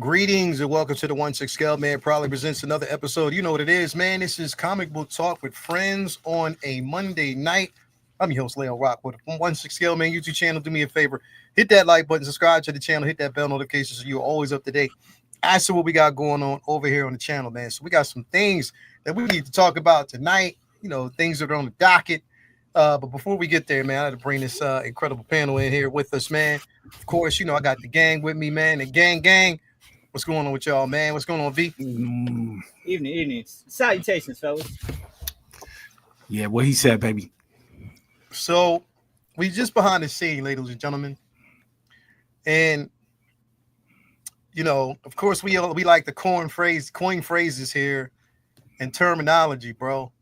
Greetings and welcome to the 1/6 Scale Man. Probably presents another episode. You know what it is, man. This is Comic Book Talk with friends on a Monday night. I'm your host, Leo Rock, with the 1/6 Scale Man YouTube channel. Do me a favor, hit that like button, subscribe to the channel, hit that bell notification so you're always up to date as to what we got going on over here on the channel, man. So we got some things that we need to talk about tonight. You know, things that are on the docket. But before we get there, man, I had to bring this incredible panel in here with us, man. Of course, you know I got the gang with me, man. The gang. What's going on with y'all, man? What's going on, V? Evening. Salutations, fellas. Yeah, what he said, baby. So we just behind the scene, ladies and gentlemen. And you know, of course, we like the coin phrases here and terminology, bro.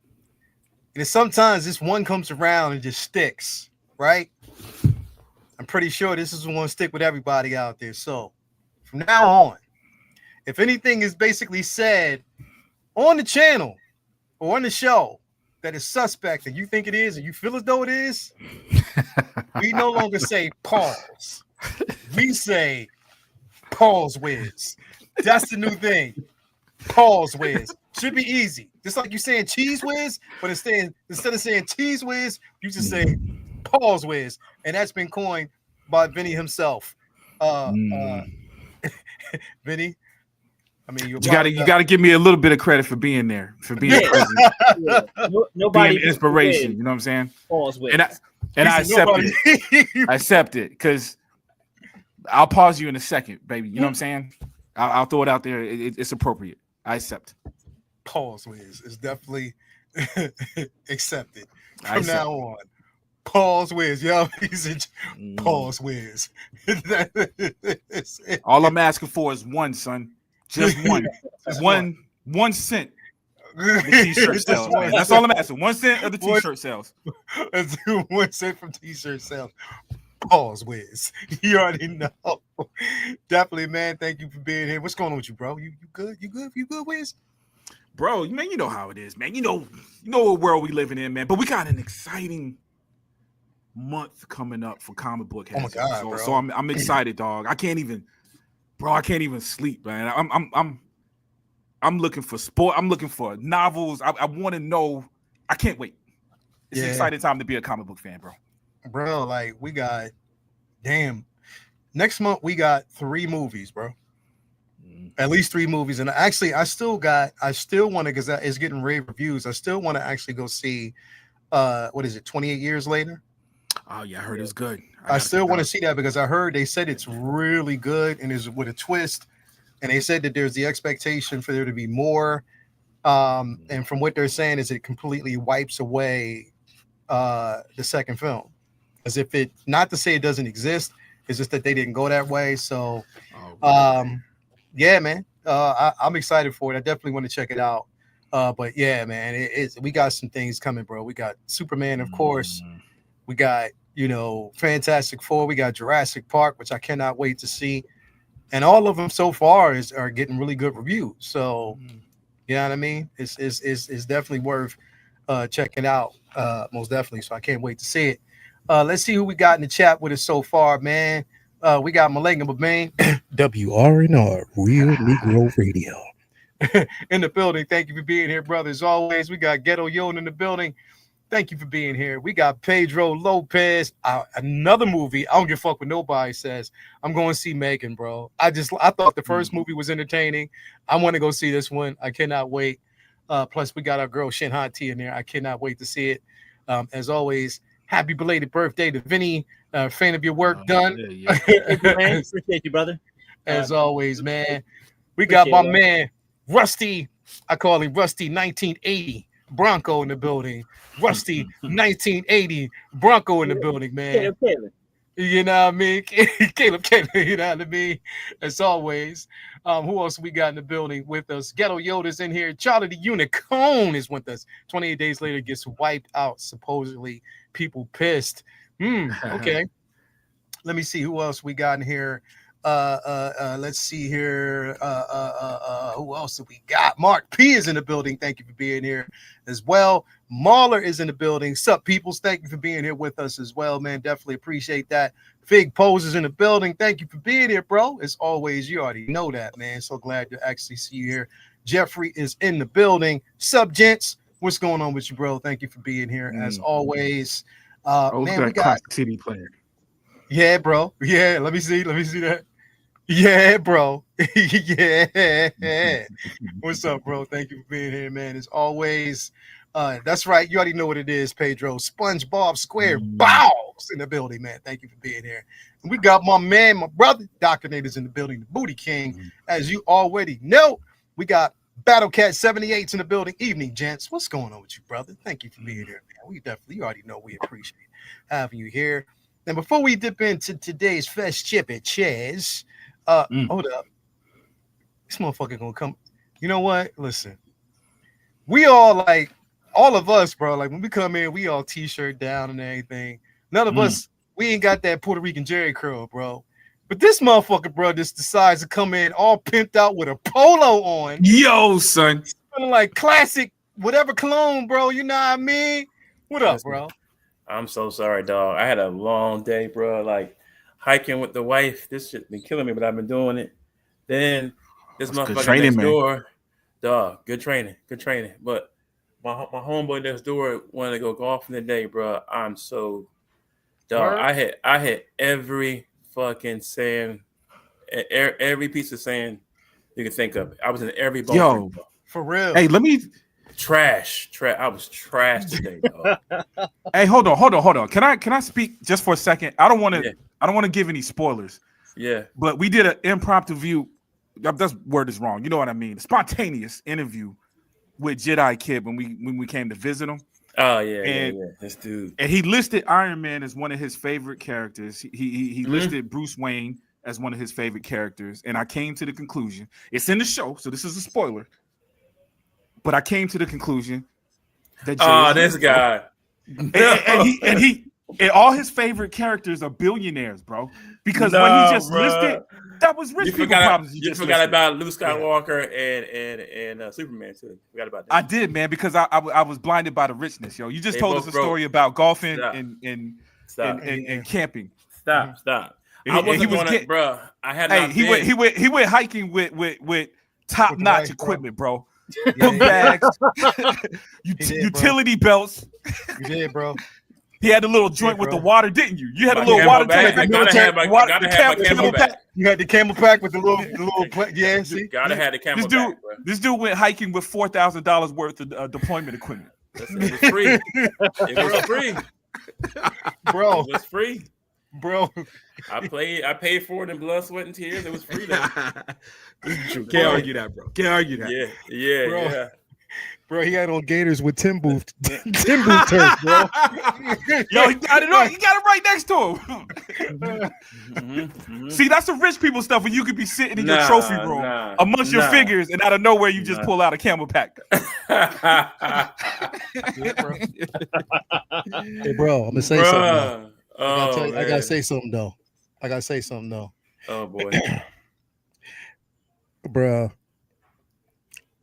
And sometimes this one comes around and just sticks, right? I'm pretty sure this is one stick with everybody out there. So from now on, if anything is basically said on the channel or on the show that is suspect and you think it is and you feel as though it is, we no longer say pause. We say pause whiz. That's the new thing. Pause whiz. Should be easy. Just like you saying cheese whiz, but instead of saying cheese whiz, you just say pause whiz. And that's been coined by Vinny himself. Vinny, I mean, you gotta give me a little bit of credit for being there, for being present, Nobody being inspiration. You know what I'm saying? Pause with. And I accept it. I accept it because I'll pause you in a second, baby. You know what I'm saying? I'll throw it out there. It's appropriate. I accept. Pause whiz is definitely accepted from now on. Pause whiz, yo. Pause whiz. All I'm asking for is one, son. Just one. One cent of the t-shirt sales, man. That's all I'm asking. 1 cent of the t-shirt sales. 1 cent from t-shirt sales. Pause whiz. You already know. Definitely, man. Thank you for being here. What's going on with you, bro? You good? You good, Wiz? Bro, man, you know how it is, man. You know what world we living in, man. But we got an exciting month coming up for comic book. Oh my God, bro. So I'm excited, dog. I can't even sleep, man. I'm looking for sport. I'm looking for novels. I want to know. I can't wait. It's an exciting time to be a comic book fan, bro. Bro, like we got, next month we got 3 movies, bro. At least 3 movies. And actually, I still want to, because it's getting rave reviews. I still want to actually go see, 28 Years Later? Oh, yeah, I heard it's good. I still want to see that because I heard they said it's really good and is with a twist. And they said that there's the expectation for there to be more. And from what they're saying is it completely wipes away the second film. As if it, not to say it doesn't exist, it's just that they didn't go that way. So, yeah, man, I'm excited for it. I definitely want to check it out. But yeah, man, we got some things coming, bro. We got Superman, of course. We got, Fantastic Four. We got Jurassic Park, which I cannot wait to see. And all of them so far are getting really good reviews. So, you know what I mean? It's definitely worth checking out, most definitely. So I can't wait to see it. Let's see who we got in the chat with us so far, man. We got Malignant Bane, WRNR, Real Negro Radio, in the building. Thank you for being here, brother. As always, we got Ghetto Yoda in the building. Thank you for being here. We got Pedro Lopez, another movie. I don't give a fuck what nobody says. I'm going to see Megan, bro. I thought the first movie was entertaining. I want to go see this one. I cannot wait. Plus, we got our girl Shin Ha T in there. I cannot wait to see it. As always, happy belated birthday to Vinny. Fan of your work, done. Yeah. Appreciate you, brother. As always, man. We got my man Rusty. I call him Rusty 1980 Bronco in the building. Rusty 1980 Bronco in the building, man. Caleb. You know what I mean? Caleb, you know what I mean? As always. Who else we got in the building with us? Ghetto Yoda's in here. Charlie the Unicorn is with us. 28 days later gets wiped out, supposedly. People pissed. Okay. Let me see who else we got in here. Let's see here. Who else do we got? Mark P is in the building. Thank you for being here as well. Mahler is in the building. Sup, peoples? Thank you for being here with us as well, man. Definitely appreciate that. Fig Pose is in the building. Thank you for being here, bro. As always, you already know that, man. So glad to actually see you here. Jeffrey is in the building. Sup, gents? What's going on with you, bro? Thank you for being here as always. Man, we got classic CD player. Yeah, bro. Yeah, let me see that. Yeah, bro. Yeah. What's up, bro? Thank you for being here, man. As always, that's right. You already know what it is, Pedro. SpongeBob Square Balls in the building, man. Thank you for being here. And we got my man, my brother, Dr. Nader's in the building, the Booty King. As you already know, we got Battlecat 78's in the building. Evening, gents. What's going on with you, brother? Thank you for being here, man. You already know we appreciate having you here. And before we dip into today's festivities, hold up. This motherfucker gonna come. You know what? Listen, we all all of us, bro. Like when we come in, we all t-shirt down and everything. None of us, we ain't got that Puerto Rican Jerry curl, bro. But this motherfucker, bro, just decides to come in all pimped out with a polo on. Yo, son. Feeling like classic, whatever cologne, bro. You know what I mean? What up, bro? I'm so sorry, dog. I had a long day, bro. Like hiking with the wife. This shit been killing me, but I've been doing it. Then this motherfucker next door, dog. Good training. But my homeboy next door wanted to go golfing today, bro. I'm so dog. Word? I hit every fucking sand, every piece of sand you can think of. I was in every ball. Yo, for real. Hey, let me. Trash. I was trash today, dog. Hey, hold on. Can I speak just for a second? I don't want to give any spoilers. Yeah. But we did an impromptu view. That word is wrong. You know what I mean? Spontaneous interview with Jedi Kid when we came to visit him. Oh yeah. This dude. And he listed Iron Man as one of his favorite characters. He listed Bruce Wayne as one of his favorite characters. And I came to the conclusion. It's in the show, so this is a spoiler. But I came to the conclusion that this guy and all his favorite characters are billionaires, bro. Because when he just listed, that was rich people problems. You forgot about Luke Skywalker and Superman too. Forgot about that. I did, man, because I was blinded by the richness, yo. You just told us a story about golfing and camping. Stop. I wasn't going to, bro. I had. Hey, he went hiking with top notch equipment, bro. Book bags, utility belts. You did, bro. He had a little joint with the water, didn't you? You had a little water tank. I gotta have my CamelBak. You had the CamelBak with the little yeah. See, gotta have the CamelBak. This dude went hiking with $4,000 worth of deployment equipment. It was free. It was free, bro. It was free. Bro, I paid for it in blood, sweat, and tears. It was free though. True. Can't argue that, bro. Can't argue that. Yeah, bro. Yeah. Bro, he had on Gators with Tim Booth turf, bro. Yo, he got it on. He got it right next to him. See, that's the rich people stuff where you could be sitting in your trophy room amongst your figures, and out of nowhere you just pull out a CamelBak. Hey, bro, I'm gonna say something. I gotta say something though. Oh boy, bro,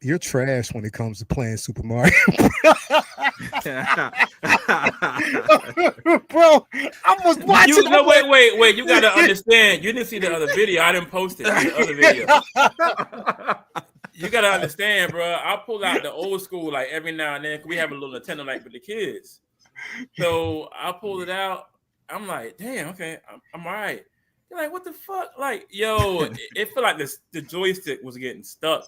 you're trash when it comes to playing Super Mario. Bro, I was watching. Wait. You gotta understand. You didn't see the other video. I didn't post it. The other video. You gotta understand, bro. I pull out the old school like every now and then. We have a little Nintendo night with the kids, so I pull it out. I'm like, damn, okay, I'm all right. You're like, what the fuck? Like, yo, it felt like the joystick was getting stuck.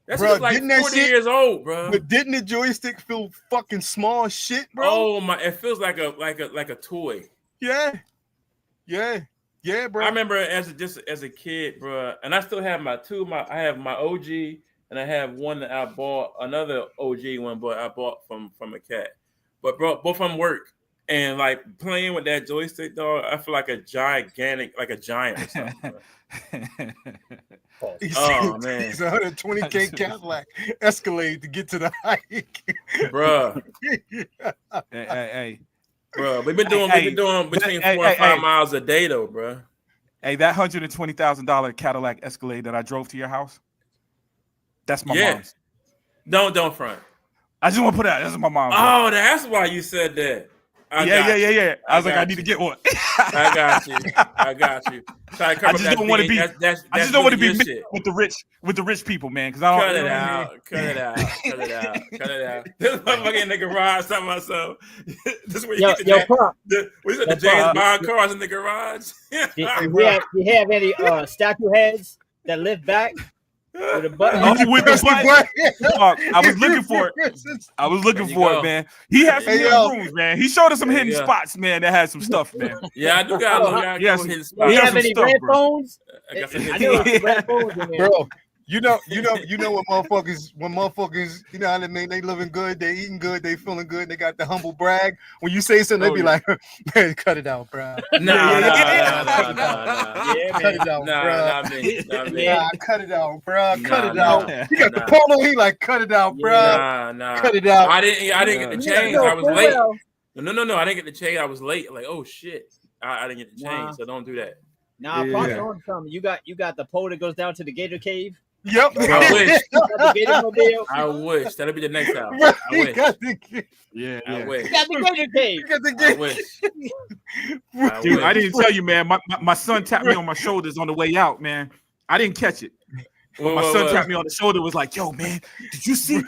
That's just like 40 years old, bro. But didn't the joystick feel fucking small as shit, bro? Oh my, it feels like a toy. Yeah, bro. I remember as a kid, bro, and I still have I have my OG and I have one that I bought, another OG one, but I bought from a cat. But bro, both of them work. And like playing with that joystick, dog, I feel like a giant or something. Oh man, it's a $120K Cadillac Escalade to get to the hike, bro. Hey, bro, we've been doing between 4 and 5 miles a day, though, bro. Hey, that $120,000 Cadillac Escalade that I drove to your house, that's my mom's. Don't front. I just want to put it out. That's my mom's. Oh, that's why you said that. Yeah. I was like, I need to get one. I got you. I just don't want to be. I just don't want to be with the rich people, man. Because I don't. Cut it out. This motherfucker in the garage talking about myself. This is where you get the James Bond cars in the garage. Do you have any statue heads that lift back? With a button. With the button. I was looking for it. Man. He has some hidden rooms, man. He showed us some hidden spots, man, that has some stuff, man. Yeah, I do got hidden spots. Do you have any red phones? I got some red phones in there. Bro. You know when motherfuckers, you know how they mean, they living good, they eating good, they feeling good, they got the humble brag. When you say something, they be like, man, cut it out, bro. Nah. Cut it out, bro. Not me. Nah, cut it out, bro. Cut it out. He got the polo, he like, cut it out, bro. Nah. Cut it out. I didn't get the change. I was late. No. I didn't get the change. I was late. Like, oh shit. I didn't get the change, so don't do that. Nah, on something. You got the pole that goes down to the Gator Cave. Yep. I wish. That'll be the next album. I wish. Yeah. You got the Gator Cave. I wish. Dude, I didn't tell you, man. My son tapped me on my shoulders on the way out, man. I didn't catch it. My son tapped me on the shoulder, was like, yo, man, did you see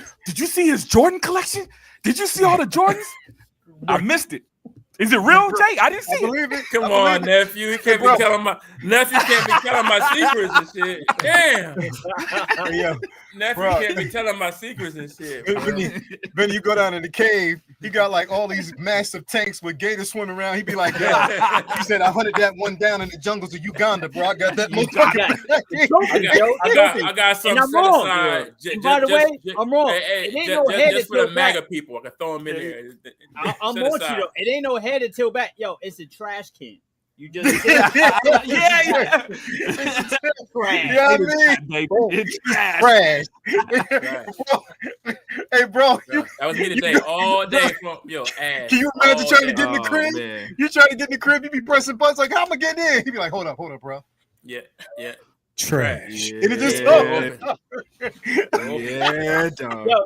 his Jordan collection? Did you see all the Jordans? I missed it. Is it real, Jay? I didn't see it. Come on, nephew. You can't be telling my secrets and shit. Damn. Nephew can't be telling my secrets and shit. Then you go down in the cave, he got like all these massive tanks with gators swimming around. He'd be like, yo, he said, I hunted that one down in the jungles of Uganda, bro. I got that I got something set aside. By the way, I'm wrong. It ain't no head just for the MAGA people. I can throw them in there. I'm on you though. It ain't no head until back. Yo, it's a trash can. You just Yeah. It's trash. It's trash. Hey, bro. That was me today, all day from ass. Can you imagine trying to get in the crib? You trying to get in the crib, you be pressing buttons like, how am I getting in? He'd be like, hold up, bro. Yeah. Trash. Yeah. And it just dog.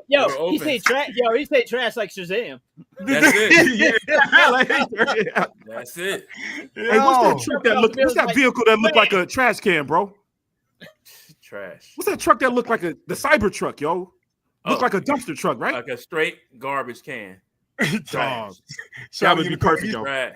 Yo, he say trash. Yo, he say trash like Shazam. That's it. That's it. Hey, what's that truck that look? What's that vehicle that look like a trash can, bro? Trash. What's that truck that look like the cyber truck, yo? Look like a dumpster truck, right? Like a straight garbage can. Dog. That would be perfect, yo. That'd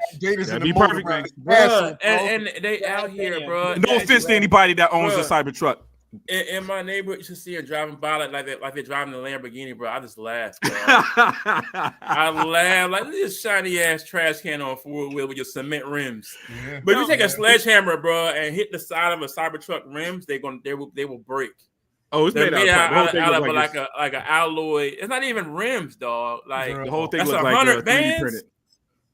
be perfect, man. And they out here, bro. No offense to anybody that owns a cyber truck. In my neighborhood, you should see them driving by like they're driving a Lamborghini, bro. I just laugh, bro. I laugh like this shiny ass trash can on a 4-wheel with your cement rims. Yeah. But if you take a sledgehammer, bro, and hit the side of a Cybertruck rims, they will break. Oh, it's made out of like an alloy. It's not even rims, dog. Like the whole thing that's looks 100 like bands.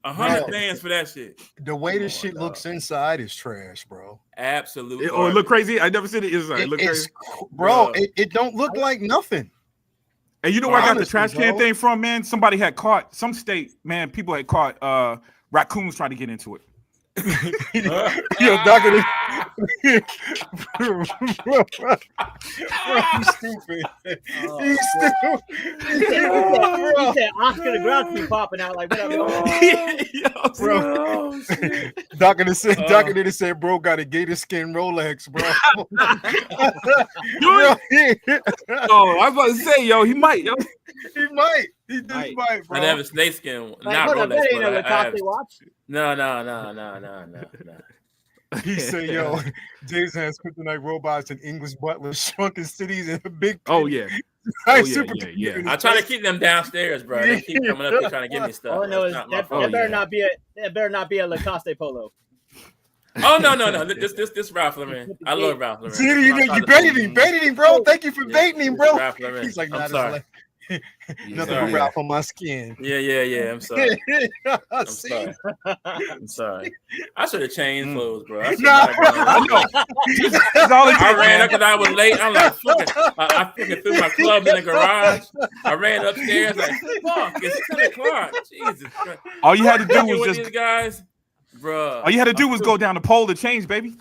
100 bands for that shit. The way this shit looks inside is trash, bro. Absolutely. It look crazy. I never seen it inside. It look crazy, bro. It don't look like nothing. And you know where I got the trash can thing from, man? Somebody had caught some state, man. People had caught raccoons trying to get into it. Yo, Doctor, you stupid. You stupid. He said Oscar the Grouch popping out like whatever. Bro. Doctor said, bro, got a gator skin Rolex, bro. I was about to say, yo, he might, yo. He might. He just might, bro. I have a snake skin. Like, not Rolex. No. He said, yo, Jason has kryptonite robots and English butlers, shrunken cities, and a big. Oh, yeah. I try to keep them downstairs, bro. They keep coming up here trying to give me stuff. Oh, no, that better not be a Lacoste polo. Oh no! This Ralph Lauren. I love Ralph Lauren. See, you baited him, bro. Thank you for baiting him, bro. He's like, I'm sorry. Nothing but Ralph on my skin. Yeah. I'm sorry. I'm sorry. I should have changed clothes, bro. I ran up because I was late. I'm like, fuck it. I fucking threw my club in the garage. I ran upstairs like, fuck, it's 10 o'clock. Jesus Christ. All you had to do was just these guys, bro. All you had to do was go down the pole to change, baby.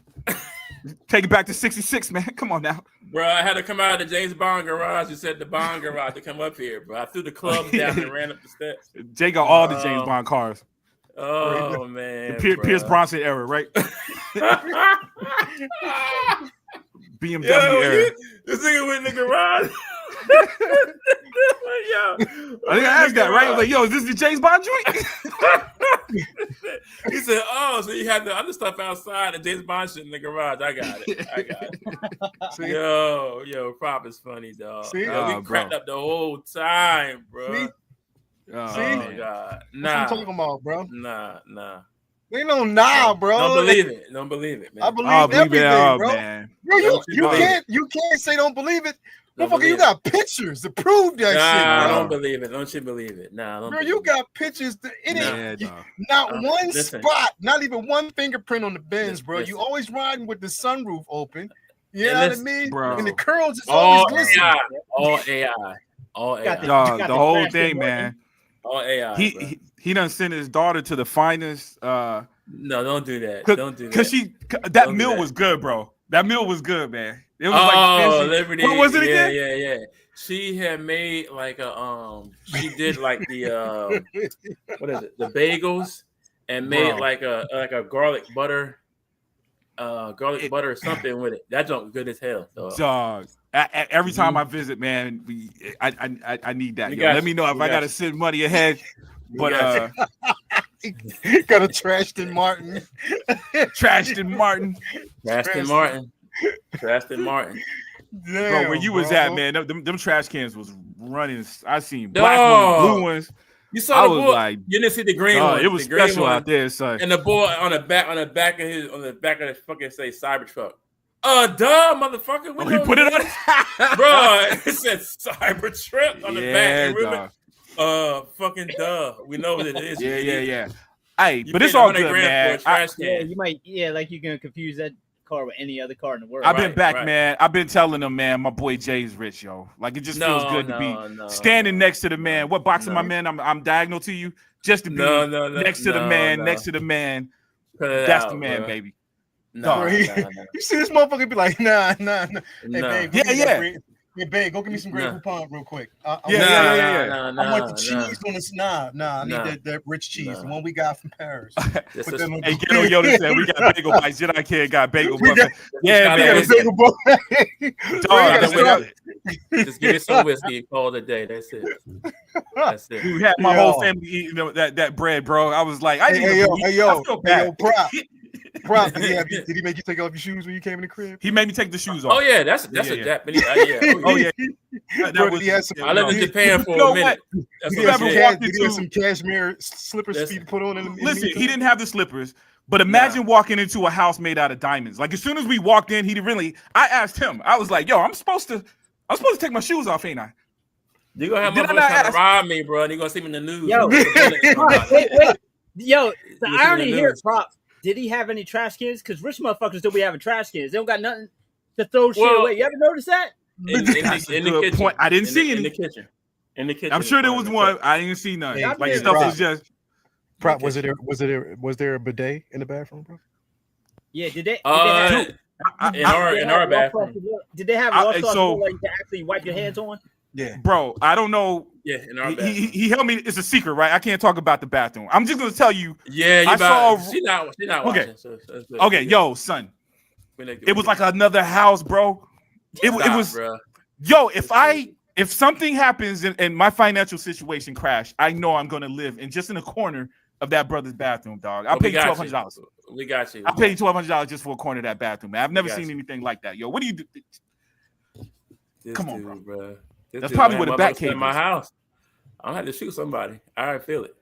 Take it back to 66, man. Come on now. Bro, I had to come out of the James Bond garage. You said the Bond garage to come up here, bro. I threw the clubs down and ran up the steps. Jay got all the James Bond cars. Oh, man. Pierce Bronson era, right? BMW era. This nigga went in the garage. I think I asked that, right? I was like, yo, is this the James Bond joint? He said, oh, so you had the other stuff outside and James Bond shit in the garage. I got it. Yo, Prop is funny, dog. See? We cracked up the whole time, bro. See? Oh, See? my God. That's what I'm talking about, bro. Nah. They don't bro. Don't believe it, man. I believe everything, bro. Man. Bro, you can't say don't believe it. Motherfucker, you got pictures to prove that shit, Nah, bro. don't believe it. Don't you believe it? Nah, don't. Bro, you got pictures. Not one spot, not even one fingerprint on the Benz, bro. You always riding with the sunroof open. You know what I mean? Bro. And the curls is always glistening. All AI. The whole thing, man. All AI. He done sent his daughter to the finest. No, don't do that. Don't do that. Because that meal was good, bro. That meal was good, man. It was like Liberty. What was it again? Yeah. She had made like a she did like the what is it? The bagels and made like a garlic butter or something with it. That junk good as hell. Dog. Every time I visit, man, I need that. Yo. Let me know if I gotta send money ahead. But got a Trashton Martin. Trashton Martin. Damn, bro, where you was at, man? Them trash cans was running. I seen black ones, blue ones. You saw the boy. Like, you didn't see the green one. It was special out there, son. And the boy on the back of the fucking say Cybertruck. Duh, motherfucker. He put it on, bro. It said Cybertruck on the back. Fucking duh. We know what it is. Yeah. Hey, but it's all good, man. You might, like you're gonna confuse that car with any other car in the world. I've been back, man. I've been telling them, man, my boy Jay's rich, yo. Like it just feels good to be standing next to the man. What boxing my man? I'm diagonal to you, just to be next to the man, next to the man. That's the man, baby. You see this motherfucker be like, nah. Hey, babe, Hey, babe, go get me some Grey Poupon real quick. I want the cheese on this. I need that rich cheese, the one we got from Paris. Hey, Ghetto Yoda said we got bagel bites. Jedi Kid got bagel bites. Yeah, man. Just give me some whiskey and call it a day. That's it. We had my whole family eating that bread, bro. I was like, I feel bad. Prop, did he make you take off your shoes when you came in the crib? He made me take the shoes off. Oh yeah, that's a Japanese. I lived in Japan for a minute. Did he have some cashmere slippers for you to put on? Listen, he didn't have the slippers, but imagine walking into a house made out of diamonds. Like as soon as we walked in, I asked him. I was like, "Yo, I'm supposed to take my shoes off, ain't I?" You gonna have my boys trying to rob me, bro? And you gonna see me in the news? Yo, wait. Yo, the irony here, Prop. Did he have any trash cans? Because rich motherfuckers don't be having trash cans. They don't got nothing to throw shit away. You ever notice that? In the kitchen. Point. I didn't see any. In the kitchen. I'm sure there was one. I didn't see none. Like stuff was just. Prop, was there a bidet in the bathroom, bro? Yeah, did they? In our bathroom. Did they have water where you can actually wipe your hands on? Yeah, bro. I don't know. Yeah, in our bathroom. He held me. It's a secret, right? I can't talk about the bathroom. I'm just gonna tell you. Yeah, she's not watching. So okay, yo, son. It was like another house, bro. It was. Bro. Yo, if something happens and my financial situation crash, I know I'm gonna live in a corner of that brother's bathroom, dog. I'll pay you $1,200. We got you. I'll pay you $1,200 just for a corner of that bathroom, man. I've never seen anything like that, yo. What do you do? Come on, bro. That's probably what a bat cave is. In my house. I'm gonna have to shoot somebody. I already feel it.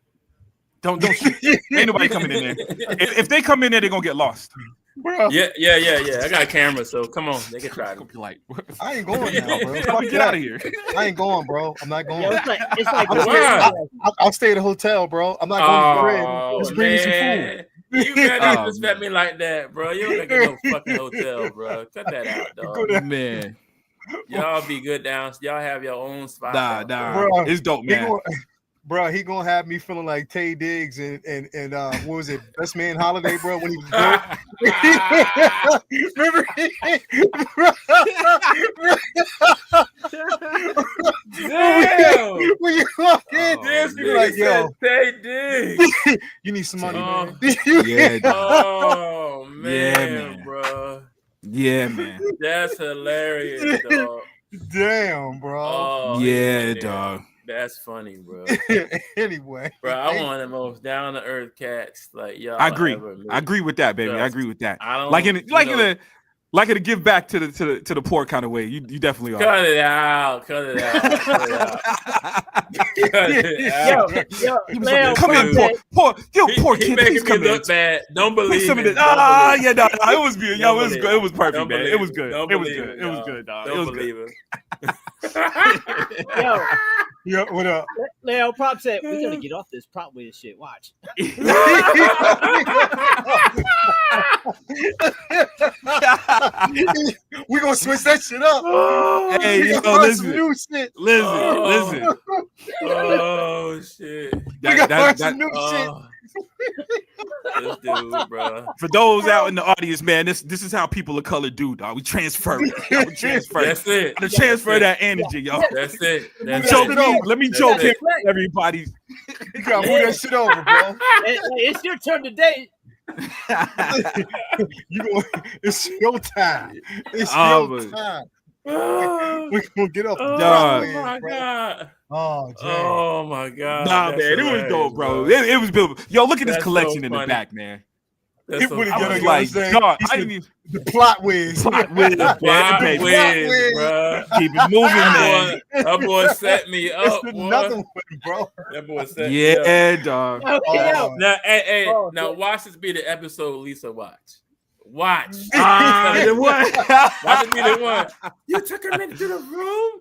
Don't shoot. Ain't nobody coming in there. If they come in there, they're gonna get lost. Bro. Yeah. I got a camera, so come on, they can try it. Like, I ain't going now, bro. Get out of here. I ain't going, bro. I'm not going. Yo, it's like I'll stay at a hotel, bro. I'm not going to the crib. Just bring me some food. You better disrespect me like that, bro. You don't get no fucking hotel, bro. Cut that out, dog. Man. Y'all be good down. Y'all have your own spot. Nah. Bro, it's dope, man. bro, he gonna have me feeling like Tay Diggs and what was it, Best Man Holiday, bro, when he was broke. Remember? Damn. When you walk in, This you're like, yo, Tay Diggs. you need some money, man. Yeah, Oh man, man. bro. Yeah, man. That's hilarious, dog. Damn, bro. Oh yeah, dog. That's funny, bro. Anyway, Bro, I'm one of the most down to earth cats. Like y'all. I agree. Ever meet. I agree with that, baby. I agree with that. I don't Like to give back to the poor kind of way. You definitely are. Cut it out. Cut it out. Cut it out. Cut it out. Yo, Leo, come in, poor He kid. making Please come me look in. bad. Don't believe Some of it. this. Yeah, no, it was good. Yo, it was perfect, Don't man. believe It was it. good. Don't It was believe good. it, It was dog. good, dog. Don't It was believe good. it. Yo, what up? Leo, Prop said we're gonna get off this prop weird shit. Watch. We gonna switch that shit up. Hey, We yo, gonna find listen. some new shit. Listen. Oh shit. We gotta find some new shit. This dude, bro. For those out in the audience, man, this is how people of color do, dog. We transfer it. We transfer it. That's it. To transfer that energy, y'all. That's it. That's Joke it. me. Let me joke it. here, everybody. You gotta move that shit over, bro. It's your turn today. It's your time. It's Oh, your time. Oh, We gonna get up. my god. Oh, Jay. Oh my god. Nah, That's man, it was hilarious, dope, bro. It was beautiful. Yo, look at this That's collection so in the funny. back, man. That's It so would've I got was on like, saying, God, he I said, didn't even the plot whiz. plot with it, man. Plot Baby. whiz, bro. Keep it moving, man. That boy set me up, It's boy. another one, bro. That boy set me up. Yeah, dog. Okay, yo. Now, hey, Oh, now shit. watch this be the episode Lisa watch. Watch. The what? Watch it be the one. You took him into the room?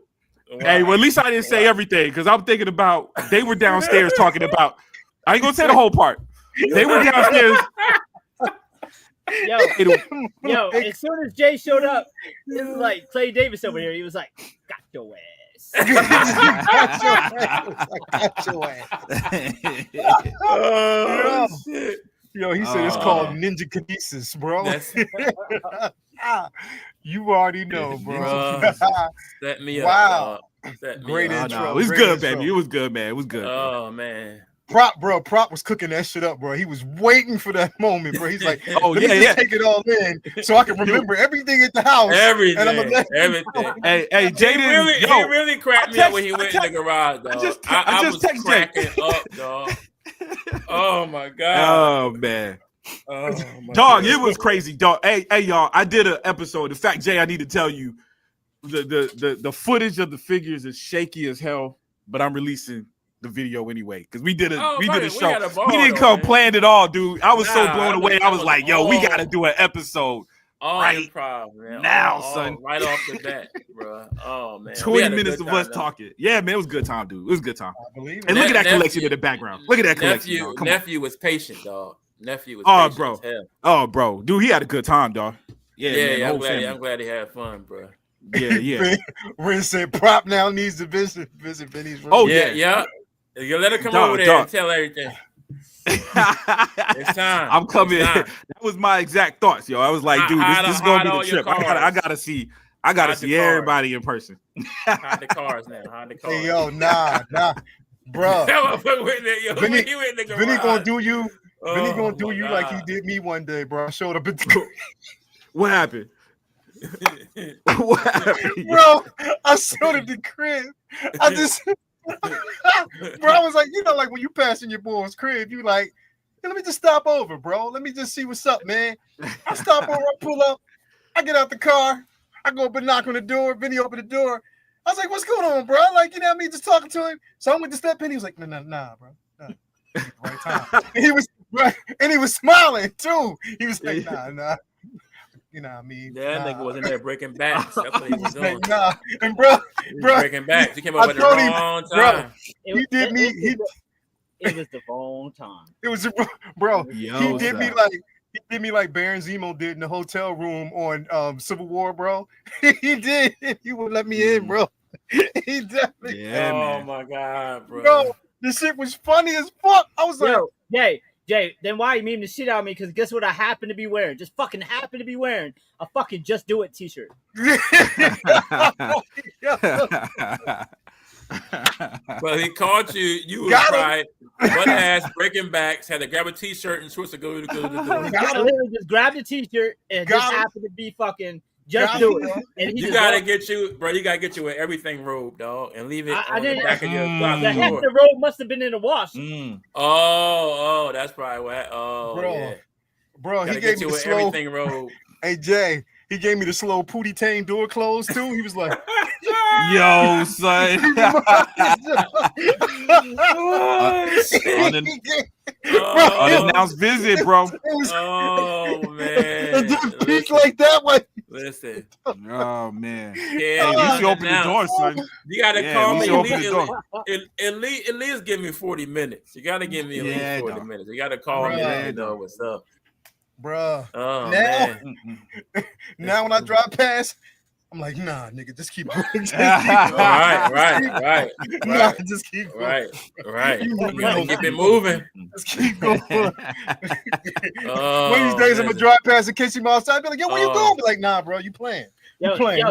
Hey, well, at least I didn't say everything because I'm thinking about they were downstairs talking about. I ain't gonna say the whole part. They were downstairs. Yo, as soon as Jay showed up, it was like Clay Davis over here. He was like, got your ass. Got your ass. Oh, shit. Yo, he said it's called ninja kinesis, bro. You already know, bro. Set me up. Wow. Set me Great up. intro. It was Great good, intro. baby. It was good, man. It was good. Oh, man. Prop was cooking that shit up, bro. He was waiting for that moment, bro. He's like, Oh, let me just take it all in so I can remember everything at the house. Everything. And I'm gonna let Everything. Hey, He Jaden, really cracked me up when he went in the garage, dog. I just was text cracking up, dog. Oh my god. Oh man. Oh, my Dog, God. it was crazy, dog. Hey, y'all, I did an episode. In fact, Jay, I need to tell you, the footage of the figures is shaky as hell, but I'm releasing the video anyway because we did a show. We didn't come planned at all, dude. I was so blown away. I was like, yo, we got to do an episode. All right improv, man. now, son. Right off the bat, bro. Oh man, 20 minutes of us talking. Yeah, man, it was a good time, dude. It was a good time. I believe it. And look at that collection in the background. Look at that collection. Dog. Come nephew was patient, dog. Nephew was on. patient as hell. Oh, bro. Dude, he had a good time, dog. Yeah, I'm glad he had fun, bro. Yeah. Ren said Prop now needs to visit Vinny's room. Oh, yeah. You let her come over there and tell everything. It's time. I'm coming. It's time. That was my exact thoughts, yo. I was like, dude, this is gonna be the trip. I gotta see everybody in person. Hide the cars now. Hide the cars. Hey, yo, nah, bro. Vinny gonna do you. Vinny gonna do you like he did me one day, bro. I showed up at the What happened? What happened? Bro, I showed up the crib. I just bro, I was like, like when you passing your boy's crib, you like, hey, let me just stop over, bro. Let me just see what's up, man. I stop over, I pull up, I get out the car, I go up and knock on the door. Vinny opened the door. I was like, what's going on, bro? Like, you know what I mean? Just talking to him. So I went to step in. He was like, nah, bro. Nah. Right time. And he was smiling too. He was like, nah. You know what I mean? That nigga was in there breaking backs. That's what he was doing. Like, nah. And bro, breaking backs. He came up at the wrong time. He did me. It was the wrong time. It was, bro. Yo, he did me like Baron Zemo did in the hotel room on Civil War, bro. He did. He would let me in, bro. He definitely. Yeah, oh man. my god, bro. Bro, This shit was funny as fuck. I was like, Jay, then why you mean the shit out of me? Because guess what I happen to be wearing? Just fucking happen to be wearing a fucking Just Do It t-shirt. Well, he caught you. You was right. Butt ass breaking backs. Had to grab a t-shirt and switch to go to the door. I literally just grabbed the t-shirt and just happened to be fucking Just Do It. And you gotta get you, bro. You gotta get you with everything robe, dog, and leave it on the back of your closet. The heck, the robe must have been in the wash. Oh, that's probably what. Oh, bro, yeah. Bro, he get gave you me the with slow. Everything robe. Hey Jay, he gave me the slow Pootie Tang door closed too. He was like, "Yo, son." Unannounced visit, bro. Oh man, it didn't peak like that way. Listen. Oh man. Yeah, at least you open the door, son. You gotta call me. At least give me 40 minutes. You gotta give me at least 40 minutes. You gotta call me and know what's up. Bruh. Oh, now when I drive past, I'm like, nah, nigga, just keep going. Right. Nah, just keep going. Right. You gotta keep it moving. Just keep going. One of these days, I'm gonna drive past and catch him outside. I'd be like, yo, where you going? Be like, nah, bro, you playing. You playing.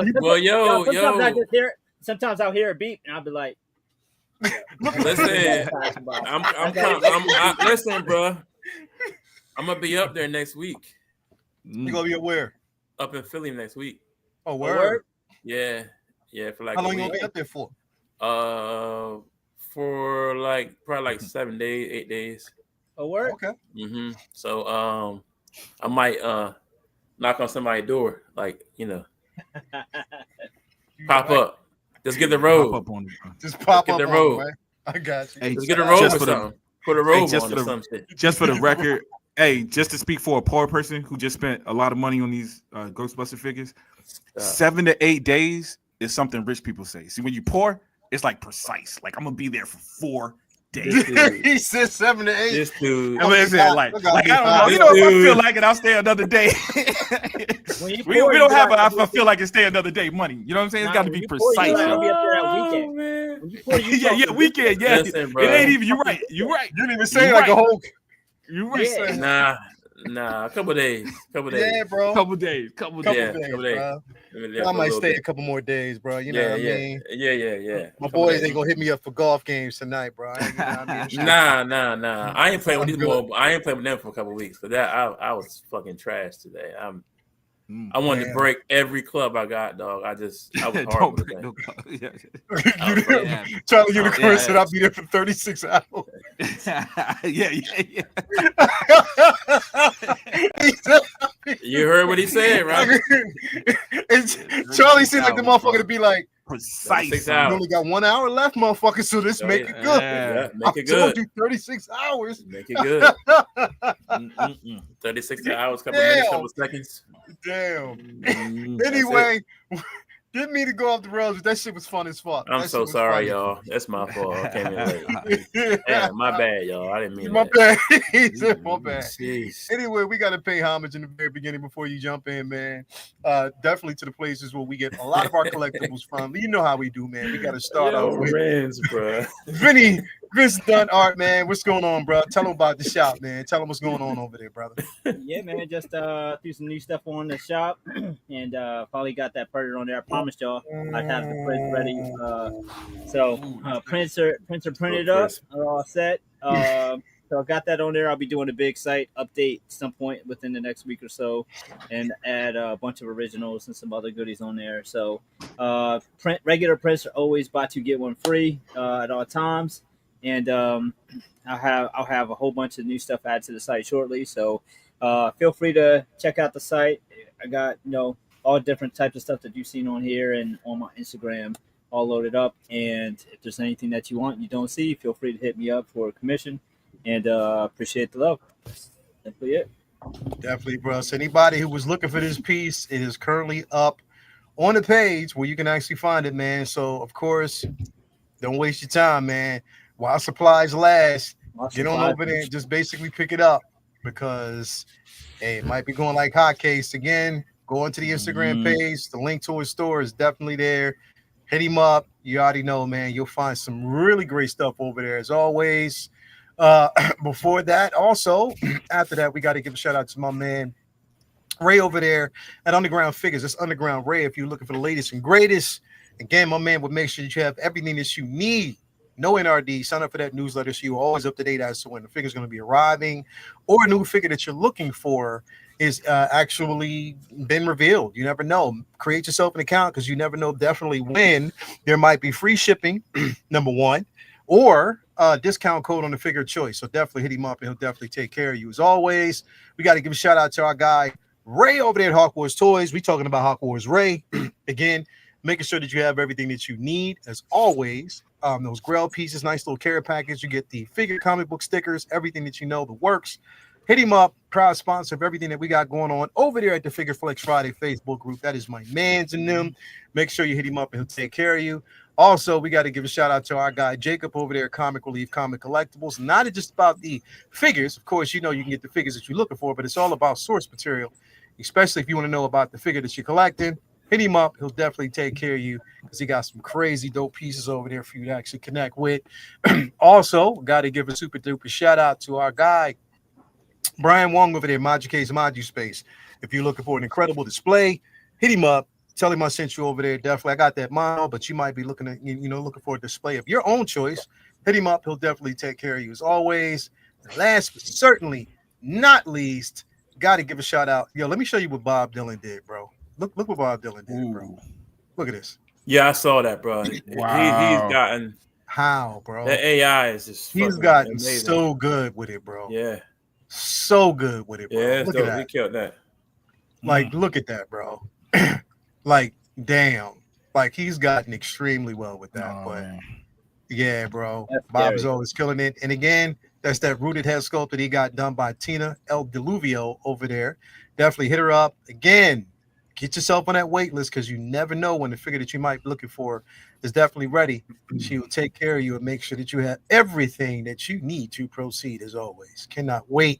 Sometimes I'll hear a beep and I'll be like, listen, listen, bro. I'm gonna be up there next week. You gonna be up where? Up in Philly next week. Oh, word? Yeah, for like. How long you gonna be up there for? For like probably like 7 days, 8 days. Oh, word? Okay. So I might knock on somebody's door, like pop up. Just get the robe. Just pop up the robe. Man. I got you. Hey, just get a robe or something. Put a robe on or something. Just for the record, hey, just to speak for a poor person who just spent a lot of money on these Ghostbuster figures, 7 to 8 days is something rich people say. See, when you're poor, it's like precise. Like, I'm gonna be there for 4 days. He said 7 to 8. This dude. I mean, like I don't know. You know, if I feel like it, I'll stay another day. we don't have I feel like it stay another day money. You know what I'm saying? It's got to be precise. Yeah, weekend. Yeah, listen, it ain't even. You're right. You didn't even say like a whole. You're right. Nah, a couple days. Yeah, bro. Couple days. Couple days. Bro. I might stay a couple more days, bro. You know what I mean? Yeah. My boys ain't gonna hit me up for golf games tonight, bro. Nah. I ain't playing with these boys. I ain't playing with them for a couple of weeks. But that I was fucking trash today. I wanted to break every club I got, dog. I was hard with that. Charlie Unicorn said I'll be there for 36 hours. Yeah. You heard what he said, right? Charlie seemed like the motherfucker to be like, precise. You only got 1 hour left, motherfucker. So this make it good. Yeah, make it good. I told you 36 hours. Make it good. 36 hours, couple minutes, couple seconds. Damn. Anyway, didn't mean to go off the rails, but that shit was fun as fuck. I'm so sorry, y'all. That's my fault. I came in late. Damn, my bad, y'all. I didn't mean my that. Bad. He said my bad. Jeez. Anyway, we got to pay homage in the very beginning before you jump in, man. Definitely to the places where we get a lot of our collectibles from. You know how we do, man. We got to start off with bro. Vince Dunn Art, man. What's going on, bro? Tell them about the shop, man. Tell them what's going on over there, brother. Yeah, man. Just threw some new stuff on the shop, and finally got that printed on there. I promised y'all I'd have the print ready. So prints are printed up. Are all set. So I got that on there. I'll be doing a big site update at some point within the next week or so, and add a bunch of originals and some other goodies on there. So regular prints are always buy two get one free at all times. And I'll have a whole bunch of new stuff added to the site shortly. So feel free to check out the site. I got all different types of stuff that you've seen on here and on my Instagram all loaded up. And if there's anything that you want you don't see, feel free to hit me up for a commission. And appreciate the love. That's simply it. Definitely, bro. So anybody who was looking for this piece, it is currently up on the page where you can actually find it, man. So of course, don't waste your time, man. While supplies last, get on over there and just basically pick it up because it might be going like hotcakes again. Go onto the Instagram page. The link to his store is definitely there. Hit him up. You already know, man. You'll find some really great stuff over there as always. Before that, also after that, we got to give a shout out to my man Ray over there at Underground Figures. That's Underground Ray. If you're looking for the latest and greatest, again, my man would make sure that you have everything that you need. No NRD. Sign up for that newsletter so you're always up to date as to when the figure's going to be arriving or a new figure that you're looking for is actually been revealed. You never know. Create yourself an account because you never know definitely when there might be free shipping, number one, or discount code on the figure of choice. So definitely hit him up and he'll definitely take care of you. As always, we got to give a shout out to our guy Ray over there at Hawk Wars Toys. We talking about Hawk Wars Ray. Again, making sure that you have everything that you need as always. Those Grail pieces, nice little care package. You get the figure comic book stickers, everything that you know, the works. Hit him up, proud sponsor of everything that we got going on over there at the Figure Flex Friday Facebook group. That is my man's and them. Make sure you hit him up and he'll take care of you. Also, we got to give a shout out to our guy Jacob over there at Comic Relief Comic Collectibles. Not just about the figures. Of course, you know you can get the figures that you're looking for, but it's all about source material, especially if you want to know about the figure that you're collecting. Hit him up. He'll definitely take care of you because he got some crazy dope pieces over there for you to actually connect with. Also, got to give a super duper shout out to our guy Brian Wong over there, Majucase Maju Space. If you're looking for an incredible display, hit him up. Tell him I sent you over there. Definitely, I got that model, but you might be looking at looking for a display of your own choice. Hit him up. He'll definitely take care of you as always. And last but certainly not least, got to give a shout out. Yo, let me show you what Bob Dylan did, bro. Look what Bob Dylan did, bro. Look at this. Yeah, I saw that, bro. Wow. He's gotten how, bro. The AI is just he's gotten amazing. So good with it, bro. Yeah. So good with it, bro. Yeah, look at that. He killed that. Like, look at that, bro. Like, damn. Like, he's gotten extremely well with that. But man. Yeah, bro. That's Bob scary. is always killing it. And again, that's that rooted head sculpt that he got done by Tina El Diluvio over there. Definitely hit her up. Again, get yourself on that wait list because you never know when the figure that you might be looking for is definitely ready. She will take care of you and make sure that you have everything that you need to proceed as always. Cannot wait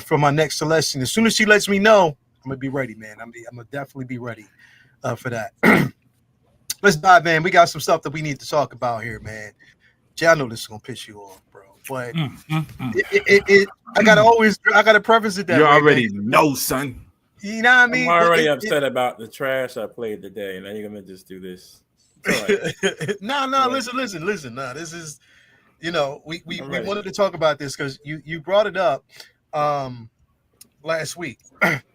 for my next selection. As soon as she lets me know, I'm going to be ready, man. I'm going to definitely be ready for that. Let's dive in. We got some stuff that we need to talk about here, man. Jay, I know this is going to piss you off, bro. But I got to preface it that you way, already man. know, son. You know what I mean? I'm already upset about the trash I played today. Now you're gonna just do this. No, listen. No, this is, we wanted to talk about this because you brought it up last week,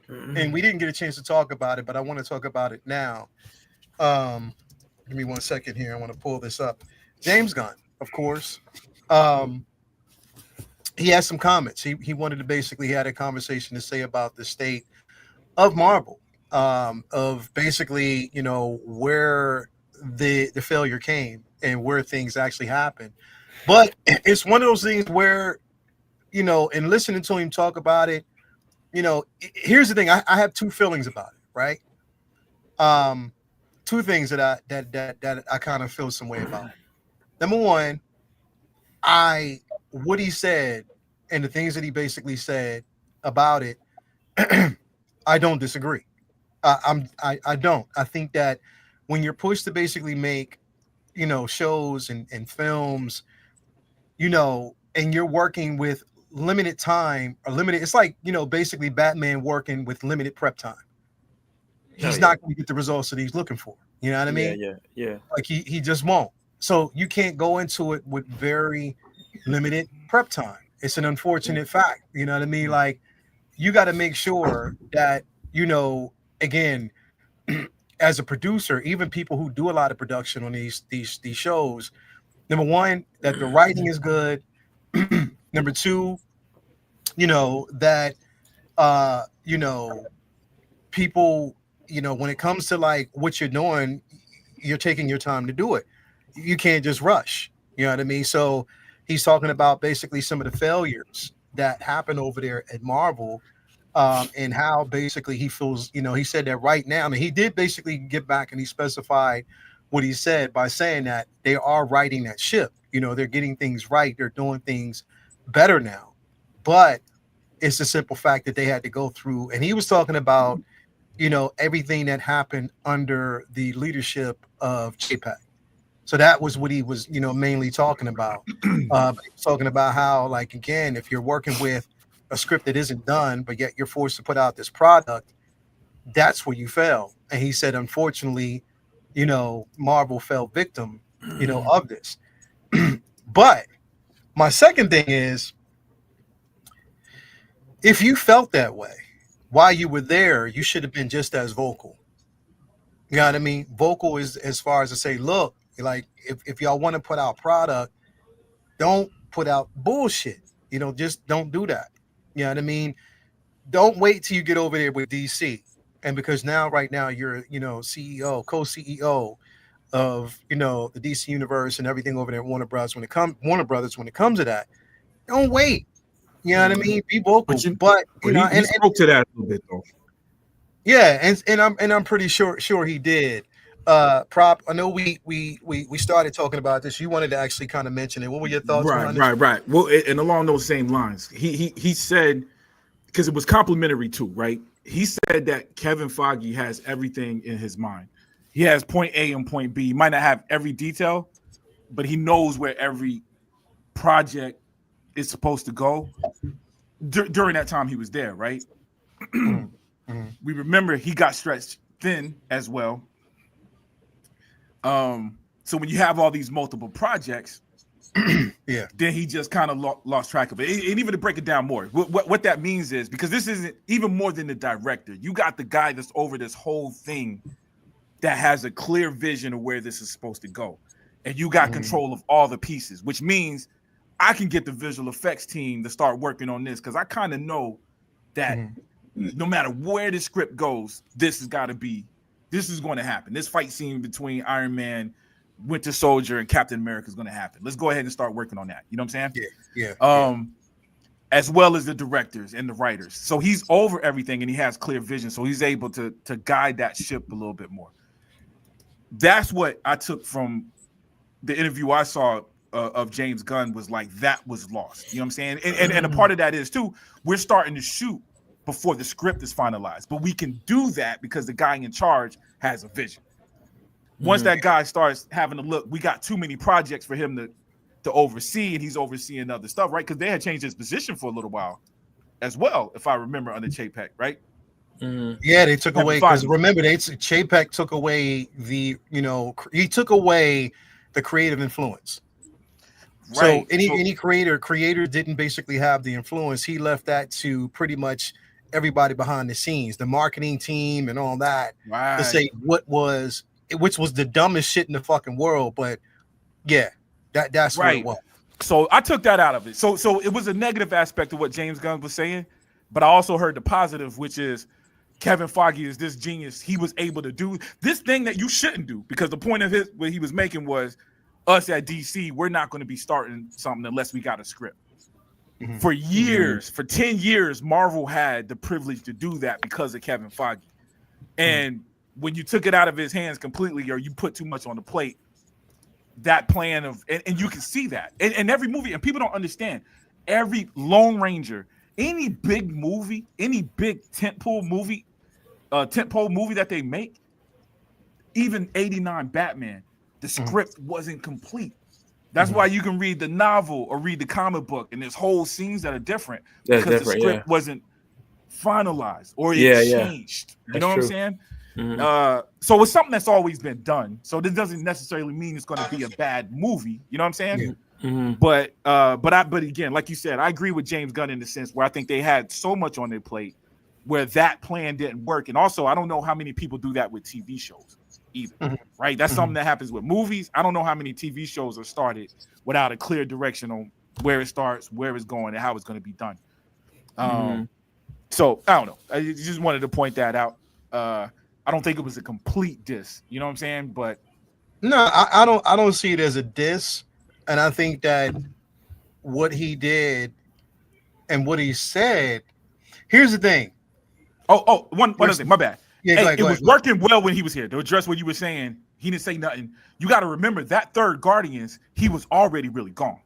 and we didn't get a chance to talk about it, but I want to talk about it now. Give me 1 second here. I want to pull this up. James Gunn, of course. He has some comments. He wanted to basically had a conversation to say about the state of Marvel, of basically, where the failure came and where things actually happened. But it's one of those things where, in listening to him talk about it, here's the thing. I have two feelings about it, right? Two things that I kind of feel some way about. Number one, what he said and the things that he basically said about it, I don't disagree. I don't. I think that when you're pushed to basically make, shows and films, and you're working with limited time or limited, it's like, basically Batman working with limited prep time. He's not going to get the results that he's looking for. You know what I mean? Yeah. Like he just won't. So you can't go into it with very limited prep time. It's an unfortunate fact. You know what I mean? Like, you got to make sure that, again, as a producer, even people who do a lot of production on these shows, number one, that the writing is good. Number two, that people, when it comes to like what you're doing, you're taking your time to do it. You can't just rush. You know what I mean? So he's talking about basically some of the failures that happen over there at Marvel. And how basically he feels, he said that right now, I mean, he did basically get back and he specified what he said by saying that they are righting that ship. They're getting things right. They're doing things better now. But it's the simple fact that they had to go through, and he was talking about, everything that happened under the leadership of JPEG. So that was what he was, mainly talking about. He was talking about how, like, again, if you're working with a script that isn't done, but yet you're forced to put out this product, that's where you fail. And he said, unfortunately, Marvel fell victim, of this. But my second thing is, if you felt that way while you were there, you should have been just as vocal. You know what I mean? Vocal is as far as to say, look, like, if y'all want to put out product, don't put out bullshit. Just don't do that. You know what I mean? Don't wait till you get over there with DC. And because right now you're, CEO, co-CEO of, the DC universe and everything over there at Warner Brothers when it comes to that, don't wait. You know what I mean? Be vocal. But he spoke to that a little bit though. Yeah, and I'm pretty sure he did. Prop, I know we started talking about this. You wanted to actually kind of mention it. What were your thoughts? Right. Well, and along those same lines, he said, because it was complimentary too, right? He said that Kevin Feige has everything in his mind. He has point A and point B. He might not have every detail, but he knows where every project is supposed to go during that time he was there, right? We remember he got stretched thin as well. So when you have all these multiple projects, yeah, then he just kind of lost track of it. And even to break it down more, what that means is, because this isn't even more than the director. You got the guy that's over this whole thing that has a clear vision of where this is supposed to go. And you got control of all the pieces, which means I can get the visual effects team to start working on this, because I kind of know that no matter where the script goes, this is going to happen. This fight scene between Iron Man, Winter Soldier, and Captain America is going to happen. Let's go ahead and start working on that. You know what I'm saying? Yeah. As well as the directors and the writers. So he's over everything and he has clear vision. So he's able to guide that ship a little bit more. That's what I took from the interview I saw of James Gunn, was like, that was lost. You know what I'm saying? And a part of that is too, we're starting to shoot before the script is finalized, but we can do that because the guy in charge has a vision. Once that guy starts having a look, we got too many projects for him to oversee, and he's overseeing other stuff, right? Because they had changed his position for a little while as well, if I remember, under Chapek, right? Yeah, they took away, because remember, Chapek took away he took away the creative influence. Right. So any creator didn't basically have the influence. He left that to pretty much everybody behind the scenes, the marketing team and all that, to say which was the dumbest shit in the fucking world. But yeah, that's right. What it was. So I took that out of it. So it was a negative aspect of what James Gunn was saying, but I also heard the positive, which is Kevin Feige is this genius. He was able to do this thing that you shouldn't do, because the point of what he was making was, us at DC, we're not going to be starting something unless we got a script. For years, for 10 years, Marvel had the privilege to do that because of Kevin Feige. And when you took it out of his hands completely, or you put too much on the plate, that plan of, and you can see that. And every movie, and people don't understand, every Lone Ranger, any big movie, any big tentpole movie that they make, even 89 Batman, the script wasn't complete. That's why you can read the novel or read the comic book, and there's whole scenes that are different because the script wasn't finalized or it changed. You know what I'm saying? So it's something that's always been done. So this doesn't necessarily mean it's going to be a bad movie. You know what I'm saying? But again, like you said, I agree with James Gunn in the sense where I think they had so much on their plate where that plan didn't work. And also, I don't know how many people do that with TV shows either, right? That's something that happens with movies. I don't know how many TV shows are started without a clear direction on where it starts, where it's going, and how it's going to be done. So I don't know. I just wanted to point that out. I don't think it was a complete diss. You know what I'm saying? But no, I don't see it as a diss. And I think that what he did and what he said. Here's the thing. One other thing. My bad. Yeah, it was working well when he was here. To address what you were saying, he didn't say nothing. You got to remember that third Guardians, he was already really gone.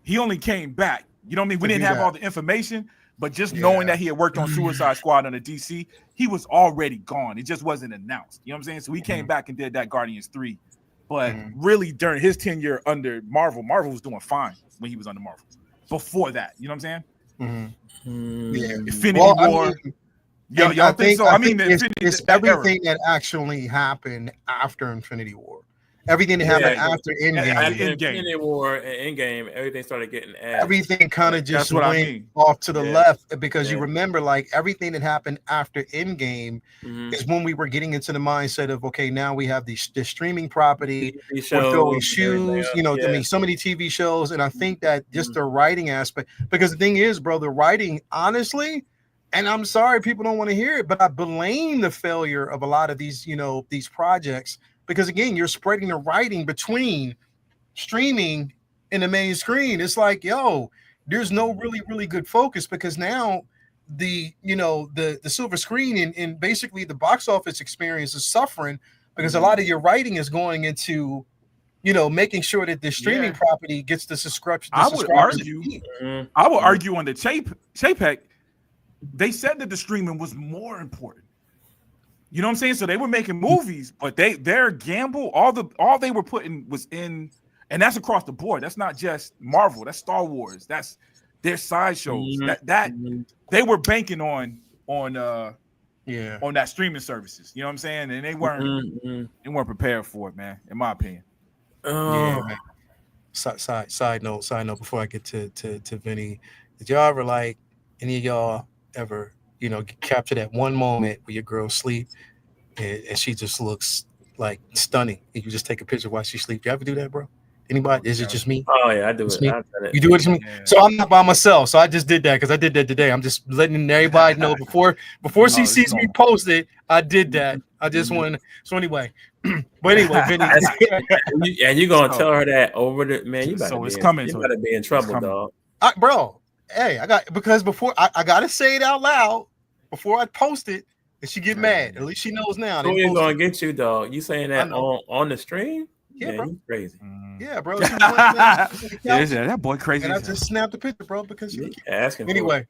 He only came back. You know what I mean? We didn't have all the information, But just knowing that he had worked on Suicide Squad under DC, he was already gone. It just wasn't announced. You know what I'm saying? So he came back and did that Guardians 3. But really, during his tenure under Marvel, Marvel was doing fine when he was under Marvel. Before that, you know what I'm saying? Yeah. Infinity War. Y'all think so? I mean, it's everything era. that actually happened after Infinity War. Everything that happened after Endgame. Infinity War and Endgame, everything started getting added. Everything kind of just went off to the left because you remember, like, everything that happened after Endgame is when we were getting into the mindset of, okay, now we have the streaming property, we're throwing shoes, you know, I mean, so many TV shows. And I think that just the writing aspect, because the thing is, bro, the writing, honestly, and I'm sorry people don't want to hear it, but I blame the failure of a lot of these, you know, these projects. Because again, you're spreading the writing between streaming and the main screen. It's like, yo, there's no really good focus because now the silver screen and basically the box office experience is suffering because a lot of your writing is going into, you know, making sure that the streaming property gets the subscription. I would argue on the Chapek, they said that the streaming was more important. You know what I'm saying? So they were making movies, but their gamble, all they were putting was in, and that's across the board. That's not just Marvel. That's Star Wars. That's their sideshows. That they were banking on that streaming services. You know what I'm saying? And they weren't prepared for it, man. In my opinion. Yeah. Man. Side note. Before I get to Vinny, did y'all ever like any of y'all ever? You know, capture that one moment where your girl sleep and she just looks like stunning. And you just take a picture while she sleeps. You ever do that, bro? Anybody? Is it just me? Oh yeah, I do it. You do it to me? Yeah. So I'm not by myself. So I just did that because I did that today. I'm just letting everybody know before she sees me post it. I did that. I just want. So anyway, but anyway, Vinny, and you're gonna tell her that over the man. You better be in trouble, dog. Bro. Hey, before I gotta say it out loud before I post it, and she get mad. At least she knows now. Who you gonna get you, dog? You saying that on the stream? Yeah, bro. You crazy. Yeah, bro. That boy crazy. And I just snapped the picture, bro, because she asking. Anyway,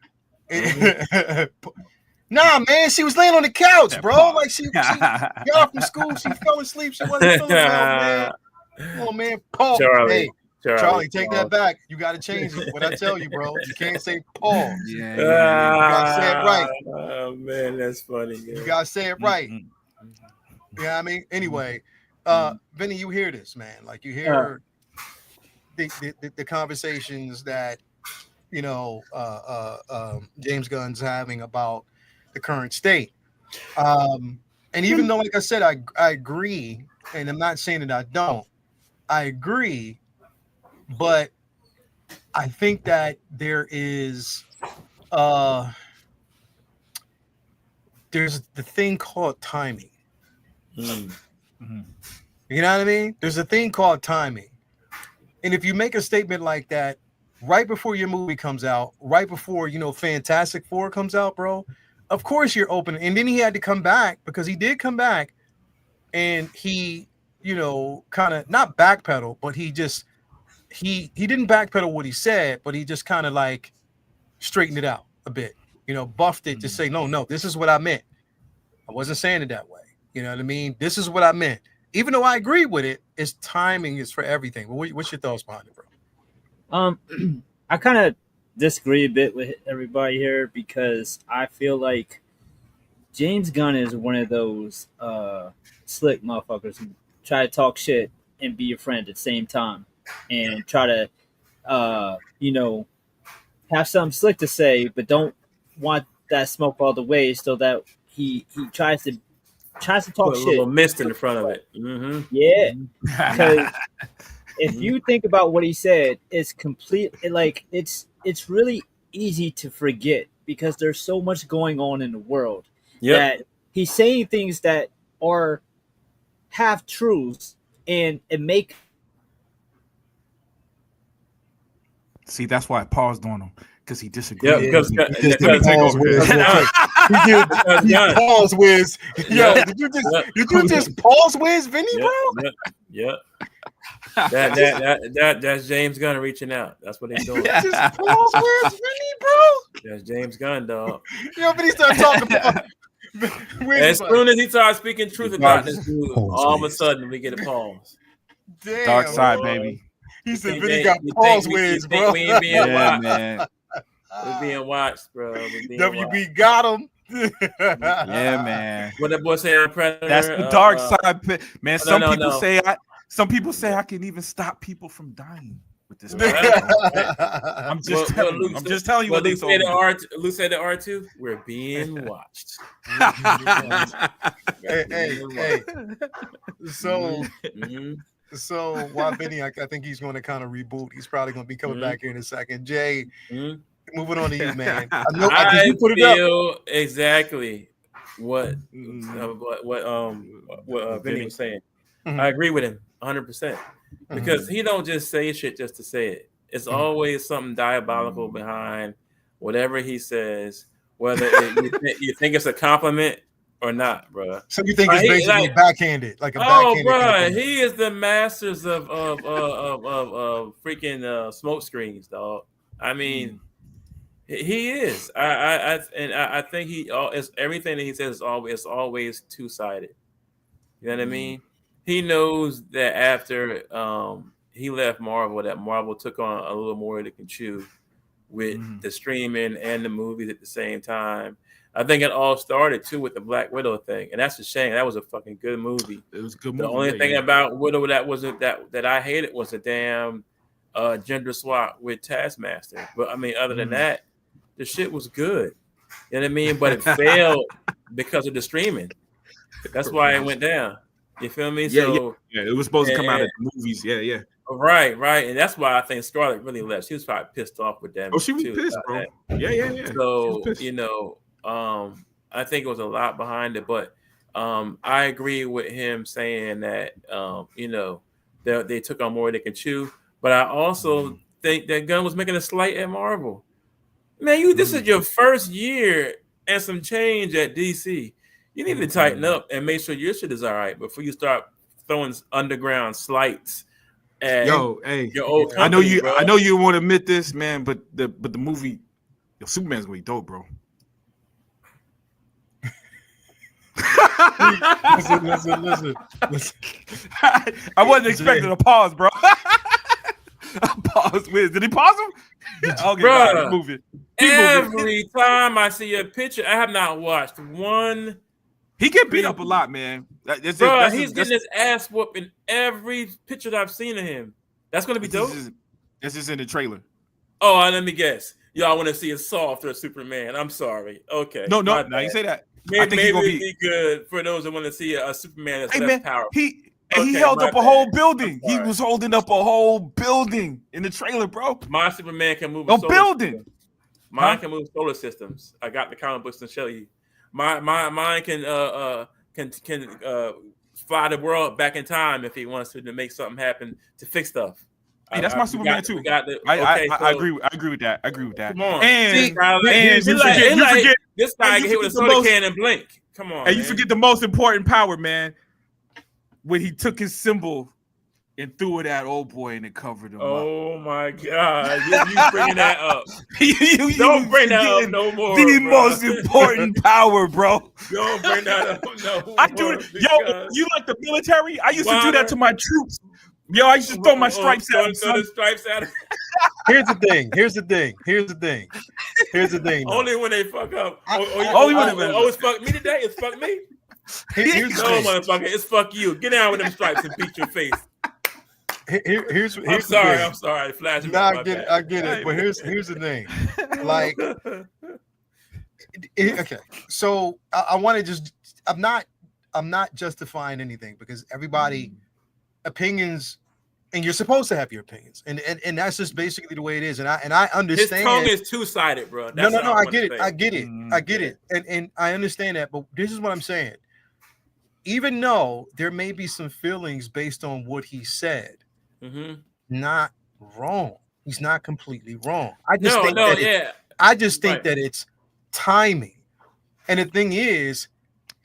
nah, man, she was laying on the couch, bro. Like she got off from school, she fell asleep. She wasn't feeling well, man. Come on, man. Paul, Charlie, take that back. You got to change it. What I tell you, bro, you can't say pause. Yeah. You got to say it right. Oh man, that's funny. Man. You got to say it right. You know what I mean? Anyway, Vinny, you hear this, man? Like you hear the conversations that you know James Gunn's having about the current state. And even though, like I said, I agree, and I'm not saying that I don't. I agree. But I think that there's the thing called timing. Mm-hmm. You know what I mean? There's a thing called timing. And if you make a statement like that right before your movie comes out, right before, you know, Fantastic Four comes out, bro, of course you're open. And then he had to come back because he did come back and he, you know, kind of not backpedal, but he just he didn't backpedal what he said, but he just kind of like straightened it out a bit, you know, buffed it to say, no, this is what I meant. I wasn't saying it that way. You know what I mean? This is what I meant. Even though I agree with it, its timing is for everything. What's your thoughts behind it, bro? I kind of disagree a bit with everybody here because I feel like James Gunn is one of those slick motherfuckers who try to talk shit and be your friend at the same time. And try to, you know, have something slick to say, but don't want that smoke all the way, so that he tries to talk put a shit. Little mist in the front of it. Mm-hmm. Yeah, because if you think about what he said, it's complete. It's really easy to forget because there's so much going on in the world that he's saying things that are half truths and it make. See, that's why I paused on him because he disagreed. Yeah, because he paused Wiz. Yo, did you just pause Wiz, Vinny, bro? Yeah. That's James Gunn reaching out. That's what he's doing. Just pause where it's Vinny, bro. That's James Gunn, dog. Yo, but he started talking about. As soon as he starts speaking truth about this dude, all of a sudden we get a pause. Damn, Dark side, baby. He said Vinny got pause wigs, bro. We ain't being watched. man. We're being watched, bro. WB got him. Yeah, man. What that boy say on Predator? That's the dark side, man. Some people say I can even stop people from dying with this. I'm just telling you what Luke said. Luke said to R2, we're being watched. hey. So why Vinny? I think he's going to kind of reboot. He's probably going to be coming back here in a second. Jay, moving on to you, man. I feel exactly what Vinny was saying. I agree with him 100% because he don't just say shit just to say it. It's always something diabolical behind whatever he says, whether you think it's a compliment or not, bro. So you think it's basically backhanded, like a backhanded? Bro, compliment. he is the masters of freaking smoke screens, dog. I mean. He is. I think everything that he says is always two-sided. You know what I mean? He knows that after he left Marvel, that Marvel took on a little more than it can chew with the streaming and the movies at the same time. I think it all started too with the Black Widow thing, and that's a shame. That was a fucking good movie. It was a good movie. The only thing about Widow that I hated was a damn gender swap with Taskmaster. But I mean, other than that. The shit was good. You know what I mean? But it failed because of the streaming. That's why it went down. You feel me? Yeah. It was supposed to come out of the movies. Yeah. Right. And that's why I think Scarlett really left. She was probably pissed off with them. Oh, she was pissed, bro. Yeah. So, I think it was a lot behind it. But I agree with him saying that, they took on more than they can chew. But I also think that Gunn was making a slight at Marvel. Man, this is your first year and some change at DC. You need to tighten up and make sure your shit is all right before you start throwing underground slights at your old company, I know you won't admit this, man, but the movie, Superman's gonna be dope, bro. Listen. I wasn't expecting a pause, bro. Pause. Did he pause him? Okay, bro. Move it. Every time I see a picture, I have not watched one. He get beat up a lot, man. He's getting his ass whooped in every picture that I've seen of him. That's gonna be dope. This is in the trailer. Oh, let me guess. Y'all want to see a softer Superman? I'm sorry. Okay. No, you say that. Maybe it'd be good for those that want to see a Superman that's less powerful. He held up a whole building. He was holding up a whole building in the trailer, bro. My Superman can move a building. Mine can move solar systems. I got the comic books to show you. Mine can fly the world back in time if he wants to make something happen to fix stuff. Hey, that's my Superman too. I agree with that. Come on. And you forget this guy can hit with a soda can and blink. Come on. And you forget the most important power, man. When he took his symbol and threw it at old boy and it covered him up. Oh my God. You bringing that up. Don't bring that up no more. The most important power, bro. Don't bring that up no I do it. Yo, you like the military? I used to do that to my troops. Yo, I used to throw my stripes at him. Throw the stripes at him. Here's the thing. Only when they fuck up. It's fuck me today. It's fuck me. Here's the thing. Motherfucker, it's fuck you. Get down with them stripes and beat your face. Here's I'm sorry. Flashing. No, I get it. But here's the thing. Like, okay. So I want to just. I'm not justifying anything because everybody opinions, and you're supposed to have your opinions, and that's just basically the way it is. And I understand. His tongue is two-sided, bro. That's no. I get it. And I understand that. But this is what I'm saying. Even though there may be some feelings based on what he said, not wrong. He's not completely wrong. I just think that it's timing. And the thing is,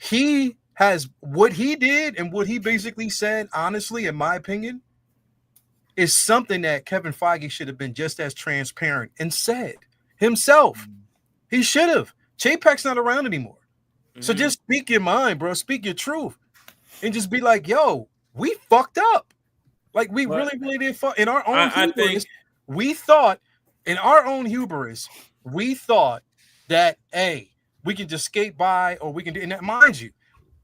he has what he did and what he basically said, honestly, in my opinion, is something that Kevin Feige should have been just as transparent and said himself. He should have. Chapek's not around anymore. So just speak your mind, bro. Speak your truth. And just be like, yo, we fucked up. Like, we really did fuck. In our own hubris, we thought, that, hey, we can just skate by or we can do, and that, mind you,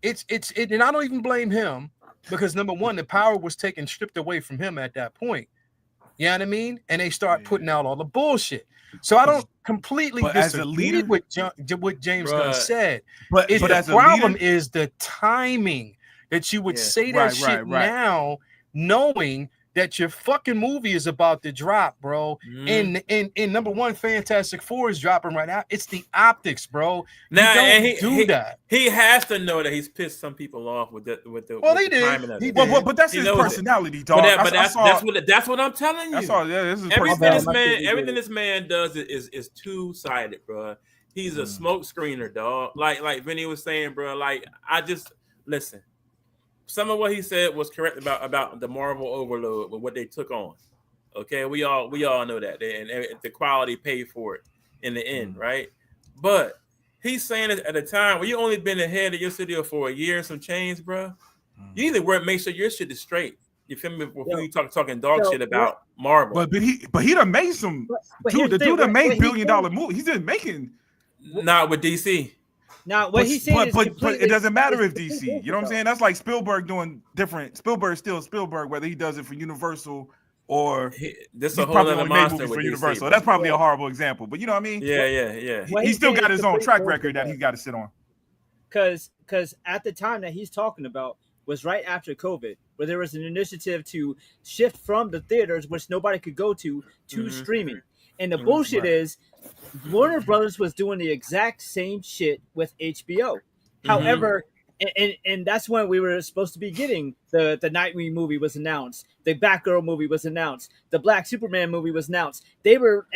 it's and I don't even blame him because, number one, the power was stripped away from him at that point. You know what I mean? And they start putting out all the bullshit. So I don't completely disagree with what James Gunn said. But the problem is the timing that you would say that shit now, knowing that your fucking movie is about to drop, bro. And number one, Fantastic Four is dropping right now. It's the optics, bro. Now, do that. He has to know that he's pissed some people off with the he did. timing of it. But that's his personality, dog. But that's what I'm telling you. This is everything this man does is two-sided, bro. He's a smoke screener, dog. Like Vinny was saying, bro. Like, I just listen. Some of what he said was correct about the Marvel overload with what they took on. Okay, we all know that, and the quality paid for it in the end, right? But he's saying it at a time where you only been ahead of your studio for a year and some change, bro. You need to make sure your shit is straight. You feel me? Before you talking dog shit about Marvel. But he done made some. The dude that made $1 billion movie. He's been making. Not with DC. Now, what he's saying but it doesn't matter if DC. You know what I'm saying? That's like Spielberg doing different. Spielberg's still Spielberg, whether he does it for Universal or this is a whole other monster for DC, Universal. bro. That's probably a horrible example, but you know what I mean? Yeah. He still got his own track record that he's got to sit on. Because at the time that he's talking about was right after COVID, where there was an initiative to shift from the theaters, which nobody could go to streaming. And the bullshit is Warner Brothers was doing the exact same shit with HBO. However, and that's when we were supposed to be getting the Nightwing movie was announced, the Batgirl movie was announced, the Black Superman movie was announced. They were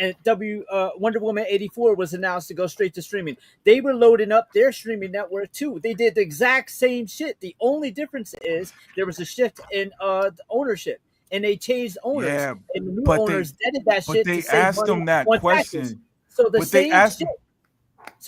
Wonder Woman 84 was announced to go straight to streaming. They were loading up their streaming network too. They did the exact same shit. The only difference is there was a shift in ownership. And they changed owners. Yeah, and the new owners did that shit. But they asked them that question. Taxes. So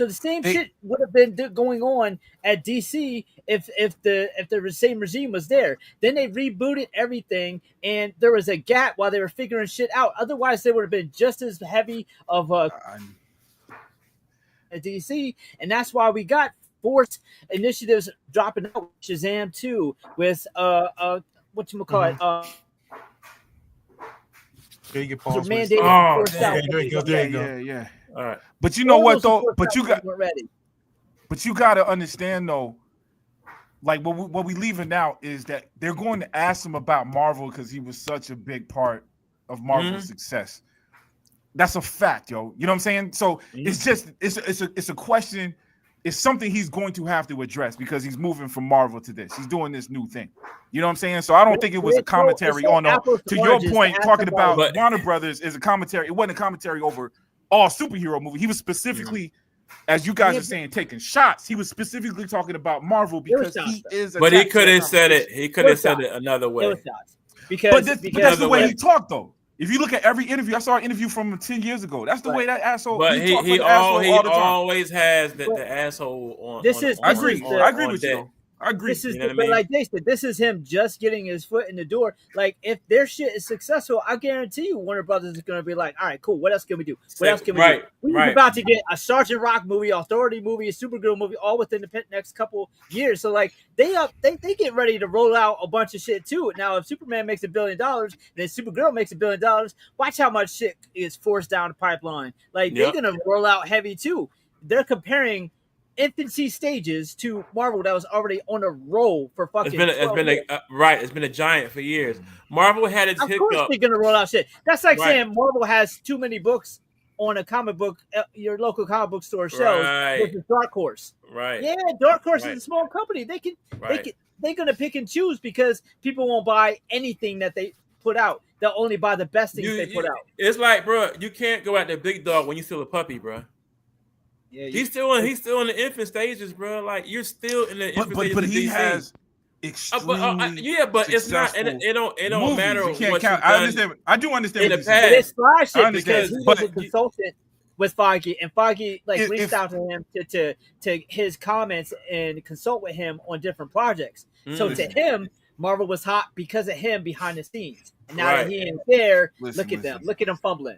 the same shit would have been going on at DC if the same regime was there. Then they rebooted everything, and there was a gap while they were figuring shit out. Otherwise, they would have been just as heavy of a DC, and that's why we got forced initiatives dropping out. Shazam 2 with There you go. Yeah. All right. But you know what though? But you got to understand though. Like what we leaving out is that they're going to ask him about Marvel because he was such a big part of Marvel's success. That's a fact, yo. You know what I'm saying? So it's a question. It's something he's going to have to address because he's moving from Marvel to this. He's doing this new thing. You know what I'm saying? So I don't think it was a commentary on to your point, talking about Warner Brothers is a commentary. It wasn't a commentary over all superhero movie. He was specifically, as you guys are saying, taking shots. He was specifically talking about Marvel because he is. But he could have said it. He could have said it another way. But that's the way he talked, though. If you look at every interview, I saw an interview from him 10 years ago. That's the way that asshole. But he always has the asshole on. I agree with you. I agree. This is like they said. This is him just getting his foot in the door. Like if their shit is successful, I guarantee you, Warner Brothers is going to be like, "All right, cool. What else can we do? What else can we do? We're about to get a Sergeant Rock movie, Authority movie, a Supergirl movie, all within the next couple years. So like they get ready to roll out a bunch of shit too. Now, if Superman makes $1 billion, then Supergirl makes $1 billion. Watch how much shit is forced down the pipeline. Like they're going to roll out heavy too. They're comparing infancy stages to Marvel that was already on a roll for fucking. It's been a giant for years. Marvel had its hiccup. Of course they're gonna roll out shit. That's like saying Marvel has too many books on a comic book, your local comic book store shelves. Versus Dark Horse. Right. Yeah, Dark Horse is a small company. They're gonna pick and choose because people won't buy anything that they put out. They'll only buy the best things they put out. It's like, bro, you can't go at the big dog when you're still a puppy, bro. Yeah, he's still in the infant stages, bro. Like you're still in the infant stages. But he has. extremely but it's not. It don't movies. matter. You can't what count. I understand. I do understand in what the you're saying. But it's fly shit understand, because he but was a consultant with Feige, and Feige reached if out to him to his comments and consult with him on different projects. So to him, Marvel was hot because of him behind the scenes. And now that he ain't there, look at them fumbling.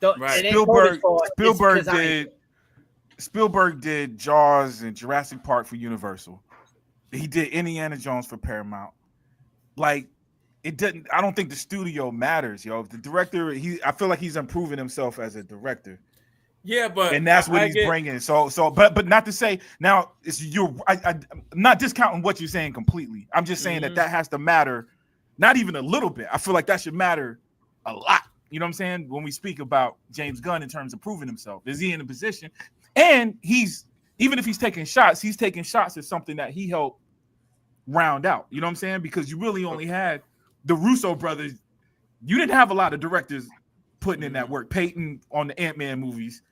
Right. It ain't Kobe's fault. Spielberg did Jaws and Jurassic Park for Universal. He did Indiana Jones for Paramount. Like, it didn't. I don't think the studio matters, yo. The director, I feel like he's improving himself as a director. Yeah, but and that's what he's bringing. But not to say now it's I'm not discounting what you're saying completely. I'm just saying that has to matter, not even a little bit. I feel like that should matter a lot. You know what I'm saying? When we speak about James Gunn in terms of proving himself, is he in a position? And even if he's taking shots at something that he helped round out. You know what I'm saying? Because you really only had the Russo brothers. You didn't have a lot of directors putting in that work. Peyton on the Ant-Man movies.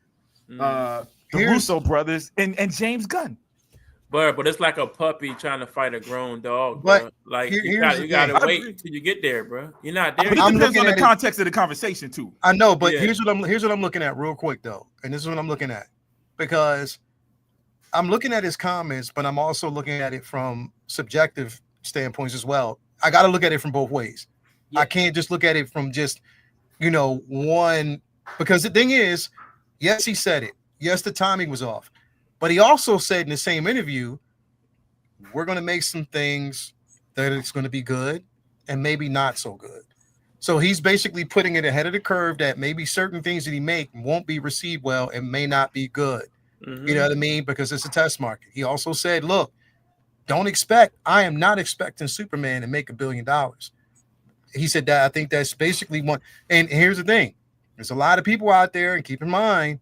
The Russo brothers and James Gunn. But it's like a puppy trying to fight a grown dog, bro. Like you gotta wait till you get there, bro. You're not there. But it depends on the context of the conversation too. I know, but here's what I'm looking at real quick though, and this is what I'm looking at, because I'm looking at his comments, but I'm also looking at it from subjective standpoints as well. I got to look at it from both ways. Yeah. I can't just look at it from just one, because the thing is, yes, he said it. Yes, the timing was off. But he also said in the same interview, we're going to make some things that it's going to be good and maybe not so good. So he's basically putting it ahead of the curve that maybe certain things that he make won't be received well and may not be good. You know what I mean? Because it's a test market. He also said, look, I am not expecting Superman to make $1 billion. He said that. I think that's basically one. And here's the thing. There's a lot of people out there, and keep in mind,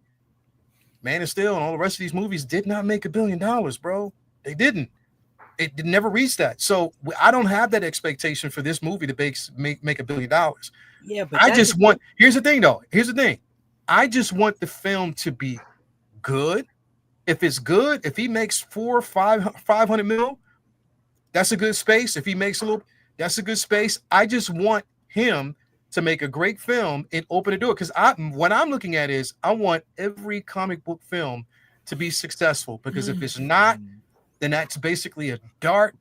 Man of Steel and all the rest of these movies did not make $1 billion, bro. They didn't. It never reached that. So I don't have that expectation for this movie to make $1 billion. Yeah, but here's the thing, though. Here's the thing. I just want the film to be good. If it's good, if he makes 500 mil, that's a good space. If he makes that's a good space. I just want him to make a great film and open the door. Because what I'm looking at is I want every comic book film to be successful. Because if it's not, then that's basically a dart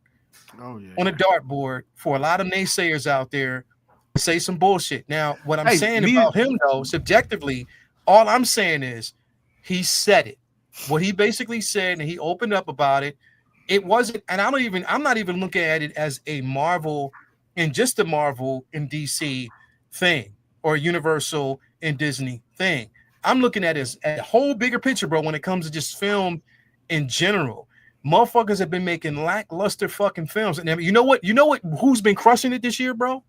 on a dartboard for a lot of naysayers out there to say some bullshit. Now, what I'm saying about him, though, subjectively, all I'm saying is he said it. What he basically said, and he opened up about it. It wasn't, and I'm not even looking at it as a Marvel and just a Marvel and DC thing or Universal and Disney thing. I'm looking at it as a whole bigger picture, bro, when it comes to just film in general. Motherfuckers have been making lackluster fucking films. And you know what? Who's been crushing it this year, bro?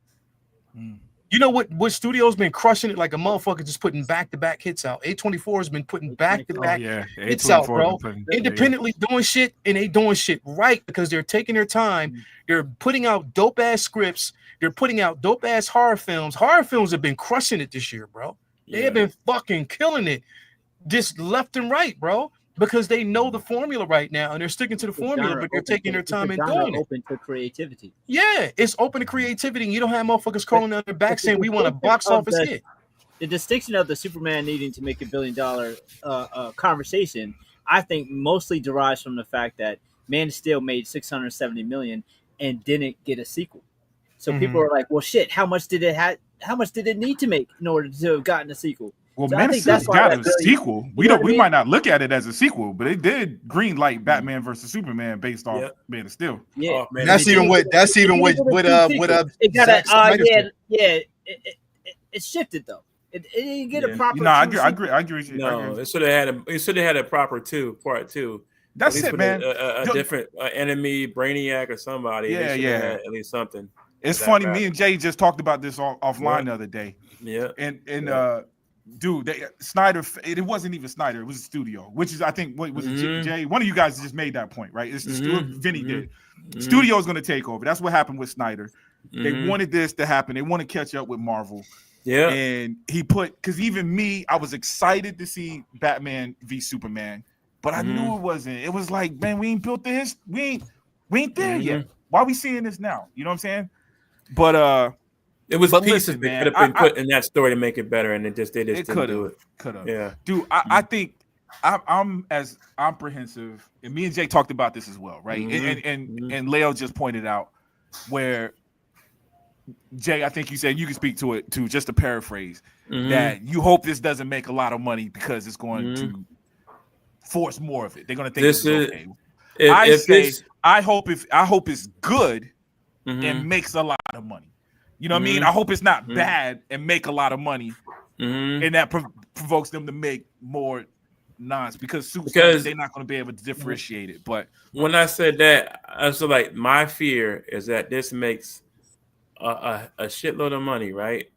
You know what studio's been crushing it like a motherfucker, just putting back-to-back hits out. A24 has been putting back-to-back hits out, bro. Independently doing shit, and they doing shit right because they're taking their time. They're putting out dope-ass scripts. They're putting out dope-ass horror films. Horror films have been crushing it this year, bro. They have been fucking killing it just left and right, bro, because they know the formula right now, and they're sticking to the formula, but they're taking their time and doing it. Open to creativity. Yeah, it's open to creativity, and you don't have motherfuckers crawling down their back saying we want a box office hit. The distinction of the Superman needing to make $1 billion conversation, I think, mostly derives from the fact that Man of Steel made $670 million and didn't get a sequel. So people are like, "Well, shit, how much did it need to make in order to have gotten a sequel?" Well, so Man of Steel got a sequel. We might not look at it as a sequel, but it did green light Batman versus Superman based off Man of Steel. Yeah, that's even what it got it shifted though. It didn't get a proper. No, I agree with you. No, it should have had a proper part two. That's it, man. A different enemy, Brainiac or somebody. Yeah. At least something. It's funny. Me and Jay just talked about this offline the other day. Yeah. And dude, Snyder. It wasn't even Snyder. It was a studio, which is I think what was it, Jay. One of you guys just made that point, right? It's the studio. Vinny did. Studio is going to take over. That's what happened with Snyder. They wanted this to happen. They want to catch up with Marvel. Yeah. And he because even me, I was excited to see Batman v Superman, but I knew it wasn't. It was like, man, we ain't built this. We ain't there yet. Why are we seeing this now? You know what I'm saying? But it was pieces listen, that man, could have been put in that story to make it better, and they just didn't do it. Could have. Yeah, dude. I think I'm as comprehensive, and me and Jay talked about this as well, right? And Leo just pointed out where Jay, I think you said you can speak to it too, just to paraphrase that you hope this doesn't make a lot of money because it's going to force more of it. They're going to think this is okay. I hope it's good and makes a lot of money. You know what I mean? I hope it's not bad and make a lot of money, and that provokes them to make more nonsense because they're not going to be able to differentiate it. But when I said that, I was like, my fear is that this makes a shitload of money, right?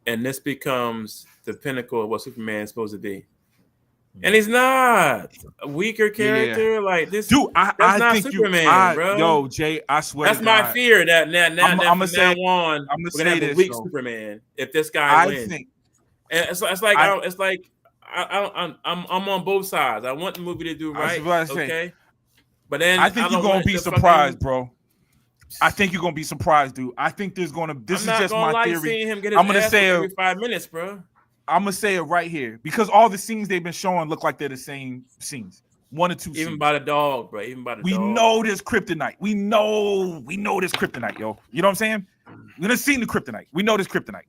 And this becomes the pinnacle of what Superman is supposed to be. And he's not a weaker character. Yeah. Like this, dude. That's not think Superman, bro. Yo, Jay, I swear. That's my fear. That now, I'm gonna say, we're gonna have a weak Superman if this guy wins. And it's like I'm on both sides. I want the movie to do right, okay. But then I think you're gonna be surprised, bro. I think you're gonna be surprised, dude. I think there's gonna. This is just my theory. Seeing him get his ass every 5 minutes, bro. I'm gonna say it right here because all the scenes they've been showing look like they're the same scenes, 1 or 2 scenes. Even by the dog, bro. Even by the dog. We know there's kryptonite. We know there's kryptonite, yo. You know what I'm saying? We're gonna see the kryptonite. We know there's kryptonite.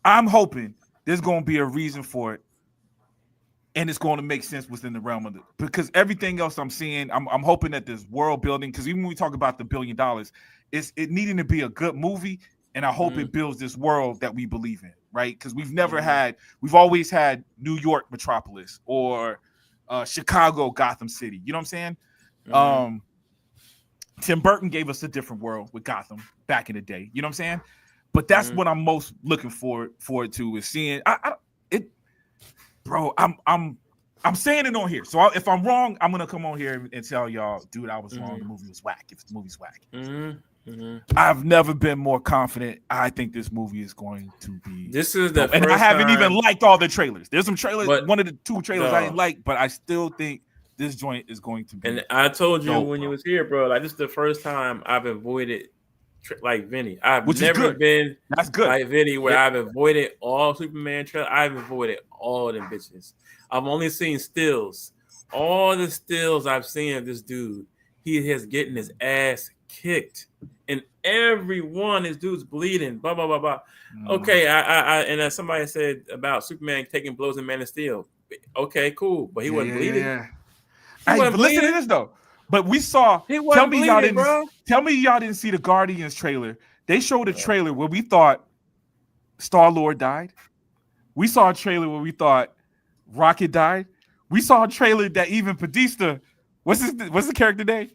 I'm hoping there's gonna be a reason for it, and it's going to make sense within the realm of it. Because everything else I'm seeing, I'm hoping that this world building. Because even when we talk about the $1 billion, it needing to be a good movie, and I hope it builds this world that we believe in. Right, because we've always had New York Metropolis or Chicago Gotham City. You know what I'm saying? Tim Burton gave us a different world with Gotham back in the day. You know what I'm saying? But that's what I'm most looking forward to is seeing it, bro. I'm saying it on here. So if I'm wrong, I'm gonna come on here and tell y'all, dude, I was wrong. The movie was whack. If the movie's whack. I've never been more confident. I think this movie is going to be. This is the and I haven't even liked all the trailers. There's some trailers. One of the 2 trailers I didn't like, but I still think this joint is going to be. And I told you when you was here, bro. Like this is the first time I've avoided like Vinny. I've never been like Vinny where I've avoided all Superman trailers. I've avoided all them bitches. I've only seen stills. All the stills I've seen of this dude, he is getting his ass kicked. And every one, this dude's bleeding. Blah blah blah blah. Okay, I and somebody said about Superman taking blows in Man of Steel. Okay, cool, but he wasn't bleeding. But listen to this though. But we saw. Tell me y'all didn't see the Guardians trailer. They showed a trailer where we thought Star-Lord died. We saw a trailer where we thought Rocket died. We saw a trailer that even Batista. What's the character name?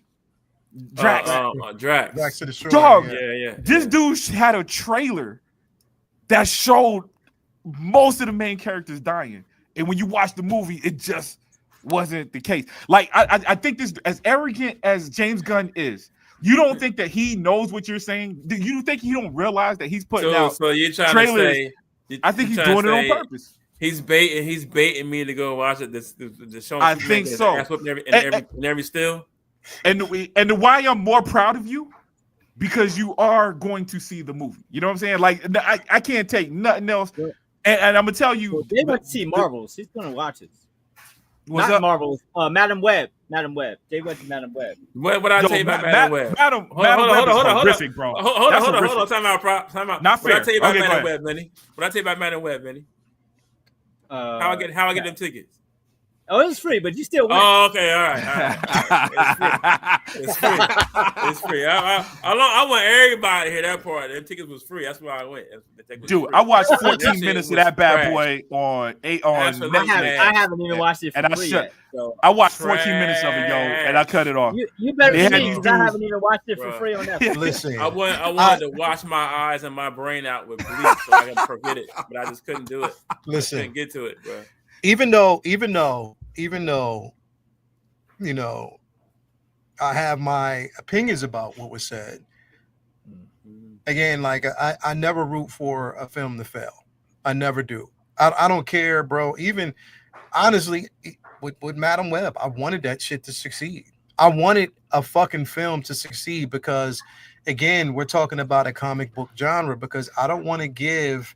Drax. Drax to the shore. Dog. Yeah. This dude had a trailer that showed most of the main characters dying, and when you watch the movie, it just wasn't the case. Like I think this, as arrogant as James Gunn is, you don't think that he knows what you're saying? Do you think he don't realize that he's putting out you're trying trailers? To say, I think he's doing it on purpose. He's baiting me to go watch it. The show. I think so. In every still. And why I'm more proud of you, because you are going to see the movie. You know what I'm saying? Like I can't take nothing else. And I'm gonna tell you, they went to see Marvels. He's gonna watch it. What's Not up? Marvels. Madam Web. They went to Madam Web. What I tell you about Madam Web? Madam Web is horrific, bro. Hold on. Time out. Not fair. What I tell you about Madam Web, Benny? What I tell you about Madam Web, Benny? How I get them tickets? Oh, it was free, but you still went. Oh, okay, all right. It's free. I want everybody to hear that part. The tickets was free. That's why I went. Dude, I watched 14 minutes of that bad boy on Netflix. I haven't even watched it for free yet. So. I watched 14 minutes of it, yo, and I cut it off. You better see, because I haven't even watched it for free on Netflix. Listen, I wanted to wash my eyes and my brain out with bleach so I could forget it, but I just couldn't do it. Listen, I couldn't get to it, bro. Even though, you know, I have my opinions about what was said. Again, like I never root for a film to fail. I never do. I don't care, bro. Even honestly, with Madam Web, I wanted that shit to succeed. I wanted a fucking film to succeed because, again, we're talking about a comic book genre, because I don't want to give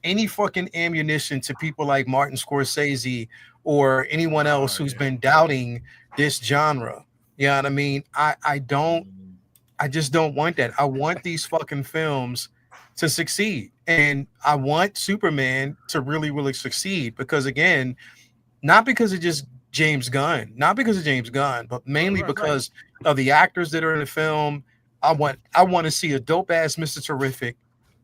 any fucking ammunition to people like Martin Scorsese or anyone else who's been doubting this genre. You know what I mean? I just don't want that. I want these fucking films to succeed. And I want Superman to really, really succeed because, again, not because of just James Gunn, but mainly because of the actors that are in the film. I want to see a dope ass Mr. Terrific,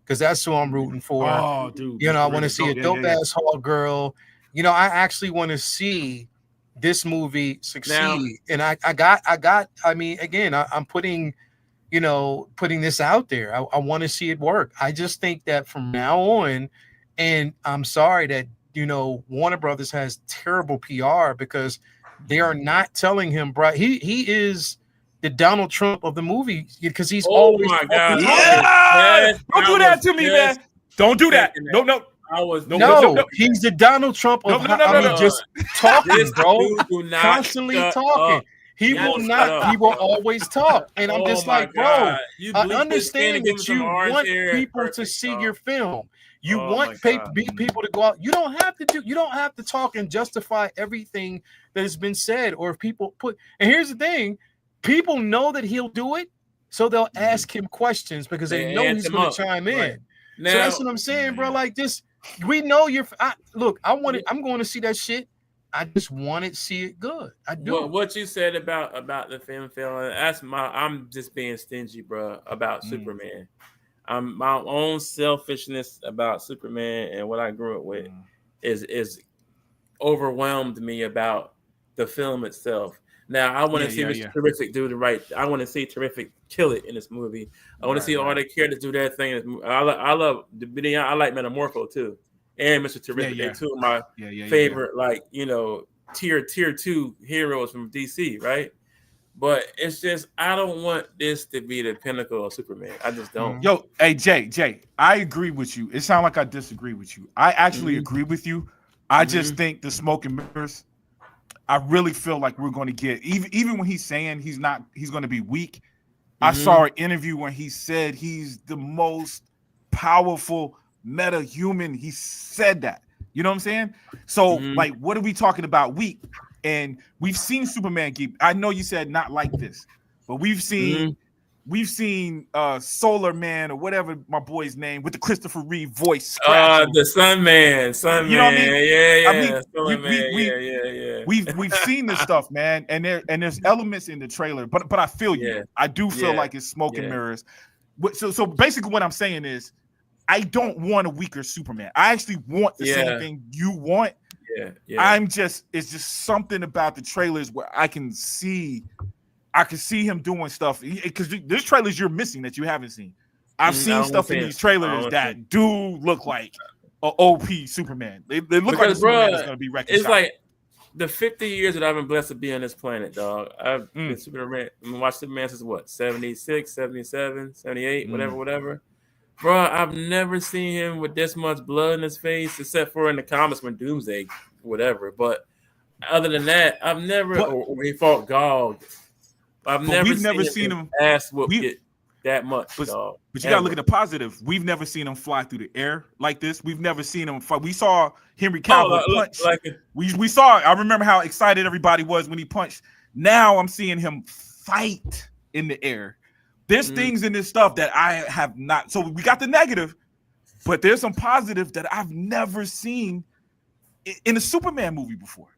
because that's who I'm rooting for. Oh, dude. You know, I want to see a dope ass Hall Girl. You know, I actually want to see this movie succeed. And I mean, again, I'm putting this out there. I want to see it work. I just think that from now on, and I'm sorry that, Warner Brothers has terrible PR because they are not telling him, bro. He is the Donald Trump of the movie because he's always my God. Yes! Don't do that to me, man. Don't do that. No. He's the Donald Trump of just talking, bro. Constantly talking. He will always talk. And I'm just like, bro, I understand that you want people to see your film. You want people to go out. You don't have to talk and justify everything that has been said. Or if people and here's the thing, people know that he'll do it, so they'll ask him questions because they know he's going to chime in. Now, so that's what I'm saying, bro. Like this, we know I'm going to see that shit. I just want to see it good. I do. Well, what you said about the film, I'm just being stingy, bro, about Superman. My own selfishness about Superman and what I grew up with is overwhelmed me about the film itself. Now I want to see Mr. Terrific do the right. I want to see Terrific kill it in this movie. I want to see all the characters do their thing. I love the video. I like Metamorpho too, and Mr. Terrific. They're two of my favorite, like tier 2 heroes from DC, right? But it's just I don't want this to be the pinnacle of Superman. I just don't. Yo, hey Jay, I agree with you. It sounds like I disagree with you. I actually agree with you. I just think the smoke and mirrors. I really feel like we're going to get even when he's saying he's going to be weak. I saw an interview when he said he's the most powerful meta-human. He said that. You know what I'm saying? So like, what are we talking about weak? And we've seen Superman keep. I know you said not like this, but we've seen Solar Man or whatever my boy's name with the Christopher Reeve voice. The Sun Man. You know what I mean? We've seen this stuff, man, and there's elements in the trailer, but I feel you. Yeah. I do feel like it's smoke and mirrors. So basically, what I'm saying is, I don't want a weaker Superman. I actually want the same thing you want. Yeah. It's just something about the trailers where I can see him doing stuff, because there's trailers you're missing that you haven't seen. I've seen stuff in these trailers that do look like an OP Superman. They look like a Superman that's going to be reconciled. It's like the 50 years that I've been blessed to be on this planet, dog. I've been Superman. I've watched Superman since what, 76, 77, 78, whatever. Bro, I've never seen him with this much blood in his face, except for in the comics when Doomsday, whatever. But other than that, I've never. Or he fought Gog. We've never seen him ass whoop it that much. But you gotta look at the positive. We've never seen him fly through the air like this. We've never seen him fight. We saw Henry Cavill punch. We saw. I remember how excited everybody was when he punched. Now I'm seeing him fight in the air. There's things in this stuff that I have not. So we got the negative, but there's some positive that I've never seen in a Superman movie before.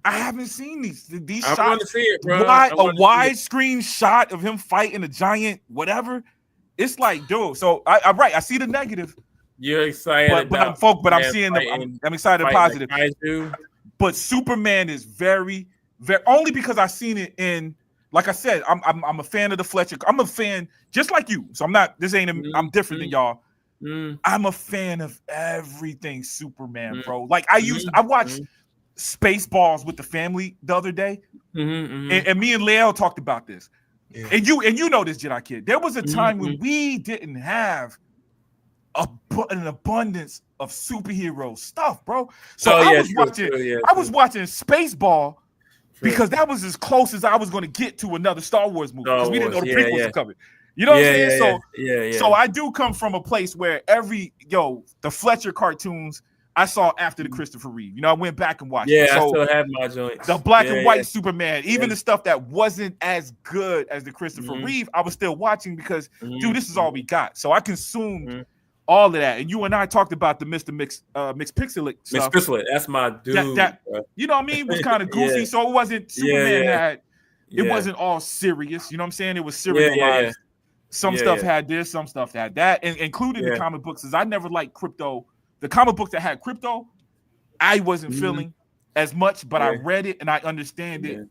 I haven't seen these shots. I want to see it, bro. A widescreen shot of him fighting a giant, whatever. It's like, dude. So I'm right. I see the negative. You're excited, but I'm seeing them. I'm excited and positive. But Superman is very, very, only because I've seen it in. Like I said, I'm a fan of the Fletcher. I'm a fan just like you. So I'm not. I'm different than y'all. I'm a fan of everything Superman, bro. Like I watched Spaceballs with the family the other day, and me and Leo talked about this. Yeah. And you know this, Jedi Kid. There was a time when we didn't have an abundance of superhero stuff, bro. So I was watching Spaceball. because that was as close as I was going to get to another Star Wars movie because we didn't know the prequels were coming. You know what I'm saying? So I do come from a place where the Fletcher cartoons I saw after the Christopher Reeve. You know, I went back and watched. Yeah, it. So I still have my joints. The black and white Superman, even the stuff that wasn't as good as the Christopher Reeve, I was still watching because, dude, this is all we got. So I consumed all of that. And you and I talked about the Mr. Mixed Pixelit stuff. Mixed Pixelit, that's my dude. That you know what I mean? Was kind of goofy. So it wasn't Superman had. It wasn't all serious. You know what I'm saying? It was serialized. Some stuff had this, some stuff had that, and including the comic books. Because I never liked crypto. The comic books that had crypto, I wasn't feeling as much, but I read it and I understand it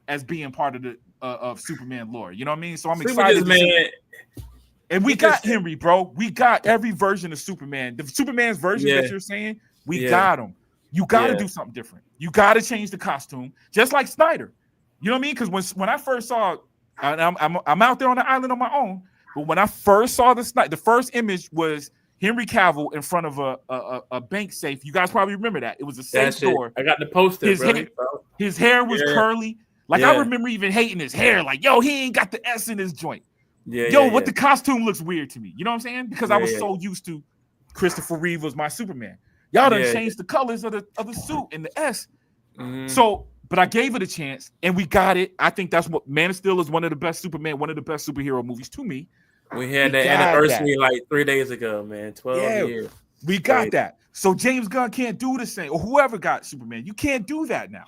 as being part of the of Superman lore. You know what I mean? So I'm excited. And we got Henry, bro. We got every version of Superman. The Superman's version that you're saying, we got them. You got to do something different. You got to change the costume, just like Snyder. You know what I mean? Because when I first saw, I'm out there on the island on my own, but when I first saw the first image was Henry Cavill in front of a bank safe. You guys probably remember that. It was a safe door. I got the poster. His hair was curly. Like I remember even hating his hair. Like, yo, he ain't got the S in his joint. The costume looks weird to me. You know what I'm saying? Because I was so used to Christopher Reeve was my Superman. Y'all done changed the colors of the suit and the S. So, but I gave it a chance and we got it. I think that's what Man of Steel is one of the best superhero movies to me. We had that anniversary like 3 days ago, man. 12 years. We got that. So James Gunn can't do the same, or whoever got Superman. You can't do that now.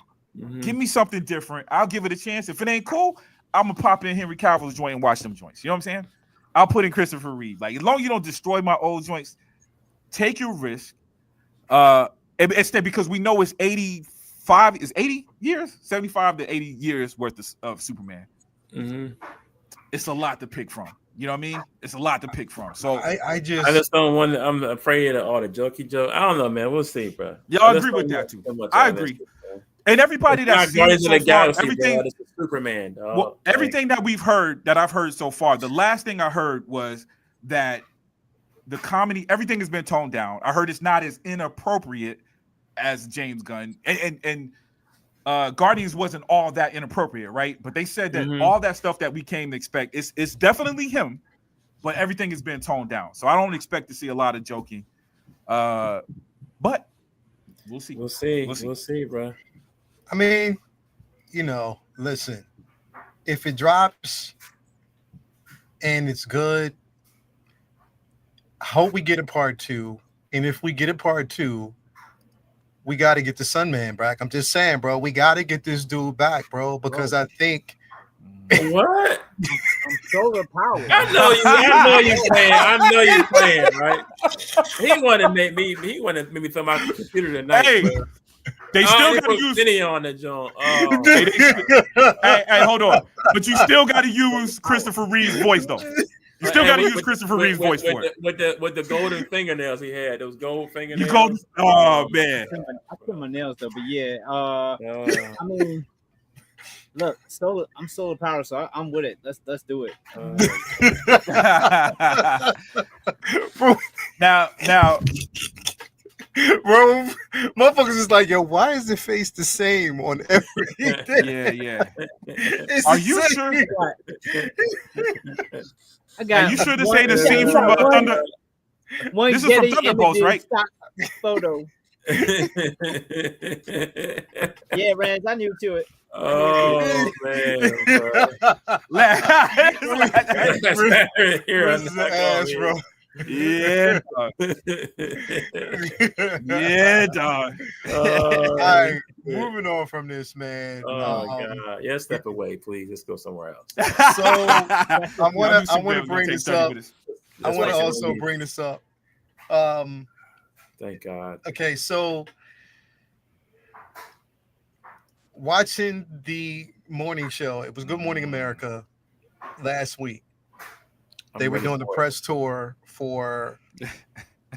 Give me something different. I'll give it a chance. If it ain't cool, I'm gonna pop in Henry Cavill's joint and watch them joints. You know what I'm saying? I'll put in Christopher Reeve. Like as long as you don't destroy my old joints, take your risk. Instead, because we know it's 80 years, 75 to 80 years worth of Superman. It's a lot to pick from. You know what I mean? It's a lot to pick from. So I just don't want. I'm afraid of all the jokey joke. I don't know, man. We'll see, bro. Yeah, I agree with that too. I agree. And everybody that's seen it so far, everything, Superman. Well, everything that I've heard so far, the last thing I heard was that the comedy, everything has been toned down. I heard it's not as inappropriate as James Gunn, and Guardians wasn't all that inappropriate, right? But they said that all that stuff that we came to expect is definitely him, but everything has been toned down. So I don't expect to see a lot of joking. But we'll see. We'll see, bro. I mean, listen, if it drops and it's good, I hope we get a part 2. And if we get a part 2, we got to get the Sunman back. I'm just saying, bro, we got to get this dude back, bro, because I think. What? I'm solar powered. I know you're playing, right? He wanted to make me throw my computer tonight. Hey, bro. They still got to use Vinny on the joint. Hey, hold on. But you still got to use Christopher Reeve's voice, though. You still got to use Christopher Reeve's voice for it. With the golden fingernails he had, those gold fingernails. Man. I put my nails though, but yeah. I mean, look, I'm solar powered, so I'm with it. Let's do it. Now. Bro, motherfuckers is like, yo, why is the face the same on everything? Yeah. Are you sure? Are you sure this ain't a scene from Thunder? This is from Thunderbolts, right? Photo. Yeah, Rand, I knew to it. Oh man, bro. Yeah, dog. Yeah, dog. All right, moving on from this, man. Oh god, yeah, step away, please. Let's go somewhere else. So I want to bring this up. I want to also bring this up. Thank God. Okay, so watching the morning show, it was Good Morning America last week. They were doing the press tour for,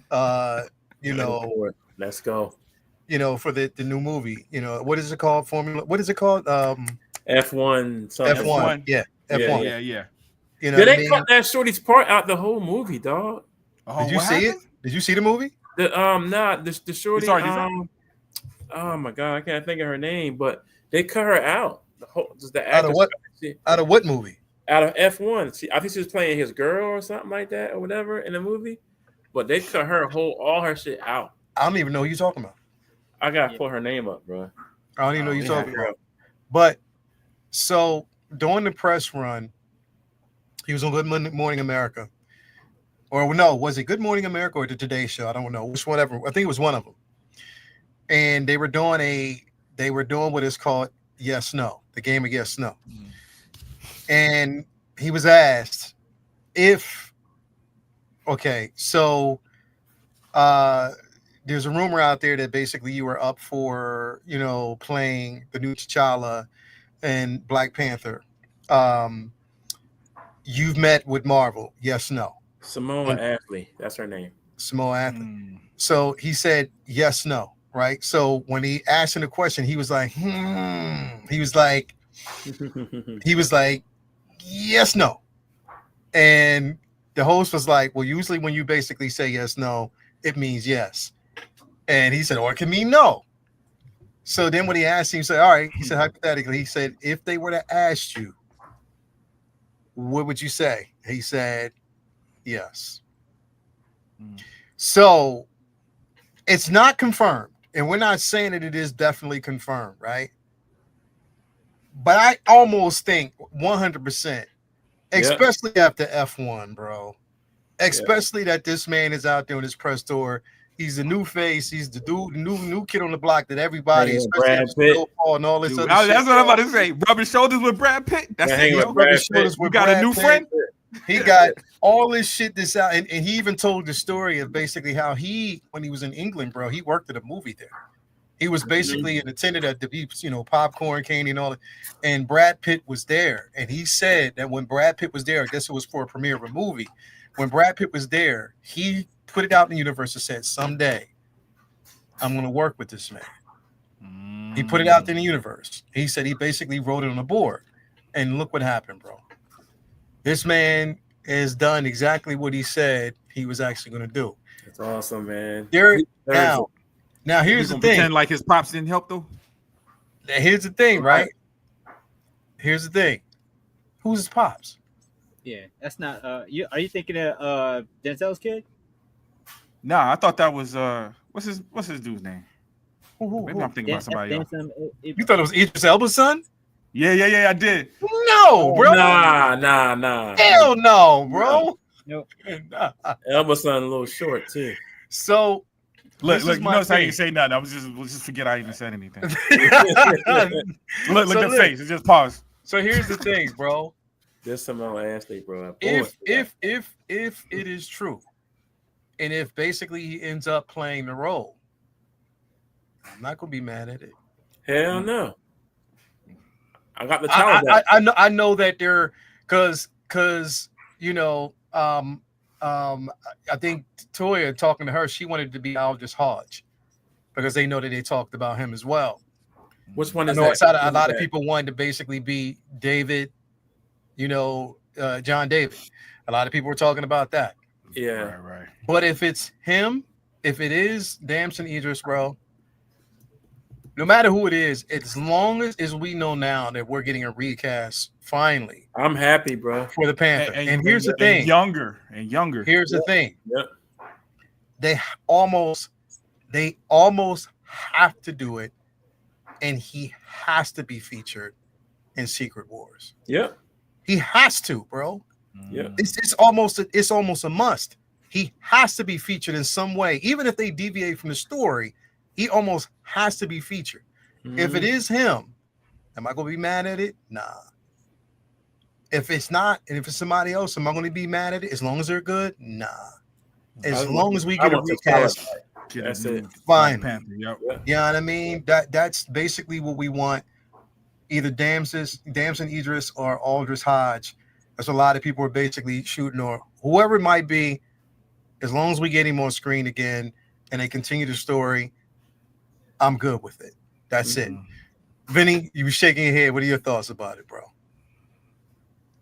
let's go. For the new movie. What is it called? Formula? What is it called? F1. F1. Yeah. F1. Yeah. They cut that shorty's part out the whole movie, dog. Did you see it? Did you see the movie? The shorty. Oh my God, I can't think of her name, but They cut her out. The Out of actress, what? Out of what movie? Out of F1. I think she was playing his girl or something like that or whatever in the movie. But they cut all her shit out. I don't even know who you're talking about. I gotta pull her name up, bro. I don't even know who you're talking about. But so during the press run, he was on Good Morning America. Or no, was it Good Morning America or the Today Show? I don't know. Which whatever. I think it was one of them. And they were doing what is called yes, no, the game of yes, no. And he was asked if, okay, so there's a rumor out there that basically you were up for, playing the new T'Challa and Black Panther. You've met with Marvel, yes, no. Samoa Athley, that's her name. Samoa Athley. So he said yes, no, right? So when he asked him the question, he was like, he was like, yes, no. And the host was like, well, usually when you basically say yes, no, it means yes. And he said, or it can mean no. So then when he asked him, he said, all right, he said, hypothetically, he said, if they were to ask you, what would you say? He said, yes. So it's not confirmed. And we're not saying that it is definitely confirmed, right? But I almost think 100%, especially after F1, bro. Especially that this man is out there in his press tour. He's the new face. He's the dude, new kid on the block that everybody, Brad Pitt, and all this other that's shit. What I'm about to say. Rubbing shoulders with Brad Pitt. That's it. Rubbing shoulders with got Brad a new Pitt. friend. He got all this shit this out, and he even told the story of basically how when he was in England, bro, he worked at a movie there. He was basically an attendant at the popcorn candy and all that. And Brad Pitt was there, and he said that when Brad Pitt was there, I guess it was for a premiere of a movie. When Brad Pitt was there, he put it out in the universe and said, someday I'm going to work with this man. He put it out in the universe. He said he basically wrote it on a board. And look what happened, bro. This man has done exactly what he said he was actually going to do. That's awesome, man. Now here's the thing. Pretend like his pops didn't help, though? Here's the thing, right? Here's the thing. Who's his pops? Yeah, that's not. Are you thinking of Denzel's kid? Nah, I thought that was what's his dude's name? Maybe I'm thinking about somebody else. You thought it was Idris Elba's son? Yeah, I did. No, bro. Nah. Hell no, bro. Nope. Elba's son a little short too. So look, you notice how you say nothing. I was just forget I even said anything. look at the face. It just pause. So here's the thing, bro. This Samoa Ashley, bro. If it is true, and if basically he ends up playing the role, I'm not gonna be mad at it. Hell no. I got the challenge. I know that they're because I think Toya talking to her, she wanted to be Aldous Hodge because they know that they talked about him as well. Which one is that? A lot of people wanted to basically be David. John David. A lot of people were talking about that. Yeah. Right. But if it's him, if it is Damson Idris, bro, no matter who it is, as long as we know now that we're getting a recast, finally. I'm happy, bro. For the Panther. And here's the thing. Younger. Here's the thing. Yep. They almost have to do it, and he has to be featured in Secret Wars. Yep. He has to, bro. Yeah, it's almost a must. He has to be featured in some way, even if they deviate from the story. He almost has to be featured. If it is him, am I going to be mad at it? Nah. If it's not, and if it's somebody else, am I going to be mad at it? As long as they're good, nah. As long as we get a recast, that's it. Fine. Panther, yep. You know what I mean? That's basically what we want. Either Damson Idris or Aldous Hodge. That's a lot of people are basically shooting, or whoever it might be. As long as we get him on screen again and they continue the story, I'm good with it. That's it. Vinny, you were shaking your head. What are your thoughts about it, bro?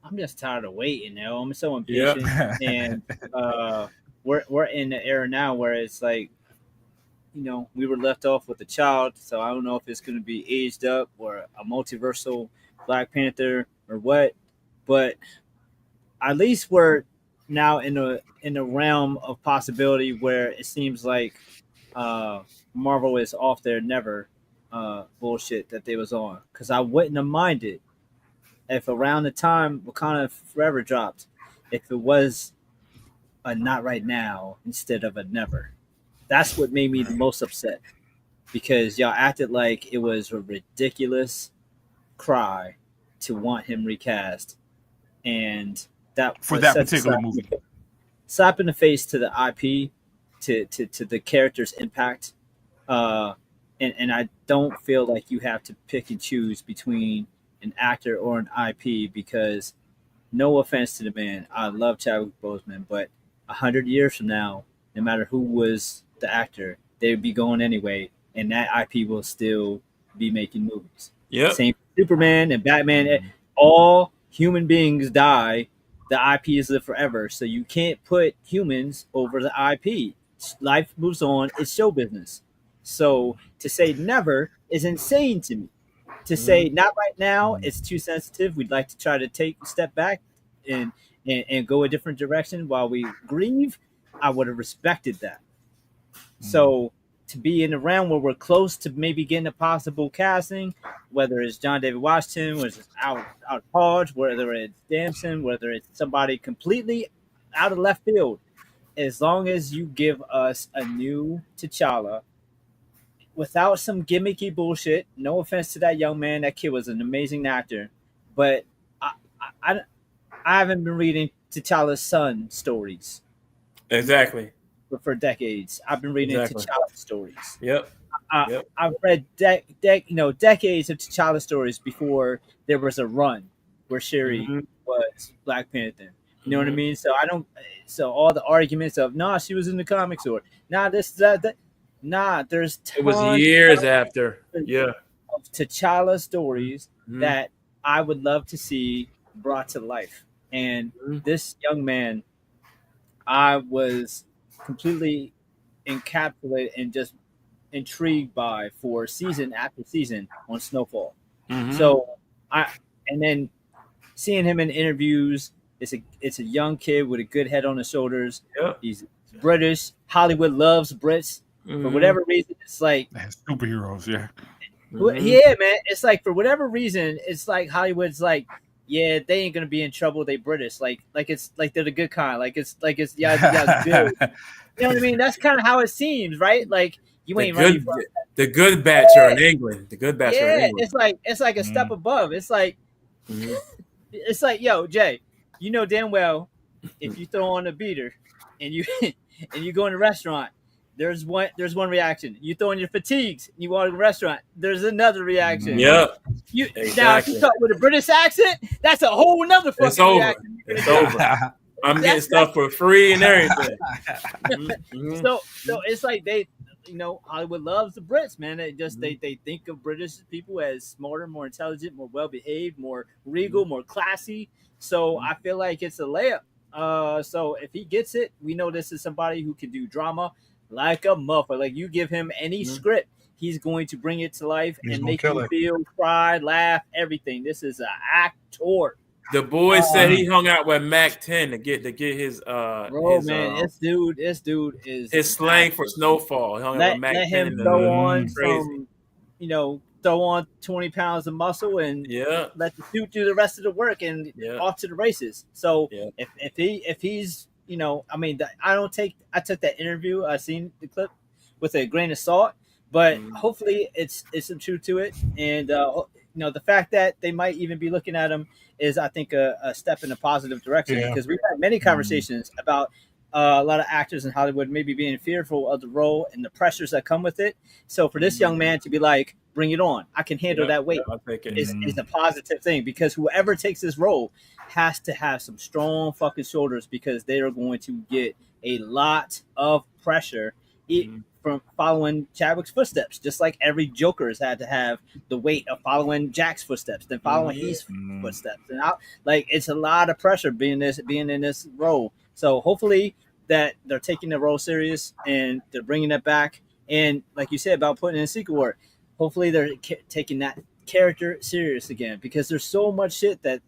I'm just tired of waiting. I'm so impatient, and we're in the era now where it's like we were left off with a child, so I don't know if it's going to be aged up or a multiversal Black Panther or what, but at least we're now in a realm of possibility where it seems like Marvel is off their never bullshit that they was on. Because I wouldn't have minded if around the time Wakanda Forever dropped, if it was a not right now instead of a never. That's what made me the most upset because y'all acted like it was a ridiculous cry to want him recast, and that for was that such a particular movie. slap in the face to the IP, to the character's impact. Uh, and I don't feel like you have to pick and choose between an actor or an IP because no offense to the man, I love Chadwick Boseman, but 100 years from now, no matter who was the actor, they would be going anyway, and that IP will still be making movies. Yep. Same for Superman and Batman. All human beings die. The IPs live forever, so you can't put humans over the IP. Life moves on. It's show business. So to say never is insane to me. To say not right now, it's too sensitive. We'd like to try to take a step back and and go a different direction while we grieve. I would have respected that. So to be in a round where we're close to maybe getting a possible casting, whether it's John David Washington, whether it's out Hodge, whether it's Damson, whether it's somebody completely out of left field, as long as you give us a new T'Challa without some gimmicky bullshit. No offense to that young man, that kid was an amazing actor, but I I, I haven't been reading T'Challa's son stories Exactly. for decades. I've been reading Exactly. T'Challa stories. Yep. Yep. I've read decades of T'Challa stories before there was a run where Shuri was Black Panther. You know what I mean? So I don't. So all the arguments of nah, she was in the comics or nah, this that. Nah, there's It was tons years after. Yeah. of T'Challa stories that I would love to see brought to life. And this young man, I was completely encapsulated and just intrigued by for season after season on Snowfall. So and then seeing him in interviews, it's a young kid with a good head on his shoulders. Yep. He's British. Hollywood loves Brits. For whatever reason, it's like superheroes, yeah. Yeah, man. It's like for whatever reason, it's like Hollywood's like, yeah, they ain't gonna be in trouble. They British, like it's like they're the good kind. Like it's yeah, good. You know what I mean? That's kind of how it seems, right? Like you ain't running from the good batch are in England. The good batch are in England. It's like a step above. It's like it's like, yo, Jay, you know damn well if you throw on a beater and you and you go in a restaurant, there's one reaction. You throw in your fatigues and you walk in a restaurant, there's another reaction. Yep. Now if you talk with a British accent, that's a whole nother fucking it's over. reaction. It's over. I'm getting stuff for free and everything. So it's like they, Hollywood loves the Brits, man. They just they think of British people as smarter, more intelligent, more well behaved, more regal, more classy. So I feel like it's a layup. So if he gets it, we know this is somebody who can do drama like a motherfucker. Like you give him any script, he's going to bring it to life and make you feel, cry, laugh, everything. This is an actor. The boy said he hung out with Mac 10 to get his this dude is his slang for Snowfall. He hung out with Mac 10 him throw on some, throw on 20 pounds of muscle and let the suit do the rest of the work and off to the races. So if he's I took that interview, I seen the clip with a grain of salt, but hopefully it's some truth to it. And the fact that they might even be looking at him is, I think, a step in a positive direction, because we've had many conversations about a lot of actors in Hollywood maybe being fearful of the role and the pressures that come with it. So for this young man to be like, bring it on, I can handle that weight, is a positive thing, because whoever takes this role has to have some strong fucking shoulders, because they are going to get a lot of pressure from following Chadwick's footsteps, just like every Joker has had to have the weight of following Jack's footsteps, then following Heath's footsteps, and it's a lot of pressure being in this role. So hopefully that they're taking the role serious and they're bringing it back, And like you said about putting in secret work, hopefully they're taking that character serious again, because there's so much shit that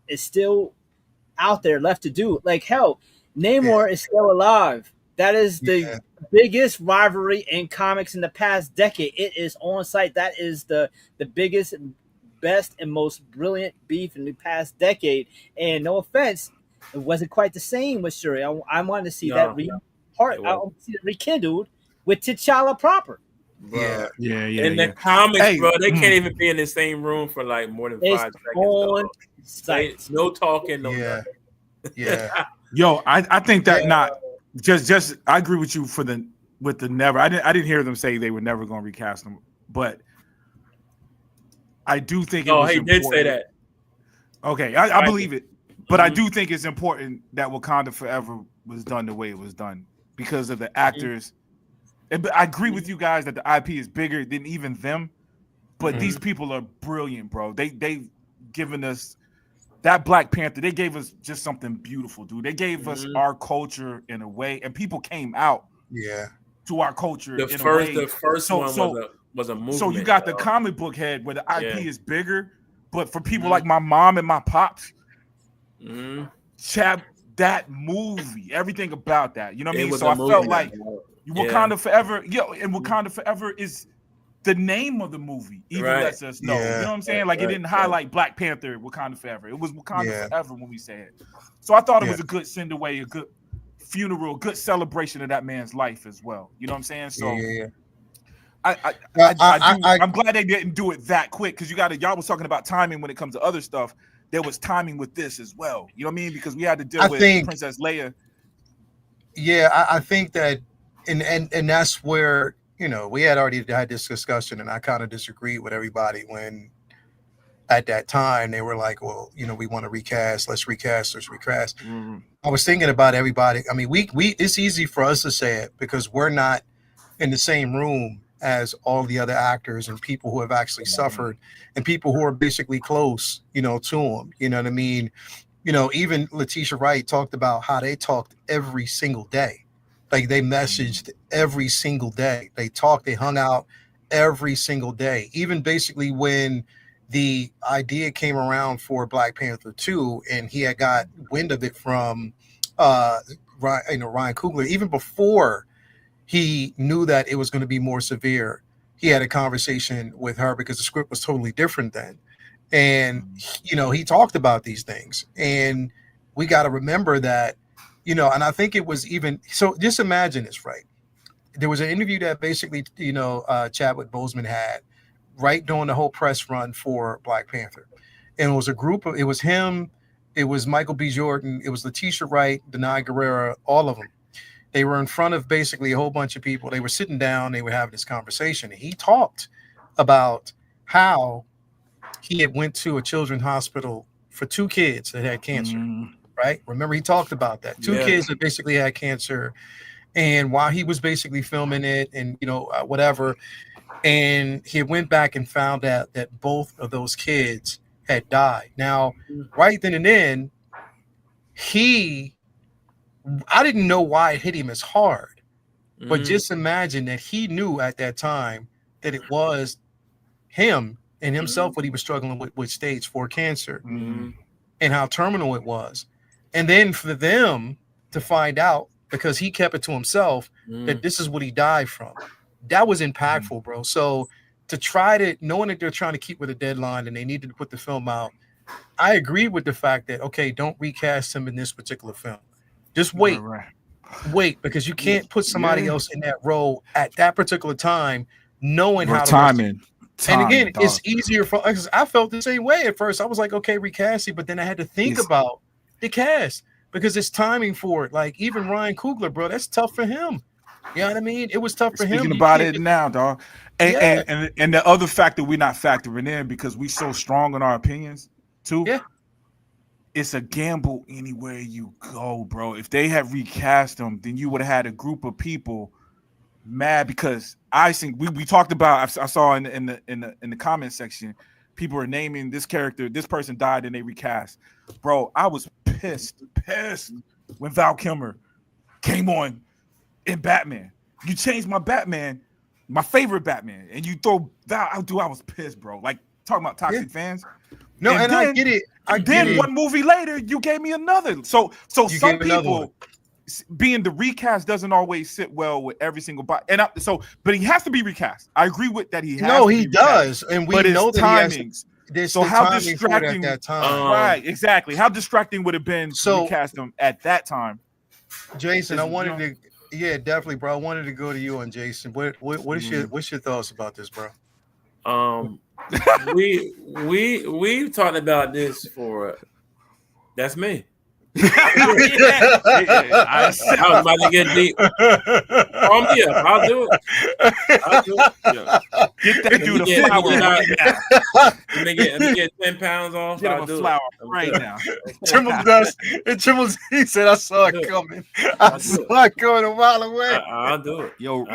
is still out there left to do. Like hell, Namor is still alive. That is the biggest rivalry in comics in the past decade. It is on site. That is the biggest, best, and most brilliant beef in the past decade. And no offense, it wasn't quite the same with Shuri. I wanted to see that rekindled with T'Challa proper. Bro. Yeah. In the comics, bro, they can't even be in the same room for like more than 5 seconds. On site. No talking, no nothing. Yeah. Yo, I think that not just I agree with you with the never. I didn't hear them say they were never going to recast them, but I do think it was important. Did say that. Okay, I believe it, but I do think it's important that Wakanda Forever was done the way it was done because of the actors. And I agree with you guys that the IP is bigger than even them, but these people are brilliant, bro. They've given us that Black Panther. They gave us just something beautiful, dude. They gave us our culture in a way, and people came out to our culture the in a way. The first one was a movement. So you got the comic book head where the IP is bigger, but for people like my mom and my pops, Chap, that movie, everything about that, you know what I mean? So I felt like Wakanda Forever, and Wakanda Forever is the name of the movie even lets us know. You know what I'm saying? Like it didn't highlight Black Panther, Wakanda Forever. It was Wakanda Forever when we say it. So I thought it was a good send away, a good funeral, good celebration of that man's life as well. You know what I'm saying? So I'm glad they didn't do it that quick, because y'all was talking about timing when it comes to other stuff. There was timing with this as well. You know what I mean? Because we had to deal with Princess Leia. Yeah, I think that, and that's where, you know, we had already had this discussion, and I kind of disagreed with everybody when at that time they were like, well, you know, we want to recast, let's recast. I was thinking about everybody. I mean, we it's easy for us to say it because we're not in the same room as all the other actors and people who have actually suffered and people who are basically close, you know, to them. You know what I mean? You know, even Letitia Wright talked about how they talked every single day. Like they messaged every single day. They talked, they hung out every single day. Even basically when the idea came around for Black Panther 2 and he had got wind of it from Ryan Coogler, even before he knew that it was going to be more severe, he had a conversation with her because the script was totally different then. And, you know, he talked about these things. And we got to remember that, you know, and I think it was even, so just imagine this, right? There was an interview that basically, you know, Chadwick Boseman had right during the whole press run for Black Panther. And it was a group of, it was him, it was Michael B. Jordan, it was Letitia Wright, Denai Guerrera, all of them. They were in front of basically a whole bunch of people. They were sitting down, they were having this conversation. And he talked about how he had went to a children's hospital for 2 kids that had cancer, right? Remember, he talked about that. 2 kids that basically had cancer. And while he was basically filming it and, you know, whatever, and he went back and found out that both of those kids had died. Now, right then and then, I didn't know why it hit him as hard, but just imagine that he knew at that time that it was him and himself what he was struggling with stage 4 cancer and how terminal it was. And then for them to find out, because he kept it to himself, that this is what he died from. That was impactful, bro. So to try to, knowing that they're trying to keep with a deadline and they needed to put the film out, I agree with the fact that, okay, don't recast him in this particular film. Just wait. Wait, because you can't put somebody else in that role at that particular time, knowing how to timing. And again, it's easier for us. I felt the same way at first. I was like, okay, recasting, but then I had to think about the cast because it's timing for it. Like even Ryan Coogler, bro, that's tough for him. You know what I mean? It was tough for him. Thinking about it now, dog. And the other factor we're not factoring in because we so strong in our opinions too. Yeah. It's a gamble anywhere you go, bro. If they had recast them, then you would have had a group of people mad because I think we talked about. I saw in the comment section, people are naming this character. This person died and they recast. Bro, I was pissed when Val Kilmer came on in Batman. You changed my Batman, my favorite Batman, and you throw that. I was pissed, bro. Like talking about toxic fans. No, and I get it. One movie later, you gave me another. So some people being the recast doesn't always sit well with every single body. And but he has to be recast. I agree with that. He does, and we know that timings. So how distracting at that time? Right, exactly. How distracting would it have been to recast him at that time? Jason, I wanted to. Yeah, definitely, bro. I wanted to go to you on Jason. What's your thoughts about this, bro? We've talked about this for. That's me. I was about to get deep. Call me up. I'll do it. Yeah. Get that dude a flower right now. Let me get 10 pounds off. Get him a flower right now. Triple he said, I saw it coming. I saw it coming a while away. I'll do it. Yo,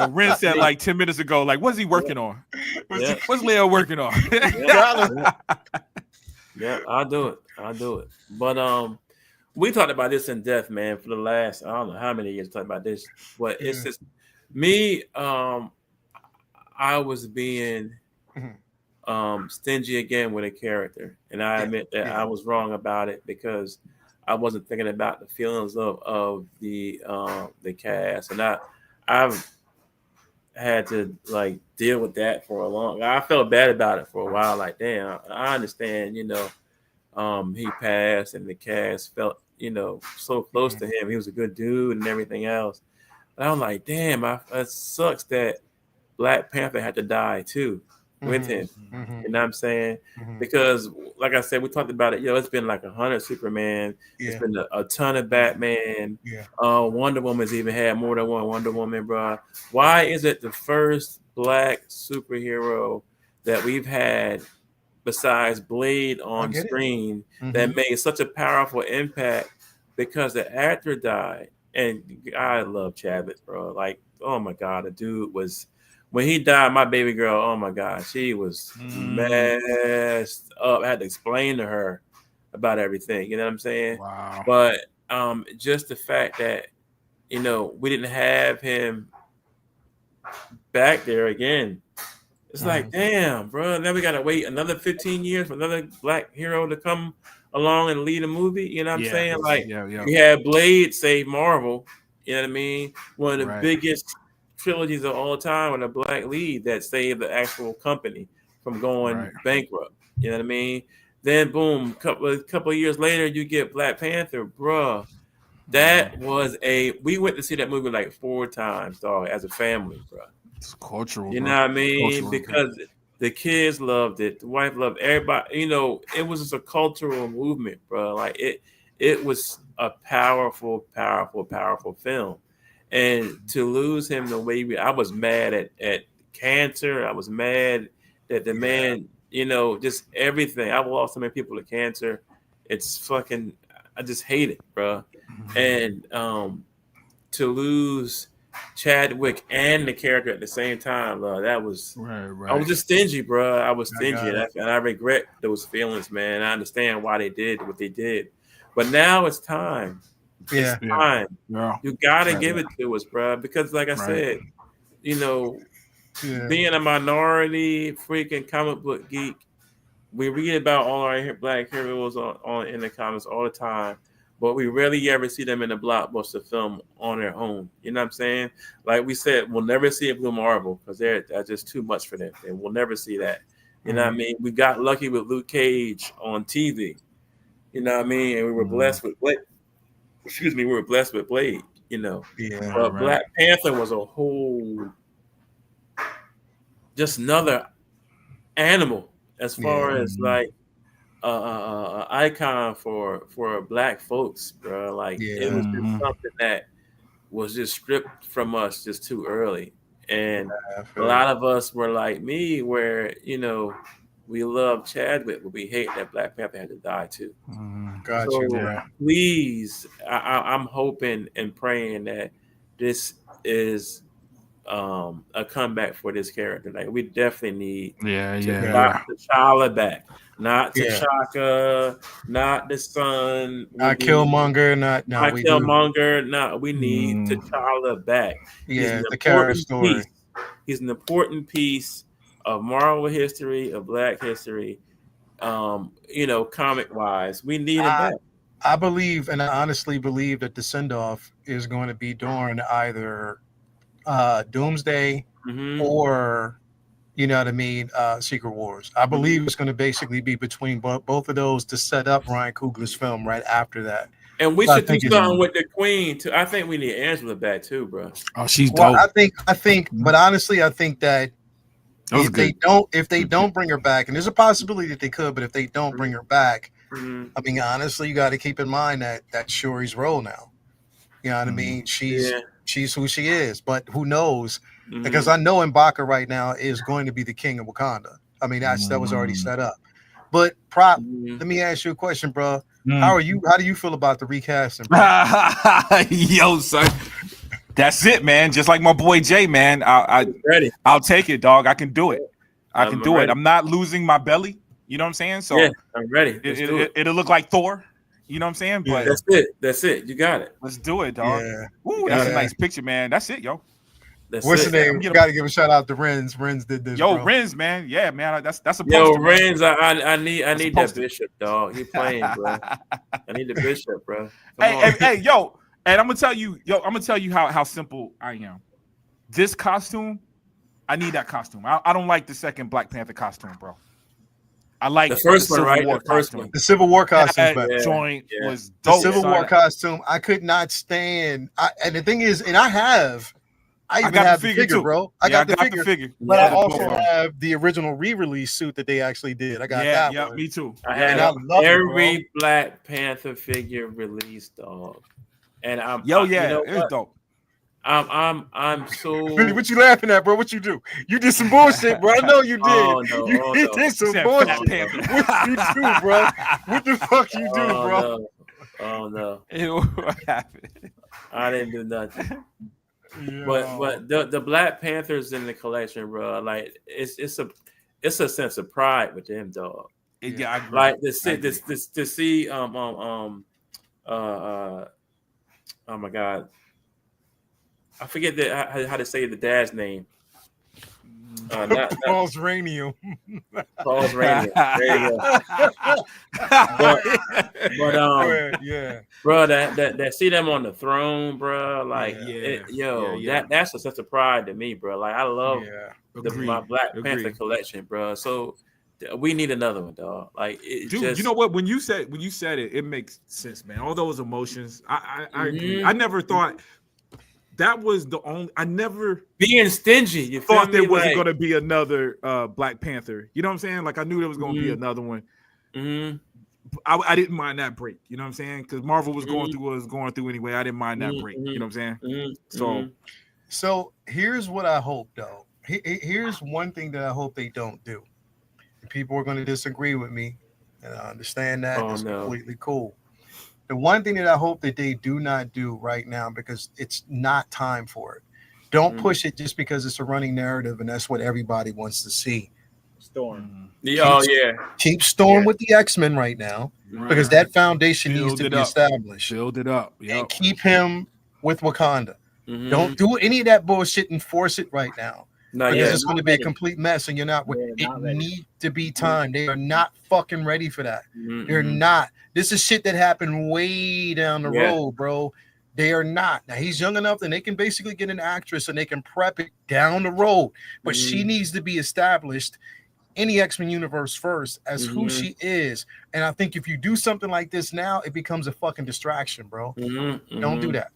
Ren said like 10 minutes ago, like, what's he working on? What's Leo working on? Yeah, I'll do it. But we talked about this in depth, man, for the last I don't know how many years talking about this. But it's just me. I was being stingy again with a character, and I admit that I was wrong about it because I wasn't thinking about the feelings of the cast, and I've had to like deal with that for a long. I felt bad about it for a while. Like, damn, I understand, he passed, and the cast felt, so close to him. He was a good dude and everything else. But I'm like, damn, it sucks that Black Panther had to die too with him. You know what I'm saying? Because, like I said, we talked about it. It's been like 100 Superman. It's been a ton of Batman. Wonder Woman's even had more than one Wonder Woman, bro. Why is it the first Black superhero that we've had besides Blade on screen that made such a powerful impact? Because the actor died, and I love Chadwick, bro. Like, oh my God, the dude was. When he died, my baby girl, oh my God, she was messed up. I had to explain to her about everything. You know what I'm saying? Wow. But just the fact that, we didn't have him back there again. It's like, damn, bro. Now we got to wait another 15 years for another Black hero to come along and lead a movie. You know what I'm saying? Like, we had Blade save Marvel. You know what I mean? One of the biggest trilogies of all time with a Black lead that saved the actual company from going bankrupt. You know what I mean? Then boom, couple of years later, you get Black Panther, bruh. That was we went to see that movie like 4 times, dog, as a family, bruh. It's cultural. You know what I mean? Because the kids loved it, the wife loved it, everybody. It was just a cultural movement, bro. Like it was a powerful, powerful, powerful film. And to lose him the way I was mad at cancer. I was mad that the man, just everything. I've lost so many people to cancer. It's fucking, I just hate it, bro. And to lose Chadwick and the character at the same time, that was, I was just stingy, bro. I was stingy, and I regret those feelings, man. I understand why they did what they did. But now it's time. It's time. You gotta give it to us, bro. Because, like I said, being a minority freaking comic book geek, we read about all our Black heroes in the comics all the time, but we rarely ever see them in a blockbuster film on their own. You know what I'm saying? Like we said, we'll never see a Blue Marvel because they're just too much for them, and we'll never see that. You know what I mean? We got lucky with Luke Cage on TV. You know what I mean? And we were blessed with Blade. We were blessed with Blade, But Black Panther was a whole, just another animal as far as like icon for Black folks, bro. Like it was just something that was just stripped from us just too early. And a lot of us were like me, where we love Chadwick, but we hate that Black Panther had to die too. Please, I'm hoping and praying that this is a comeback for this character. Like we definitely need T'Challa back. not T'Chaka, not the son, not Killmonger, not Killmonger. No, we need T'Challa back. He's an the character important story. piece. He's an important piece of Marvel history, of Black history. Comic wise, we need him back. I believe, and I honestly believe that the send off is going to be during either Doomsday or, you know what I mean, Secret Wars. I believe it's going to basically be between both of those to set up Ryan Coogler's film right after that. And we should do something with the Queen too. I think we need Angela back too, bro. Oh, she's dope. I think, but honestly, I think that if they don't bring her back, and there's a possibility that they could, but if they don't bring her back, I mean, honestly, you got to keep in mind that that's Shuri's role now. You know what I mean? She's who she is, but who knows? Because I know M'Baka right now is going to be the king of Wakanda. I mean, that was already set up. But let me ask you a question, bro. How do you feel about the recasting? Yo, son, that's it, man. Just like my boy Jay, man. I'll take it, dog. I can do it. I can do it. I'm not losing my belly. You know what I'm saying? So yeah, I'm ready. It'll look like Thor. You know what I'm saying? But that's it. You got it. Let's do it, dog. Yeah. Ooh, that's a nice picture, man. That's it, yo. What's the name? You got to give a shout out to Renz. Renz did this. Yo, bro. Renz, man. Yeah, man. That's a poster. Yo, Renz, I need that Bishop, dog. You playing, bro? I need the Bishop, bro. Hey, yo. And I'm gonna tell you how simple I am. This costume, I need that costume. I don't like the second Black Panther costume, bro. I like the first one, right? The first one. The Civil War costume. That joint was dope. The Civil War costume, I could not stand. And the thing is, and I even have the figure, bro. I got the figure. But I also have the original re-release suit that they actually did. I got that one. Me too. I had every Black Panther figure released, dog. And it's dope. I'm so. What you laughing at, bro? What you do? You did some bullshit, bro. I know you did. You did some bullshit. What you do, bro? What the fuck you do, bro? No. Oh no! What happened? I didn't do nothing. But the Black Panthers in the collection, bro, like it's a sense of pride with them, dog. Yeah, I agree. Like to see oh my god, I forget how to say the dad's name. Paul's Ranium. Paul's Ranium. There you go. But bro, that see them on the throne, bro. Like, that's a sense of pride to me, bro. Like, I love my Black Panther collection, bro. So we need another one, dog. Like, you know what? When you said it, it makes sense, man. All those emotions, I agree. I never thought. That was the only. I never being stingy. You thought there wasn't going to be another Black Panther. You know what I'm saying? Like I knew there was going to be another one. I didn't mind that break. You know what I'm saying? Because Marvel was going through what it was going through anyway. I didn't mind that break. You know what I'm saying? So here's what I hope, though. Here's one thing that I hope they don't do. People are going to disagree with me, and I understand that. It's completely cool. The one thing that I hope that they do not do right now, because it's not time for it. Don't push it just because it's a running narrative and that's what everybody wants to see. Storm. Keep Storm with the X-Men right now because that foundation needs to be established. Build it up. And keep him with Wakanda. Don't do any of that bullshit and force it right now. Because it's going to be a complete mess and you're not. It needs to be time. They are not fucking ready for that. They're not. This is shit that happened way down the road, bro. They are not. Now he's young enough that they can basically get an actress and they can prep it down the road. But she needs to be established in the X-Men universe first as who she is. And I think if you do something like this now, it becomes a fucking distraction, bro. Don't do that.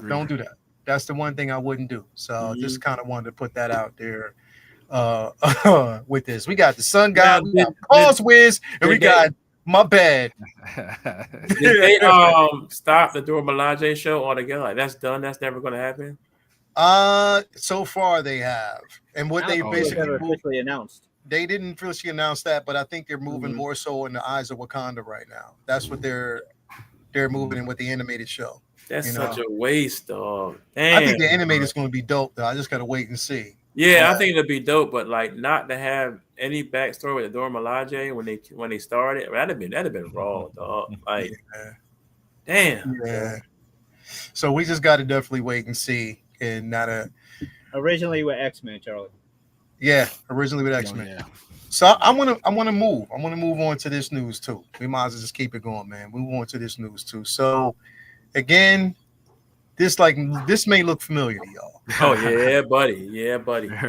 Don't do that. That's the one thing I wouldn't do. So just kind of wanted to put that out there with this. We got the Sun God, we got Paul's Wiz, and we got my bad. Did they stop the Dora Milaje show altogether? Like that's done. That's never going to happen. So far they have, and what they basically officially announced. They didn't officially announce that, but I think they're moving more so in the eyes of Wakanda right now. That's what they're moving in with the animated show. That's such a waste, dog. Damn. I think the animated is going to be dope, though. I just got to wait and see. Yeah, I think it'd be dope, but like not to have any backstory with Dora Milaje when they started. That'd have been raw, dog. Like, damn. Yeah. So we just got to definitely wait and see, and not Originally with X-Men, Charlie. Yeah, originally with X-Men. Yeah. So I want to move on to this news too. We might as well just keep it going, man. Move on to this news too. So again, this may look familiar to y'all. Oh yeah, buddy. Yeah, buddy. This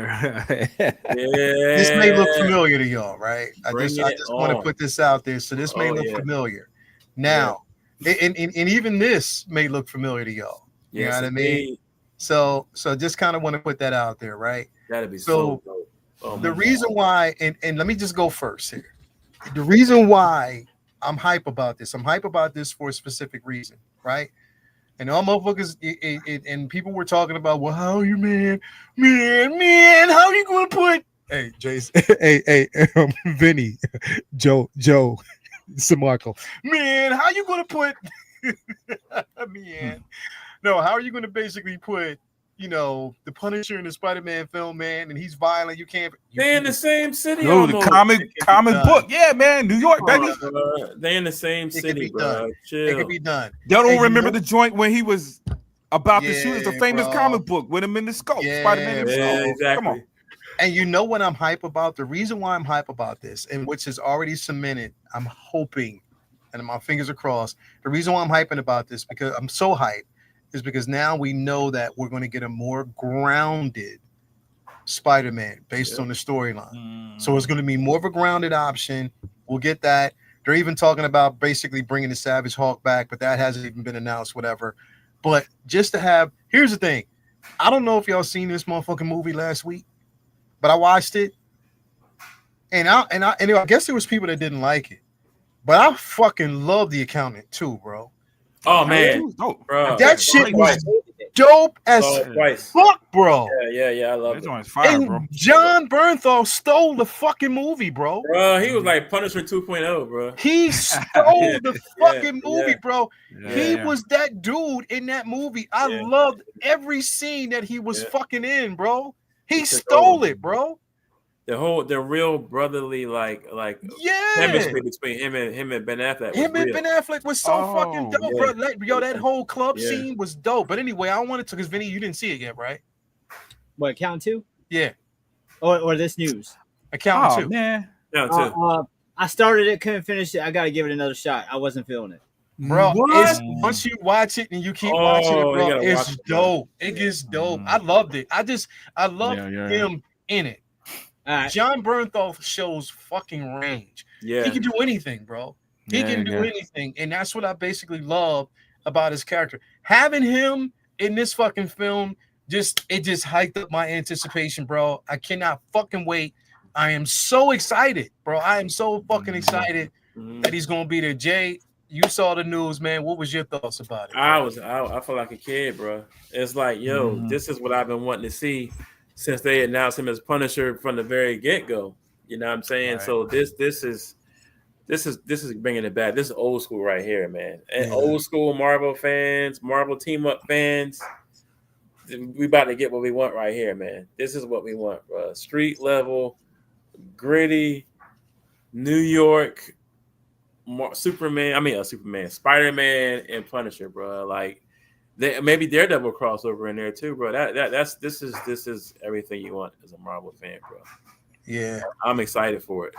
may look familiar to y'all, right? I just want to put this out there. So this may look familiar. Now, and even this may look familiar to y'all. You know what I mean? So just kind of want to put that out there, right? That'd be so dope. The reason why, and let me just go first here. The reason why I'm hype about this for a specific reason, right? And all motherfuckers and people were talking about, well, how are you, man, how are you going to put, hey, Jason, hey, Vinny, Joe, Samarco, man, how you going to put, man, no, how are you going to basically put, you know, the Punisher in the Spider-Man film, man, and he's violent. They're in the same city. No, the comic book. Yeah, man. New York, baby. They in the same city, bro. Chill. It could be done. Y'all don't remember the joint when he was about to shoot? It's a famous comic book with him in the scope. Spider-Man himself. Yeah, exactly. Come on. And you know what I'm hype about? The reason why I'm hype about this, and which is already cemented, I'm hoping, and my fingers are crossed. The reason why I'm hyping about this, because I'm so hyped, is because now we know that we're going to get a more grounded Spider-Man based on the storyline. So it's going to be more of a grounded option. We'll get that. They're even talking about basically bringing the Savage Hulk back, but that hasn't even been announced, whatever. But just to have, here's the thing. I don't know if y'all seen this motherfucking movie last week, but I watched it. And I guess there was people that didn't like it, but I fucking love The Accountant too, bro. Oh man, bro. That shit was dope as fuck, bro. Yeah, I love it. And bro. John Bernthal stole the fucking movie, bro. Bro, he was like Punisher 2.0, bro. He stole the fucking movie, bro. He was that dude in that movie. I loved every scene that he was fucking in, bro. He stole it, bro. The real brotherly like chemistry between him and Ben Affleck. Ben Affleck was so fucking dope, bro. Yo, that whole club scene was dope. But anyway, I wanted to, because Vinny, you didn't see it yet, right? What, Accountant 2? Yeah. Or this news? Accountant 2. Man. I started it, couldn't finish it. I got to give it another shot. I wasn't feeling it. Bro, once you watch it and you keep watching it, bro, it's dope. It gets dope. I loved it. I loved him in it. John Bernthal shows fucking range. Yeah, he can do anything, bro. He can do anything, and that's what I basically love about his character. Having him in this fucking film just hyped up my anticipation, bro. I cannot fucking wait. I am so excited, bro. I am so fucking excited that he's gonna be there. Jay, you saw the news, man. What was your thoughts about it? I feel like a kid, bro. It's like, yo, this is what I've been wanting to see since they announced him as Punisher from the very get-go. You know what I'm saying? Right. So this is bringing it back. This is old school right here, man. And old school Marvel fans, Marvel team-up fans, we about to get what we want right here, man. This is what we want, bro. Street level, gritty, New York, Spider-Man, and Punisher, bro. Like, maybe Daredevil crossover in there too, bro. This is everything you want as a Marvel fan, bro. Yeah, I'm excited for it.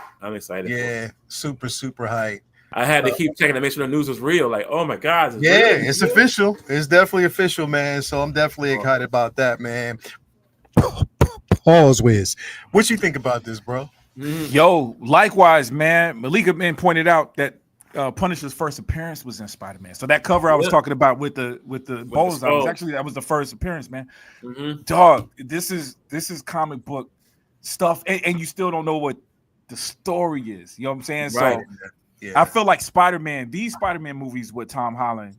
Yeah, super hype. I had to keep checking to make sure the news was real. Like, oh my God, it's official. It's definitely official, man. So I'm definitely excited about that, man. Pause, Wiz. What you think about this, bro? Yo, likewise, man. Malika man pointed out that Punisher's first appearance was in Spider-Man. So that cover I was talking about with the bowls, that was the first appearance, man. Dog, this is comic book stuff, and you still don't know what the story is. You know what I'm saying? Right. So I feel like these Spider-Man movies with Tom Holland,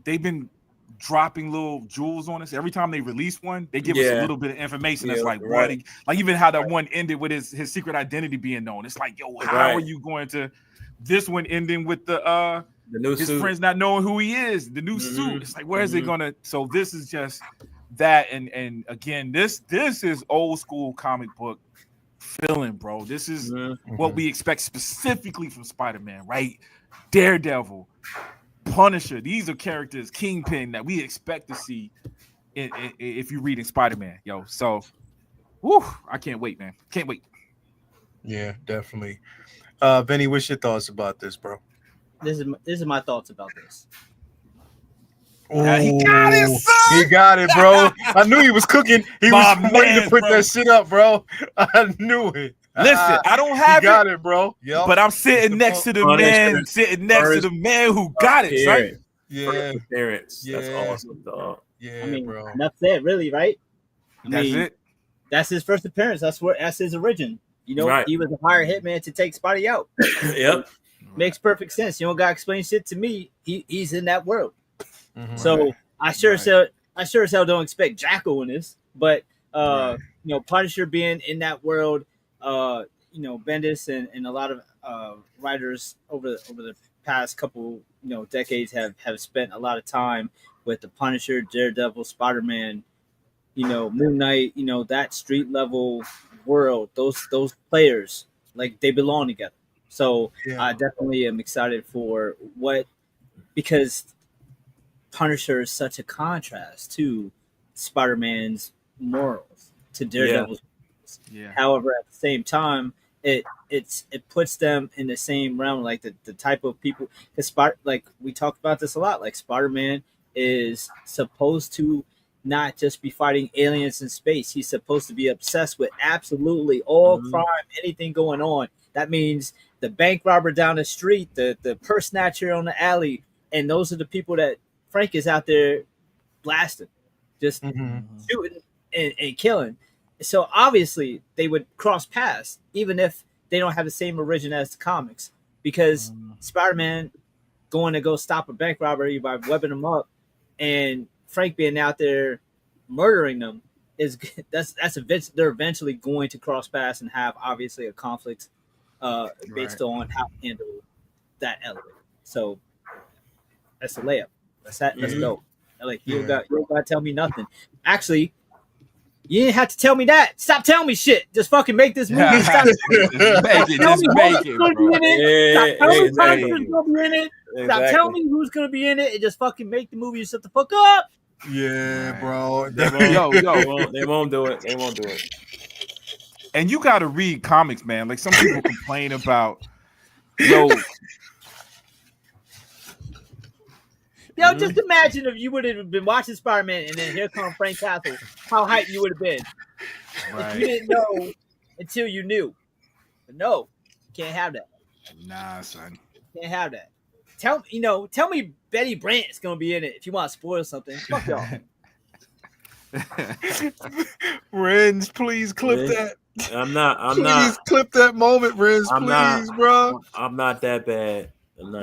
they've been dropping little jewels on us. Every time they release one, they give us a little bit of information that's like, what? Like even how that one ended with his secret identity being known. It's like, yo, how are you going to? This one ending with the new his suit. Friends not knowing who he is, the new suit. It's like, where is it gonna? So this is just that and again, this is old school comic book feeling, bro. This is what we expect specifically from Spider-Man, right? Daredevil, Punisher. These are characters, Kingpin, that we expect to see if you're reading Spider-Man, yo. So, whew, I can't wait, man. Can't wait. Yeah, definitely. Benny, what's your thoughts about this, bro? This is my thoughts about this. He got it, son. He got it, bro. I knew he was cooking. He was waiting to put that shit up, bro. I knew it. Listen, I don't have got it, bro. Yep. But I'm sitting next to the man, who got it, right? Yeah. Appearance. That's awesome, dog. Yeah, I mean, bro. That's it, really, right? That's it. That's his first appearance. That's his origin. You know, he was a hired hitman to take Spidey out. Yep. Makes perfect sense. You don't gotta explain shit to me. He's in that world. Mm-hmm. So I sure as hell don't expect Jackal in this. But you know, Punisher being in that world, you know, Bendis and a lot of writers over the past couple, you know, decades have spent a lot of time with the Punisher, Daredevil, Spider-Man, you know, Moon Knight, you know, that street level world, those players, like, they belong together. So I definitely am excited for because Punisher is such a contrast to Spider-Man's morals, to Daredevil's morals. Yeah. However, at the same time, it puts them in the same realm, like the type of people. Because like we talked about this a lot, like Spider-Man is supposed to not just be fighting aliens in space. He's supposed to be obsessed with absolutely all crime, anything going on. That means the bank robber down the street, the purse snatcher on the alley, and those are the people that Frank is out there blasting, just shooting and killing. So obviously they would cross paths, even if they don't have the same origin as the comics, because Spider-Man going to go stop a bank robbery by webbing them up, and Frank being out there murdering them they're eventually going to cross paths and have obviously a conflict based on how to handle that element. So that's a layup. Let's go. Like you don't gotta tell me nothing. Actually, you didn't have to tell me that. Stop telling me shit. Just fucking make this movie. Stop Just make it, bro. Stop telling me who's gonna be in it. Stop telling me who's gonna be in it, and just fucking make the movie and shut the fuck up. Yeah, bro. They won't do it. They won't do it. And you got to read comics, man. Like some people complain about, yo, just imagine if you would have been watching Spider-Man and then here comes Frank Castle, how hyped you would have been. If you didn't know until you knew. But no, can't have that. Nah, son. Can't have that. Tell me Betty Brant's gonna be in it if you want to spoil something. Fuck y'all. Renz, please clip that. I'm not. Please clip that moment, Renz. Please, bro. I'm not that bad. I'm not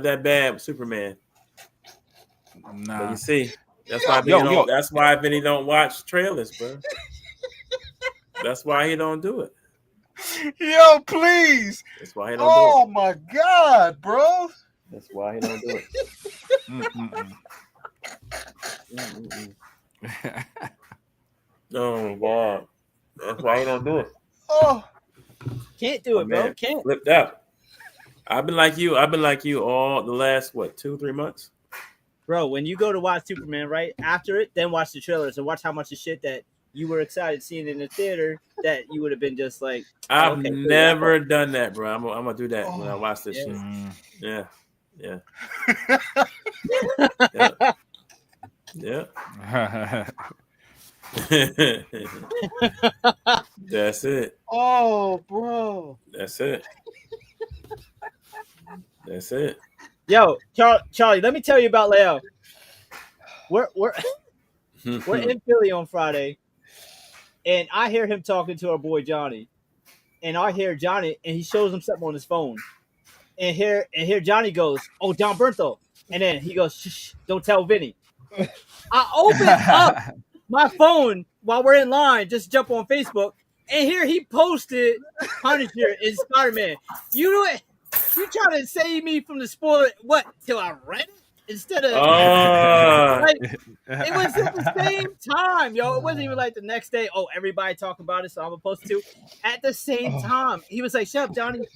that bad with Superman. Nah. But you see, that's why that's why Vinny don't watch trailers, bro. That's why he don't do it. Yo, please. That's why he don't do it. Oh my God, bro. That's why he don't do it. Oh, wow. That's why he don't do it. Oh, can't do it, bro. Can't. Flipped out. I've been like you all the last 2-3 months. Bro, when you go to watch Superman, right after it, then watch the trailers and watch how much of shit that you were excited seeing in the theater that you would have been just like. I've never done that, bro. I'm gonna do that when I watch this shit. Yeah. Yeah. That's it. Oh, bro. That's it. Yo, Charlie, let me tell you about Leo. We're in Philly on Friday, and I hear him talking to our boy Johnny, and I hear Johnny, and he shows him something on his phone, and here Johnny goes, "Oh, John Bernthal," and then he goes, "Shh, don't tell Vinny." I open up my phone while we're in line, just jump on Facebook, and here he posted Punisher and Spider-Man. You know what? You trying to save me from the spoiler? What? Till I rent? instead of Oh, like it was at the same time, yo. It wasn't even like the next day. Oh, everybody talk about it, so I'm supposed to. At the same time, he was like, "Shut up, Johnny.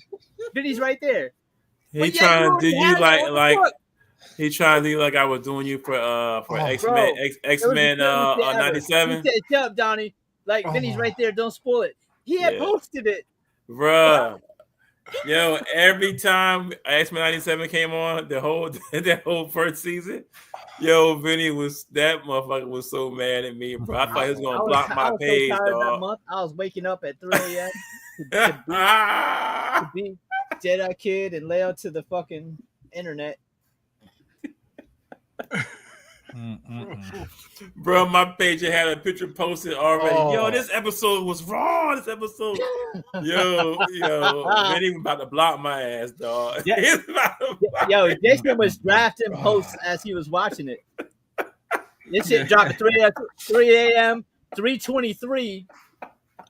Vinny's right there." he But yeah, you trying to do already you had that on the like book, he trying to do like I was doing you for X-Men bro. X-Men It was the cutest shit ever. He 97. said, "Shut up, Johnny. Like Vinny's right there. Don't spoil it." He had Yeah. posted it. Bruh. Yo, every time X-Men 97 came on, the whole first season, yo, Vinny that motherfucker was so mad at me, bro. I thought he was gonna block my page, so tired dog. that month. I was waking up at 3 a.m. to beat Jedi Kid and lay out to the fucking internet. Bro, my page had a picture posted already. Yo, this episode was raw. This episode, yo, Vinny was about to block my ass, dog. Yeah. Yo, Jason was drafting posts as he was watching it. This shit dropped at 3 a.m. 3:23.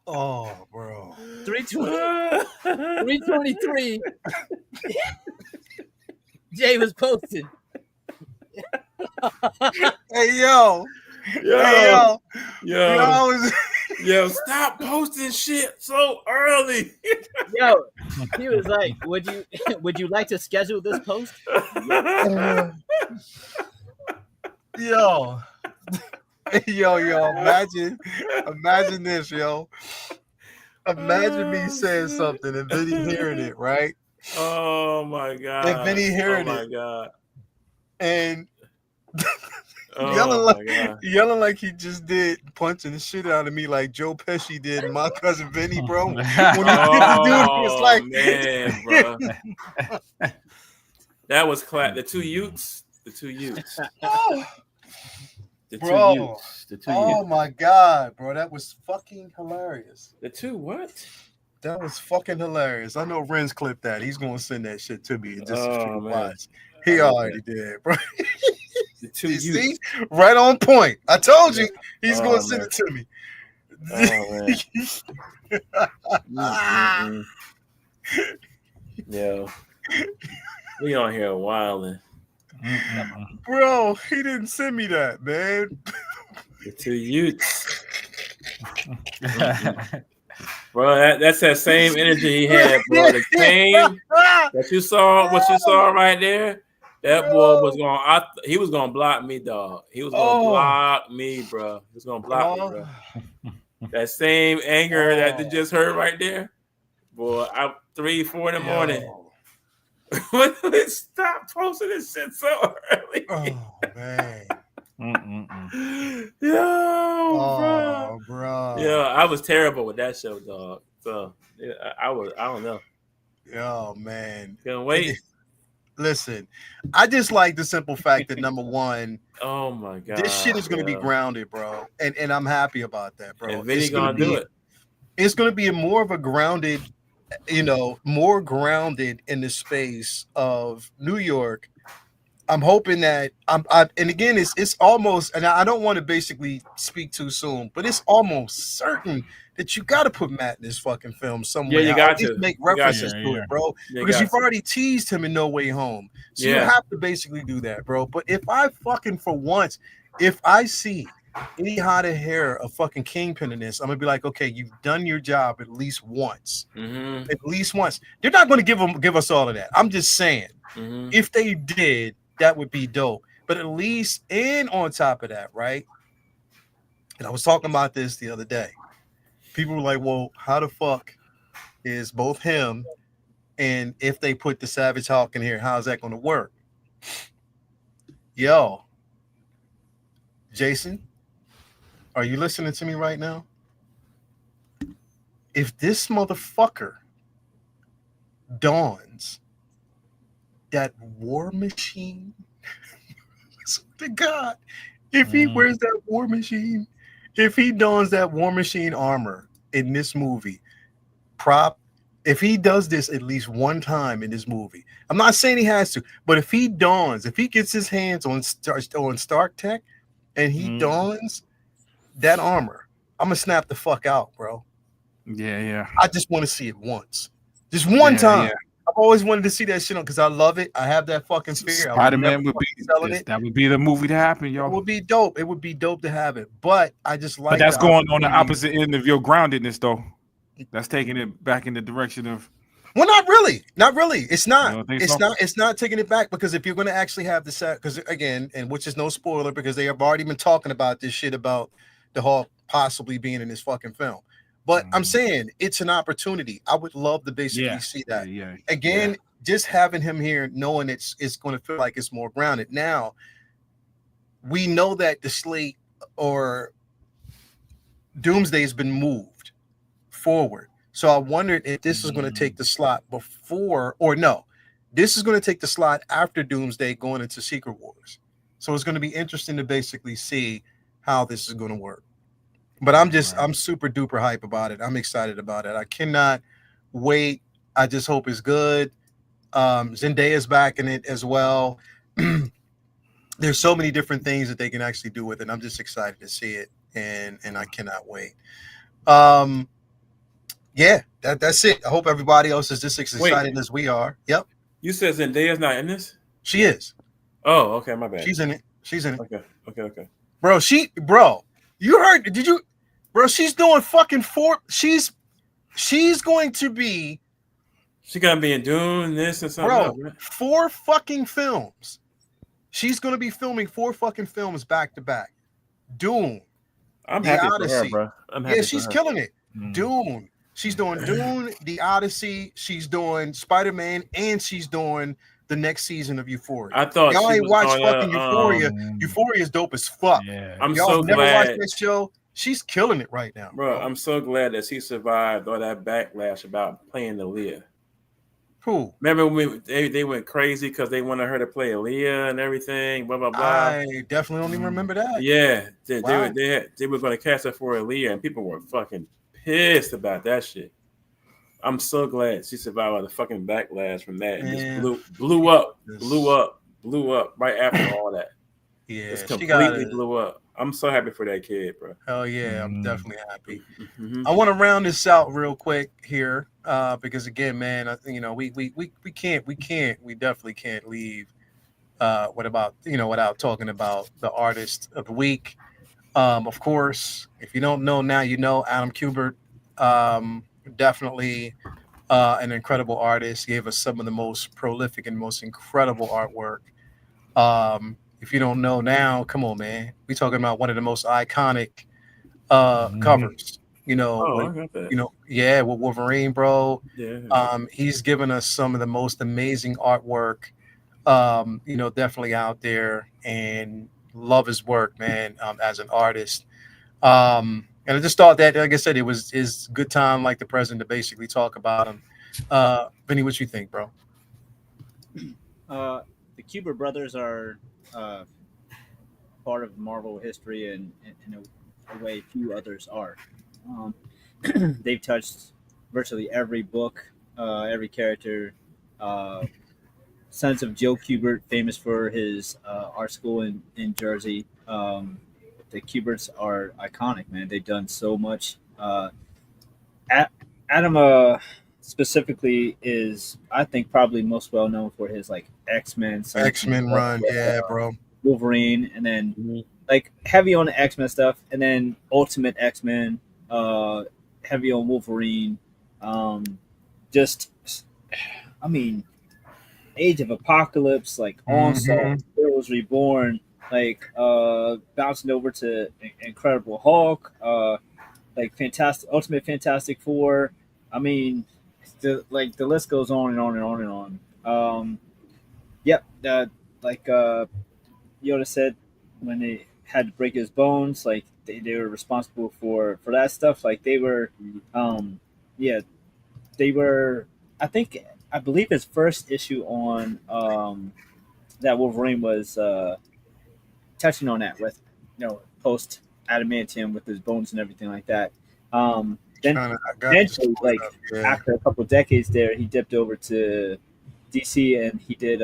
Oh, bro. 3:23. Jay was posting. Hey yo, yo, stop posting shit so early. Yo, he was like, would you like to schedule this post? Yo, imagine this, yo. Imagine me saying something and Vinny hearing it, right? Oh my god. And Vinny hearing it. Oh my god. And yelling like he just did, punching the shit out of me like Joe Pesci did in My Cousin Vinny, bro. When he was like, man, bro. That was the two Utes. The two Utes. Oh my god, bro. That was fucking hilarious. The two what? That was fucking hilarious. I know Ren's clipped that. He's gonna send that shit to me in just a few watch. He already did, bro. The two you see? Right on point. I told you he's gonna send it to me. Oh, Yo. We on here wilding. Bro, he didn't send me that, man. The two Utes. Bro, that's that same energy he had, bro. The same what you saw right there. That boy was he was gonna block me, dog. He was gonna block me, bro. He was gonna block me, bro. That same anger that you just heard right there, boy. 3, 4 in the morning. Stop posting this shit so early. Oh man. Yo, bro. Yeah, I was terrible with that show, dog. So I don't know. Yo, man. Can't wait. Listen, I just like the simple fact that number one, oh my god, this shit is gonna be grounded, bro. And I'm happy about that, bro. And Vinny gonna do it. It's gonna be more of a grounded, more grounded in the space of New York. I'm hoping that and again, it's almost, and I don't want to basically speak too soon, but it's almost certain that you got to put Matt in this fucking film somewhere. Yeah, you got to make references to it, bro, because you've already teased him in No Way Home, so you have to basically do that, bro. But if I see any hotter hair of fucking Kingpin in this, I'm gonna be like, okay, you've done your job at least once. Mm-hmm. At least once. They're not going to give us all of that. I'm just saying, if they did, that would be dope. But at least, and on top of that, right? And I was talking about this the other day. People were like, well, how the fuck is both him and if they put the Savage Hawk in here, how's that going to work? Yo, Jason, are you listening to me right now? If this motherfucker dons that War Machine, to God, if he wears that War Machine, if he dons that War Machine armor in this movie, if he does this at least one time in this movie, I'm not saying he has to, but if he gets his hands on Stark Tech and he dons that armor, I'm gonna snap the fuck out, bro. Yeah. I just want to see it once, just one time. I've always wanted to see that shit on because I love it. I have that fucking sphere. Spider-Man would be selling it. That would be the movie to happen, yo. It would be dope. It would be dope to have it. But I just like. But that's going on the opposite end of your groundedness, though. That's taking it back in the direction of. Well, not really. Not really. It's not. It's so? not. It's not taking it back because if you're going to actually have the set, because again, and which is no spoiler because they have already been talking about this shit about the Hulk possibly being in this fucking film. But I'm saying it's an opportunity. I would love to basically see that. Again, just having him here, knowing it's going to feel like it's more grounded. Now, we know that the slate or Doomsday has been moved forward. So I wondered if this is going to take the slot before or no. This is going to take the slot after Doomsday going into Secret Wars. So it's going to be interesting to basically see how this is going to work. But I'm super duper hype about it. I'm excited about it. I cannot wait. I just hope it's good. Zendaya's back in it as well. There's so many different things that they can actually do with it. I'm just excited to see it, and I cannot wait. Yeah, that's it. I hope everybody else is just as excited as we are. Yep. You said Zendaya's not in this? She is. Oh, okay, my bad. She's in it. She's in it. Okay. Bro, you heard? Did you, bro? She's doing fucking She's going to be. She's gonna be in Dune, this and something. Bro, else, right? 4 fucking films. She's gonna be filming 4 fucking films back to back. Dune. I'm happy for her, bro. She's killing it. Dune. She's doing Dune, The Odyssey. She's doing Spider-Man, and she's doing the next season of Euphoria. I thought y'all ain't watched fucking Euphoria. Euphoria is dope as fuck. Yeah. I'm y'all so never glad. watched that show. She's killing it right now, bro. I'm so glad that she survived all that backlash about playing Aaliyah. Who? Remember when they went crazy because they wanted her to play Aaliyah and everything, blah blah blah. I definitely don't even remember that. Yeah, they were going to cast her for Aaliyah, and people were fucking pissed about that shit. I'm so glad she survived all the fucking backlash from that and just blew up right after all that. Yeah, just completely blew up. I'm so happy for that kid, bro. Hell yeah, I'm definitely happy. I want to round this out real quick here, because again, man, we definitely can't leave without talking about the artist of the week. Of course, if you don't know now, you know Adam Kubert, definitely an incredible artist. Gave us some of the most prolific and most incredible artwork. If you don't know now, come on, man. We talking about one of the most iconic covers. With Wolverine, bro. Yeah. He's given us some of the most amazing artwork. Definitely out there, and love his work, man. As an artist, and I just thought that, like I said, is good time, like the president, to basically talk about him. Vinny, what you think, bro? The Kubert brothers are part of Marvel history, and in a way few others are. They've touched virtually every book, every character. Sons of Joe Kubert, famous for his art school in Jersey. The Kuberts are iconic, man. They've done so much. Adam specifically is, I think, probably most well known for his like X-Men run, bro. Wolverine, and then like heavy on the X-Men stuff, and then Ultimate X-Men, heavy on Wolverine. Age of Apocalypse, like Onslaught, Heroes Reborn, like bouncing over to Incredible Hulk, like Ultimate Fantastic Four. I mean, the list goes on and on and on and on. Yoda said when they had to break his bones, like they were responsible for that stuff. Like they were, they were. I believe his first issue on that Wolverine was touching on that with post adamantium with his bones and everything like that. Then eventually, after a couple of decades there, he dipped over to DC and he did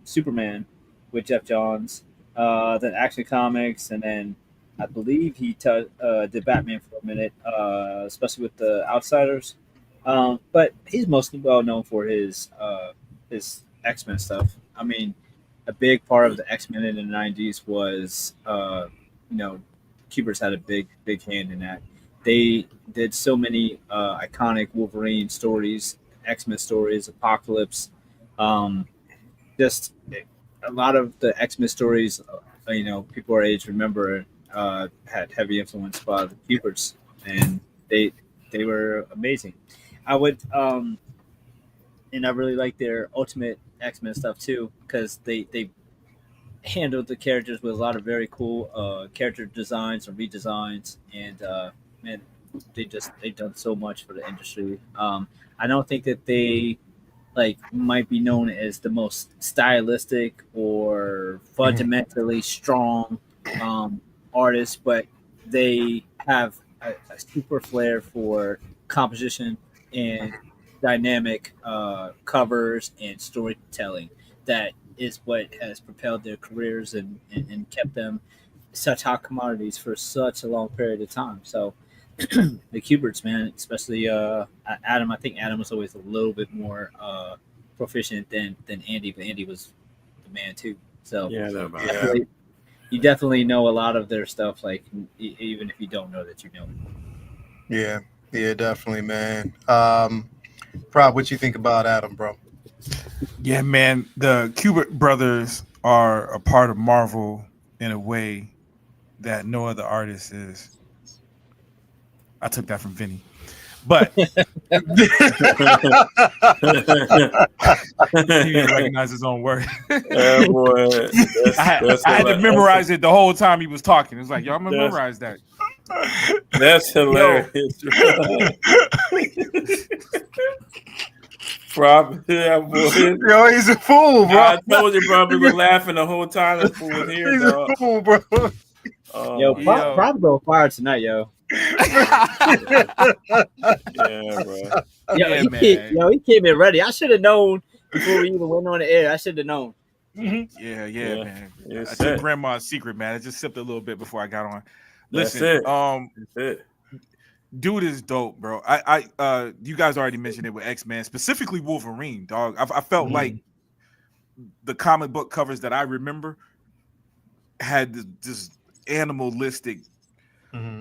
Superman with Jeff Johns, then Action Comics, and then I believe he did Batman for a minute, especially with the Outsiders. But he's mostly well known for his X-Men stuff. I mean, a big part of the X-Men in the '90s was you know, Kuber's had a big hand in that. They did so many iconic Wolverine stories, X-Men stories, Apocalypse. Um, just a lot of the X-Men stories, people our age remember had heavy influence by the Kubers, and they they were amazing. I would and I really like their Ultimate X-Men stuff too, because they handled the characters with a lot of very cool character designs and redesigns, and man, they've done so much for the industry. I don't think that they like might be known as the most stylistic or fundamentally strong artists, but they have a super flair for composition and dynamic covers and storytelling. That is what has propelled their careers and kept them such hot commodities for such a long period of time. So the Kuberts, man, especially Adam. I think Adam was always a little bit more proficient than Andy, but Andy was the man too. So Yeah, you definitely know a lot of their stuff. Like even if you don't know that you know it. Yeah, definitely, man. Prob, what you think about Adam, bro? Yeah, man. The Kubert brothers are a part of Marvel in a way that no other artist is. I took that from Vinny. But he didn't recognize his own word. Boy, I had to memorize it the whole time he was talking. It's like, y'all memorize that. That's hilarious. Probably, yeah, boy. Yo, he's a fool, bro. I told you, bro. We were laughing the whole time. That fool was here, he's dog. a fool, bro. Yo, Prop go fire tonight, yo. Yeah, bro. He came in ready. I should have known before we even went on the air. I should have known. Yeah, man. Yes, I took grandma's secret, man. I just sipped a little bit before I got on. Listen, That's it. Dude is dope, bro. I you guys already mentioned it with X-Men, specifically Wolverine, dog. I felt like the comic book covers that I remember had this animalistic,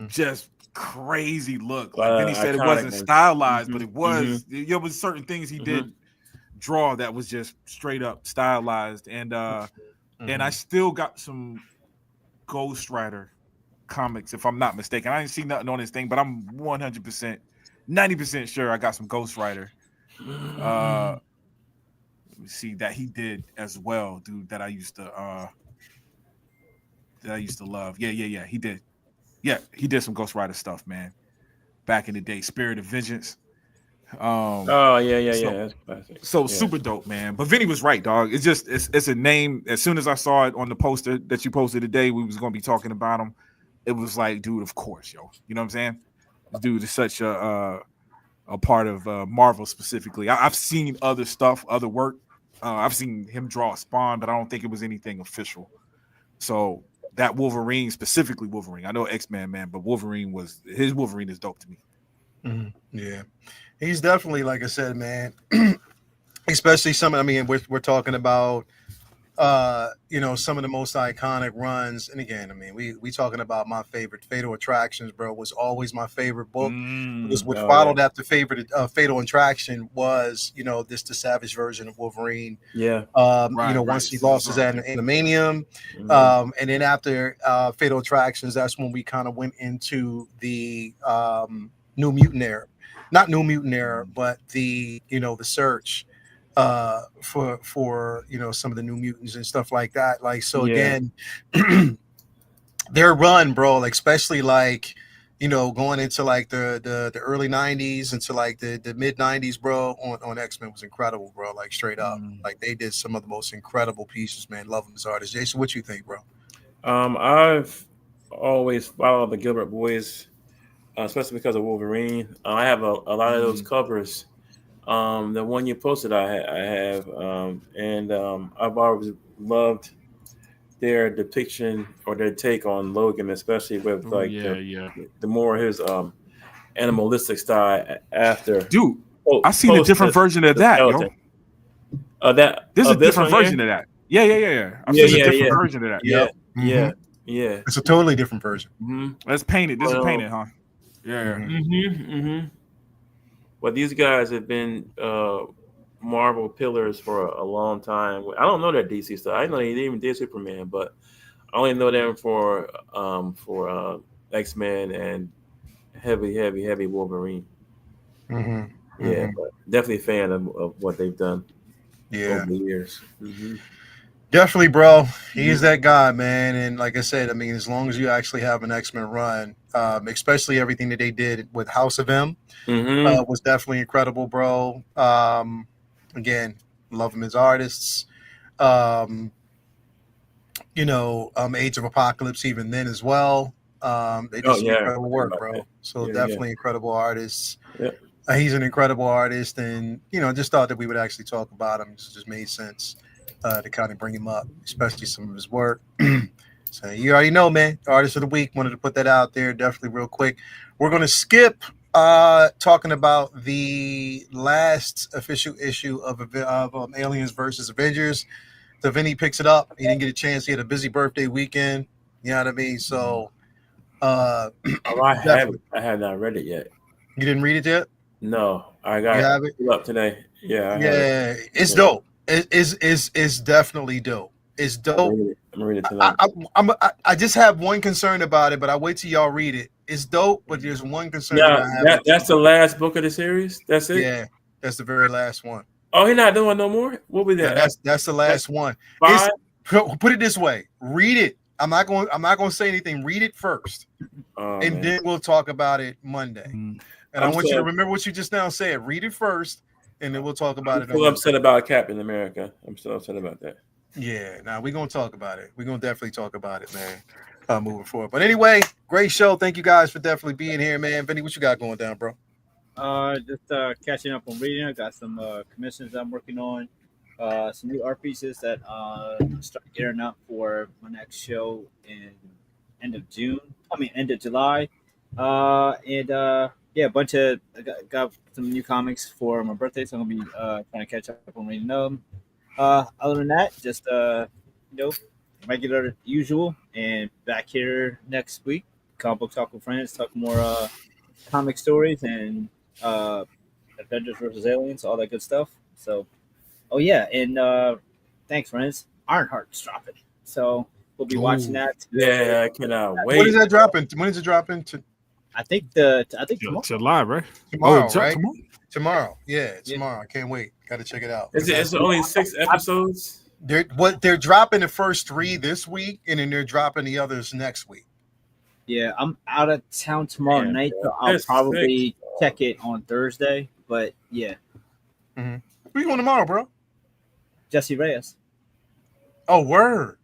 just crazy look. Like Vinny said, it wasn't stylized, but it was. There was certain things he did draw that was just straight up stylized, and I still got some Ghost Rider comics, if I'm not mistaken. I didn't see nothing on this thing, but I'm 100%, 90% sure I got some Ghost Rider. Let me see that he did as well, dude. That I used to love. Yeah. He did. Yeah, he did some Ghost Rider stuff, man. Back in the day, Spirit of Vengeance. Yeah. That's classic. So super dope, man. But Vinny was right, dog. It's a name. As soon as I saw it on the poster that you posted today, we was going to be talking about him. It was like, dude, of course, yo. You know what I'm saying? This dude is such a part of Marvel specifically. I've seen other stuff, other work. I've seen him draw Spawn, but I don't think it was anything official. So that Wolverine, specifically Wolverine. I know X-Men, man, but Wolverine is dope to me. Yeah, he's definitely, like I said, man. Especially we're talking about some of the most iconic runs. And again, we talking about my favorite. Fatal Attractions, bro, was always my favorite book. Because what followed after Fatal Attraction was, the Savage version of Wolverine. Yeah. Once he lost his animanium. And then after Fatal Attractions, that's when we kind of went into the New Mutant era. Not New Mutant era, but the search for some of the New Mutants and stuff like that. Like, so again, their run, bro, like especially like going into like the early 90s into like the mid 90s, bro, on X-Men was incredible, bro. Like straight up, like they did some of the most incredible pieces, man. Love them as artists. Jason, what you think, bro? I've always followed the Gilbert boys, especially because of Wolverine. I have a lot of those covers. The one you posted, I have, and I've always loved their depiction or their take on Logan, especially with the more his animalistic style after. Dude, I seen a different version of that, yo. There's a different version of that. Yeah. I've seen a different version of that. Yeah. It's a totally different version. Let's paint it. This is painted, huh? Yeah. Well, these guys have been Marvel pillars for a long time. I don't know that DC stuff. I know they even did Superman, but I only know them for X-Men and heavy Wolverine. Yeah, but definitely a fan of what they've done over the years. Definitely, bro. He's that guy, man. And like I said, I mean, as long as you actually have an X-Men run, especially everything that they did with House of M, was definitely incredible, bro. Again, love him as artists. Age of Apocalypse, even then as well. They did some incredible work, bro. So definitely incredible artists. Yep. He's an incredible artist, and just thought that we would actually talk about him. It just made sense to kind of bring him up, especially some of his work. So you already know, man. Artist of the week. Wanted to put that out there, definitely real quick. We're gonna skip talking about the last official issue of Aliens versus Avengers. So Vinny picks it up. He didn't get a chance. He had a busy birthday weekend. You know what I mean? So I have not read it yet. You didn't read it yet? No, I got it up today. Yeah, it's dope. It's definitely dope. It's dope. I'm gonna read it tonight. I just have one concern about it, but I wait till y'all read it. It's dope, but there's one concern. That's the last book of the series. That's it. Yeah, that's the very last one. Oh, he's not doing no more. What was that? Yeah, that's the last one. Put it this way: read it. I'm not going to say anything. Read it first, and then we'll talk about it Monday. And I want you to remember what you just now said. Read it first, and then we'll talk about it. I'm still upset about Captain America. I'm still upset about that. Yeah, we're going to talk about it. We're going to definitely talk about it, man, moving forward. But anyway, great show. Thank you guys for definitely being here, man. Vinny, what you got going down, bro? Just catching up on reading. I got some commissions I'm working on. Some new art pieces that start gearing up for my next show in end of July. A bunch of got some new comics for my birthday, so I'm gonna be trying to catch up on reading them. Other than that, just regular usual, and back here next week. Comic book talk with friends, talk more comic stories and Avengers versus Aliens, all that good stuff. So, thanks, friends. Ironheart's dropping, so we'll be watching that. Yeah, I cannot wait. When is that dropping? When is it dropping? I think tomorrow. July, right? Tomorrow, right? Tomorrow. Yeah, tomorrow. I can't wait. Got to check it out. It's only 6 episodes. They're dropping the first 3 this week, and then they're dropping the others next week. Yeah, I'm out of town tomorrow night, so I'll probably check it on Thursday. But yeah. Where you going tomorrow, bro? Jesse Reyes. Oh, word.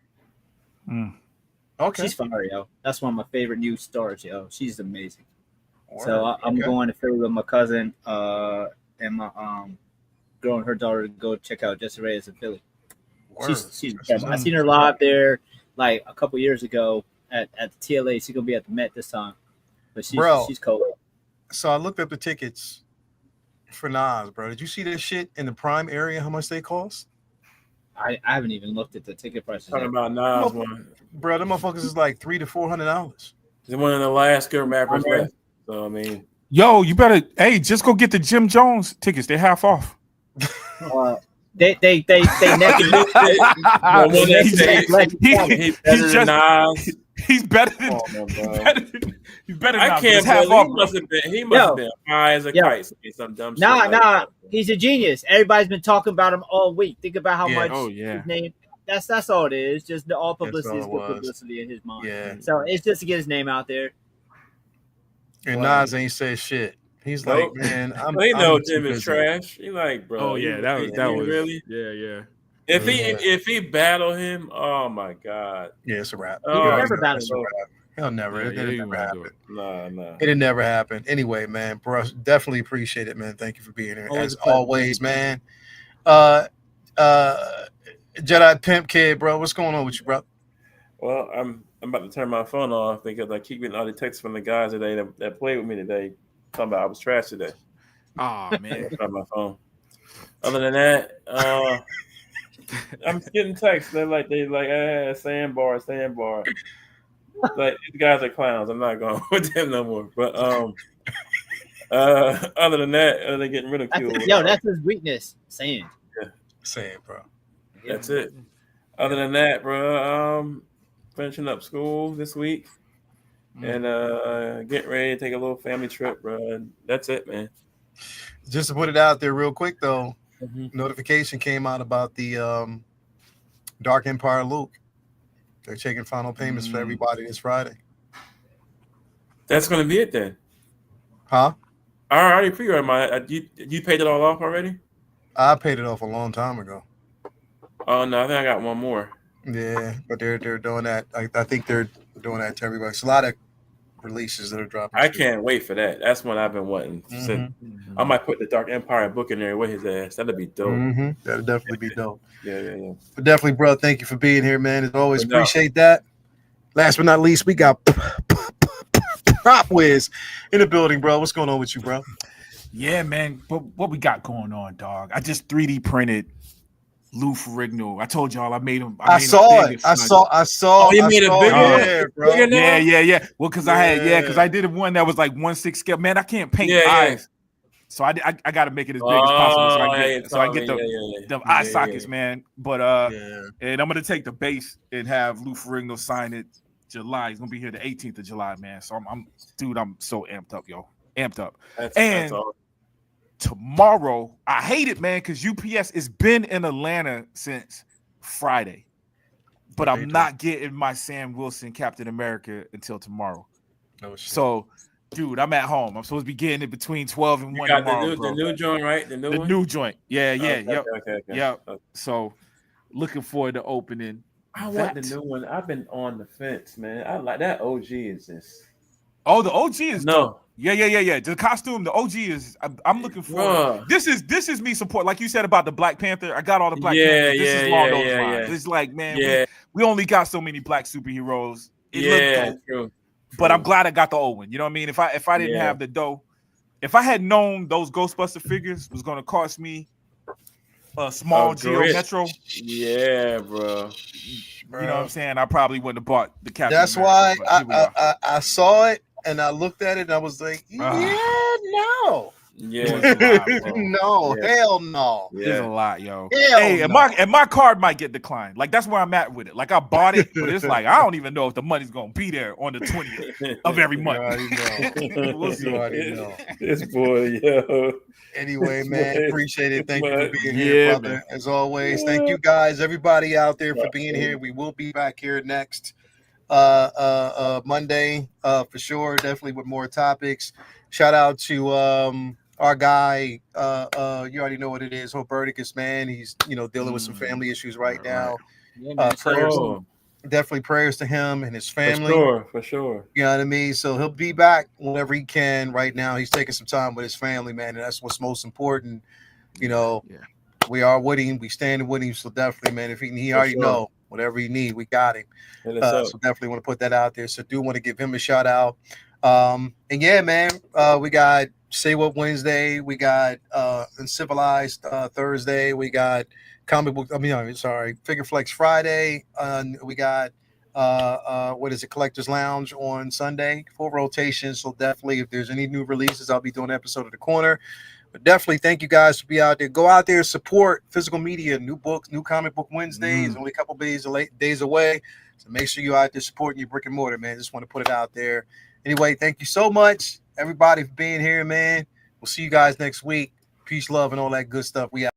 Okay. She's fire, yo. That's one of my favorite new stars, yo. She's amazing. Word. So I'm going to Philly with my cousin and my girl and her daughter to go check out Jesse Reyes in Philly. Word. She's incredible. I seen her live there like a couple years ago at the TLA. She's gonna be at the Met this time, but she's cold. So I looked up the tickets for Nas, bro. Did you see this shit in the Prime area? How much they cost? I haven't even looked at the ticket prices. Talking about Nas one, bro. Them motherfuckers is like $300 to $400. He's one of the last good rappers left. So I mean, yo, you better just go get the Jim Jones tickets. They're half off. They neck He's better than he's better than I can't believe he must have been high as a kite. Some dumb shit. He's a genius. Everybody's been talking about him all week. Think about how much his name. That's all it is. Just all publicity is good publicity in his mind. Yeah. So it's just to get his name out there. And Nas ain't said shit. He's like, man, they know Jim is trash. He like, bro. Oh yeah, that was really. Yeah. If he battle him, oh my god. Yeah, it's a wrap. He'll never battle him. He'll never. It'll never happen. No. It'll never happen. Anyway, man, bro, definitely appreciate it, man. Thank you for being here as always, man. Jedi Pimp Kid, bro, what's going on with you, bro? Well, I'm about to turn my phone off because I keep getting all the texts from the guys today that played with me today talking about I was trash today. Oh man, That's my phone. Other than that, I'm getting texts. They like, sandbar. Like these guys are clowns. I'm not going with them no more. But other than that, they're getting ridiculed. That's his weakness. Sand. Yeah. Sand, bro. That's it. Other than that, bro, finishing up school this week and getting ready to take a little family trip, bro. And that's it, man. Just to put it out there real quick, though, Mm-hmm. notification came out about the Dark Empire Luke. They're taking final payments for everybody this Friday. That's going to be it then. Huh? I already pre-ordered my. You paid it all off already? I paid it off a long time ago. Oh no, I think I got one more. Yeah, but they're doing that. I think they're doing that to everybody. It's a lot of releases that are dropping. I can't wait for that. That's what I've been wanting. Mm-hmm. I might put the Dark Empire book in there with his ass. That'd be dope. Mm-hmm. That'd definitely be dope. Yeah. But definitely, bro, thank you for being here, man. As always, appreciate that. Last but not least, we got Prop Wiz in the building, bro. What's going on with you, bro? Yeah, man. What we got going on, dog? I just 3D printed Lou Ferrigno. I told y'all I made him. I saw it. I saw. Oh, you made it bigger? Yeah, bro. Yeah. Well, because I did one that was like 1/6 scale. Man, I can't paint eyes. So I got to make it as big as possible so I get the eye sockets, man. But and I'm gonna take the base and have Lou Ferrigno sign it July. He's gonna be here the 18th of July, man. So I'm so amped up, yo. Amped up. That's awesome. Tomorrow, I hate it, man, because UPS has been in Atlanta since Friday. But I'm not getting my Sam Wilson Captain America until tomorrow. Oh, shit. So, dude, I'm at home. I'm supposed to be getting it between 12 and 1 got tomorrow, the new joint, right? The new joint. Yeah. Okay. Yep. So, looking forward to opening. I want the new one. I've been on the fence, man. I like that. OG is this. Oh, the OG is no. Yeah. The costume, the OG is. I'm looking for. This is me support. Like you said about the Black Panther. I got all the Black Panther. This is along those lines. It's like, man, we only got so many black superheroes. It looked dope. True. But I'm glad I got the old one. You know what I mean? If I didn't have the dough, if I had known those Ghostbuster figures was going to cost me a small Geo Metro. Yeah, bro. You know what I'm saying? I probably wouldn't have bought the Captain That's America, why I saw it and I looked at it and I was like, no. Yeah. No, hell no. There's a lot, yo. Hell and my card might get declined. Like that's where I'm at with it. Like I bought it, but it's like I don't even know if the money's gonna be there on the 20th of every month. We'll see. This boy, yo. Anyway, man, appreciate it. Thank you for being here, brother. Man. As always, thank you guys, everybody out there for being here. We will be back here next Monday for sure. Definitely with more topics. Shout out to our guy. You already know what it is. Hoperticus, man. He's dealing with some family issues right now. Prayers. Definitely prayers to him and his family. For sure. You know what I mean? So he'll be back whenever he can. Right now, he's taking some time with his family, man, and that's what's most important. We are with him. We stand with him. So definitely, man, if he already know whatever he need, we got him. So definitely want to put that out there. So do want to give him a shout out. And yeah, man, we got Say What Wednesday. We got Uncivilized Thursday. We got Figure Flex Friday. We got Collector's Lounge on Sunday, full rotation. So definitely, if there's any new releases, I'll be doing an episode of The Corner. But definitely, thank you guys for being out there. Go out there, support physical media, new books, new comic book Wednesdays. Only a couple days away. So make sure you're out there supporting your brick and mortar, man. Just want to put it out there. Anyway, thank you so much, everybody, for being here, man. We'll see you guys next week. Peace, love, and all that good stuff. We out.